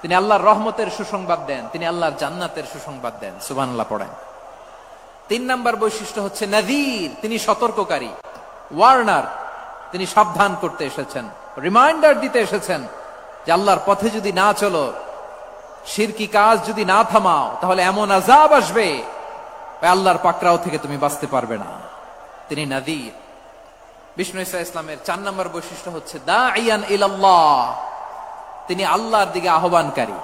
তিনি আল্লাহর রহমতের সুসংবাদ দেন, তিনি আল্লাহর জান্নাতের সুসংবাদ দেন। সুবহানাল্লাহ পড়েন। 3 নম্বর বৈশিষ্ট্য হচ্ছে নাযীর, তিনি সতর্ককারী, ওয়ার্নার। তিনি সাবধান করতে এসেছেন, রিমাইন্ডার দিতে এসেছেন যে আল্লাহর পথে যদি না চলো, শিরকি কাজ যদি না থামাও, তাহলে এমন আযাব আসবে আল্লাহর পাকড়াও থেকে তুমি বাঁচতে পারবে না। তিনি নাযীর। বিষ্ণু ঈসা ইসলামের 4 নম্বর বৈশিষ্ট্য হচ্ছে দাঈয়ান ইলাল্লাহ, তিনি আল্লাহর দিকে আহ্বানকারী।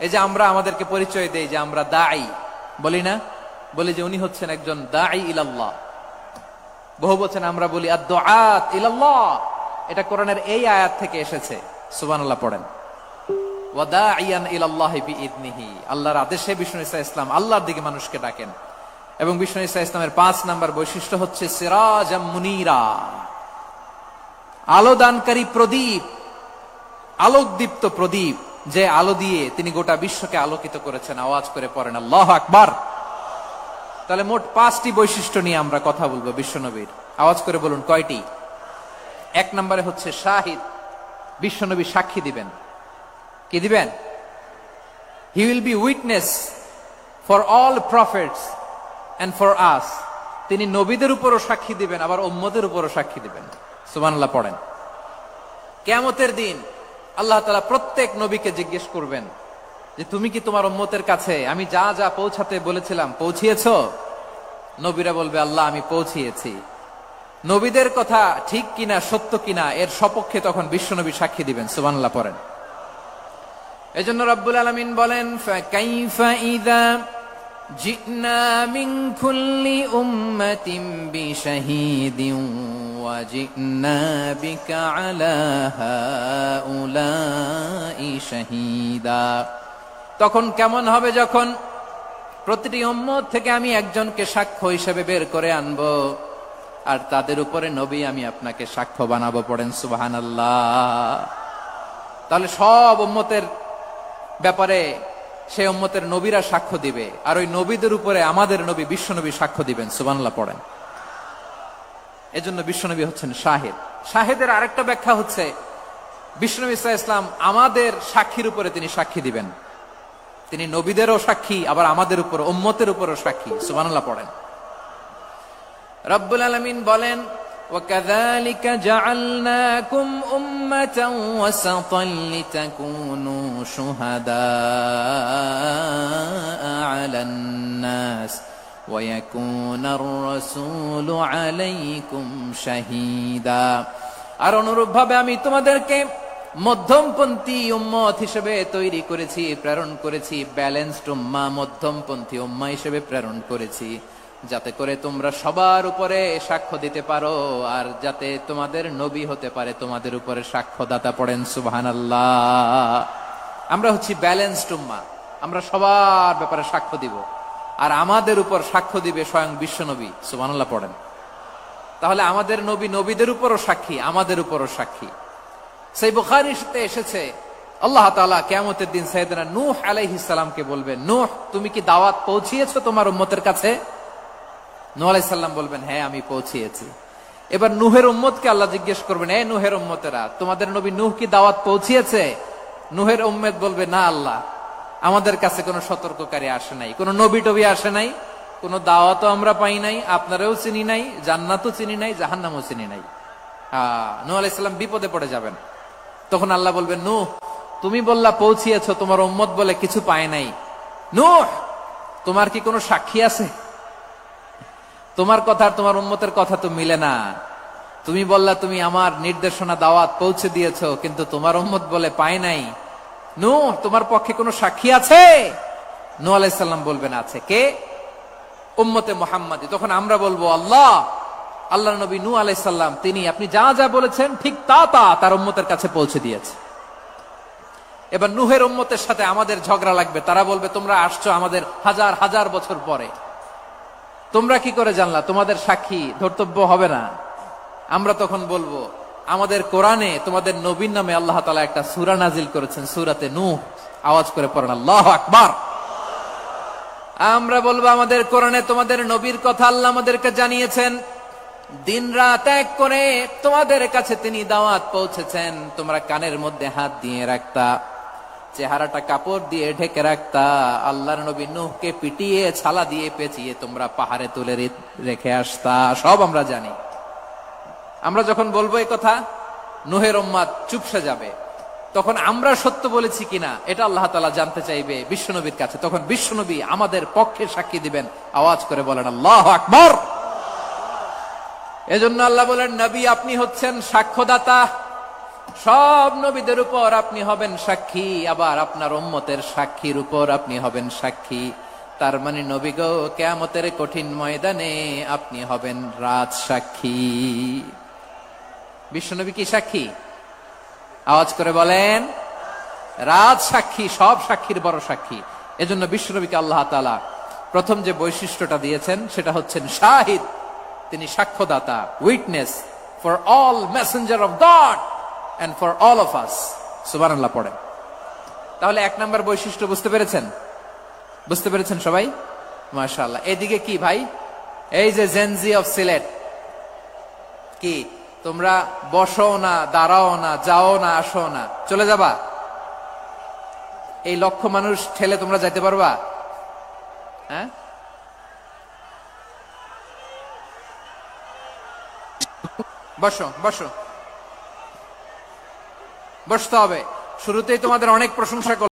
এই যে আমরা আমাদেরকে পরিচয় দেই যে আমরা দাঈ, বলি না? বলি যে উনি হচ্ছেন একজন দাঈ ইলাল্লাহ। বহু বচনে আমরা বলি আদ-দুআত ইলাল্লাহ। এটা কোরআনের এই আয়াত থেকে এসেছে। সুবহানাল্লাহ পড়েন। ওয়া দাঈয়ান ইলাল্লাহি বিইذনিহি, আল্লাহর আদেশে বিষ্ণু ঈসা ইসলাম আল্লাহর দিকে মানুষকে ডাকেন। এবং বিষ্ণু ঈসা ইসলামের 5 নম্বর বৈশিষ্ট্য হচ্ছে সিরাজাম মুনীরা, আলোদানকারী প্রদীপ, আলোকদীপ্ত প্রদীপ, যে আলো দিয়ে তিনি গোটা বিশ্বকে আলোকিত করেছেন। আওয়াজ করে পড়েন আল্লাহু আকবার। তাহলে মোট 5টি বৈশিষ্ট্য নিয়ে আমরা কথা বলবো বিশ্বনবীর। আওয়াজ করে বলুন কয়টি? এক নম্বরে হচ্ছে শাহিদ, বিশ্বনবী সাক্ষী দিবেন। কি দিবেন? He will be witness for all prophets and for us. তিনি নবীদের উপরও সাক্ষী দিবেন, আবার উম্মতের উপরও সাক্ষী দিবেন। সুবহানাল্লাহ পড়েন। কিয়ামতের দিন আল্লাহ তাআলা প্রত্যেক নবীকে জিজ্ঞেস করবেন যে তুমি কি তোমার উম্মতের কাছে আমি যা যা পৌঁছাতে বলেছিলাম পৌঁছিয়েছো? নবীরা বলবে আল্লাহ আমি পৌঁছিয়েছি। নবীদের কথা ঠিক কিনা, সত্য কিনা, এর সপক্ষে তখন বিশ্বনবী সাক্ষী দিবেন। সুবহানাল্লাহ পড়েন। এজন্য রব্বুল আলামিন বলেন ফাকাইফা ইযা জিনা মিন কুল্লি উম্মাতিন বিশাহীদিন ওয়া জিনা বিকা আলা হাউলাই শাহীদা। তখন কেমন হবে যখন প্রতিটি উম্মত থেকে আমি একজনকে সাক্ষ্য হিসেবে বের করে আনবো, আর তাদের উপরে নবী আমি আপনাকে সাক্ষ্য বানাবো। পড়েন সুবহানাল্লাহ। তাহলে সব উম্মতের ব্যাপারে সেই উম্মতের নবীরা সাক্ষ্য দিবে, আর ওই নবীদের উপরে আমাদের নবী বিশ্বনবী সাক্ষ্য দিবেন। সুবহানাল্লাহ পড়েন। এজন্য বিশ্বনবী হচ্ছেন শাহিদ। শাহিদের আরেকটা ব্যাখ্যা হচ্ছে বিশ্বনবী সাল্লাল্লাহু আলাইহি ওয়াসাল্লাম আমাদের সাক্ষীর উপরে তিনি সাক্ষী দিবেন। তিনি নবীদেরও সাক্ষী, আবার আমাদের উপর উম্মতের উপরও সাক্ষী। সুবহানাল্লাহ পড়েন। রব্বুল আলামিন বলেন وَكَذَلِكَ جَعَلْنَاكُمْ أُمَّةً وَسَطًا لِتَكُونُوا شُهَدَاءَ عَلَى النَّاسِ وَيَكُونَ الرَّسُولُ عَلَيْكُمْ شَهِيدًا। আর অনুরূপভাবে আমি তোমাদেরকে মধ্যমপন্থী উম্মত হিসেবে তৈরি করেছি, প্রেরণ করেছি। ব্যালেন্সড উম্মাহ, মধ্যমপন্থী উম্মাহ হিসেবে প্রেরণ করেছি, যাতে করে তোমরা সবার উপরে সাক্ষ্য দিতে পারো, আর যাতে তোমাদের নবী হতে পারে তোমাদের উপরে সাক্ষ্যদাতা। পড়েন সুবহানাল্লাহ। আমরা হচ্ছি ব্যালেন্সড উম্মাহ, আমরা সবার ব্যাপারে সাক্ষ্য দিব, আর আমাদের উপর সাক্ষ্য দিবে স্বয়ং বিশ্বনবী। সুবহানাল্লাহ পড়েন। তাহলে আমাদের নবী নবীদের উপরও সাক্ষী, আমাদের উপরও সাক্ষী। সেই বুখারীতে এসেছে আল্লাহ তাআলা কিয়ামতের দিন সাইয়েদনা নূহ আলাইহিস সালামকে বলবেন, নূহ তুমি কি দাওয়াত পৌঁছিয়েছো তোমার উম্মতের কাছে? নূহ আলাইহিস সালাম বলবেন হ্যাঁ আমি পৌঁছিয়েছি। এবার নূহের উম্মতকে আল্লাহ জিজ্ঞেস করবেন, এই নূহের উম্মতেরা তোমাদের নবী নূহ কি দাওয়াত পৌঁছিয়েছে? নূহের উম্মত বলবে না আল্লাহ, আমাদের কাছে কোনো সতর্ককারী আসে নাই, কোনো নবী টবি আসে নাই, কোনো দাওয়াতও আমরা পাই নাই, আপনারাও চিনি নাই, জান্নাতও চিনি নাই, জাহান্নামও চিনি নাই। নূহ আলাইহিস সালাম বিপদে পড়ে যাবেন। তখন আল্লাহ বলবেন নূহ তুমি বললা পৌঁছিয়েছো, তোমার উম্মত বলে কিছু পায় নাই। নূহ তোমার কি কোনো সাক্ষী আছে? তোমার কথা আর তোমার উম্মতের কথা তো মিলে না। তুমি বললা তুমি আমার নির্দেশনা দাওয়াত পৌঁছে দিয়েছো, কিন্তু তোমার উম্মত বলে পায় নাই। নূহ তোমার পক্ষে কোনো সাক্ষী আছে? নূহ আলাইহিস সালাম বলবেন আছে। কে? উম্মতে মুহাম্মাদী। তখন আমরা বলবো আল্লাহর নবী নূহ আলাইহিস সালাম তিনি আপনি যা যা বলেছেন ঠিক তা তার উম্মতের কাছে পৌঁছে দিয়েছে। এবার নূহের উম্মতের সাথে আমাদের ঝগড়া লাগবে। তারা বলবে তোমরা আসছো আমাদের হাজার হাজার বছর পরে, তোমরা কি করে জানলা? তোমাদের সাক্ষী ধর্তব্য হবে না। আমরা তখন বলবো আমাদের কোরআনে তোমাদের নবীর নামে আল্লাহ তাআলা একটা সূরা নাজিল করেছেন, সূরাতে নূহ। আওয়াজ করে পড়েন আল্লাহু আকবার। আমরা বলবো আমাদের কোরআনে তোমাদের নবীর কথা আল্লাহ আমাদেরকে জানিয়েছেন, দিন রাত এক করে তোমাদের কাছে তিনি দাওয়াত পৌঁছেছেন। তোমরা কানের মধ্যে হাত দিয়ে রাখতা, চেহারাটা কাপড় দিয়ে ঢেকে রাখতা, আল্লাহর নবী নূহকে পিটিয়ে ছালা দিয়ে পেঁচিয়ে তোমরা পাহাড়ে তুলে রেখে আসতা। সব আমরা জানি। আমরা যখন বলবো এই কথা, নূহের উম্মত চুপসে যাবে। তখন আমরা সত্য বলেছি কিনা এটা আল্লাহ তাআলা জানতে চাইবে বিশ্বনবীর কাছে। তখন বিশ্বনবী আমাদের পক্ষে সাক্ষী দিবেন। আওয়াজ করে বলেন আল্লাহু আকবার। এজন্য আল্লাহ বলেন নবী আপনি হচ্ছেন সাক্ষ্যদাতা, সব নবীদের উপর আপনি হবেন সাক্ষী, আবার আপনার উম্মতের সাক্ষীর উপর আপনি হবেন সাক্ষী। তার মানে নবী গো কিয়ামতের কঠিন ময়দানে আপনি হবেন রাজ সাক্ষী। বিশ্বনবী কি সাক্ষী? আওয়াজ করে বলেন রাজ সাক্ষী, সব সাক্ষীর বড় সাক্ষী। এজন্য বিশ্বনবীকে আল্লাহ তাআলা প্রথম যে বৈশিষ্ট্যটা দিয়েছেন সেটা হচ্ছেন শাহিদ। তিনি সাক্ষ্যদাতা, witness for all messenger of God and for all of us. সুবহানাল্লাহ পড়েন। তাহলে এক নাম্বার বৈশিষ্ট্য বুঝতে পেরেছেন? বুঝতে পেরেছেন সবাই? মাশাআল্লাহ। এদিকে কি ভাই, এই যে জেনজি অফ সিলেট কি তোমরা বসো না, দাঁড়াও না, যাও না, আসো না, চলে যাবা? এই লক্ষ মানুষ ঠেলে তোমরা যাইতে পারবা? হ্যাঁ, বসো বসো, বসতে হবে। শুরুতেই তোমাদের অনেক প্রশংসা করলাম।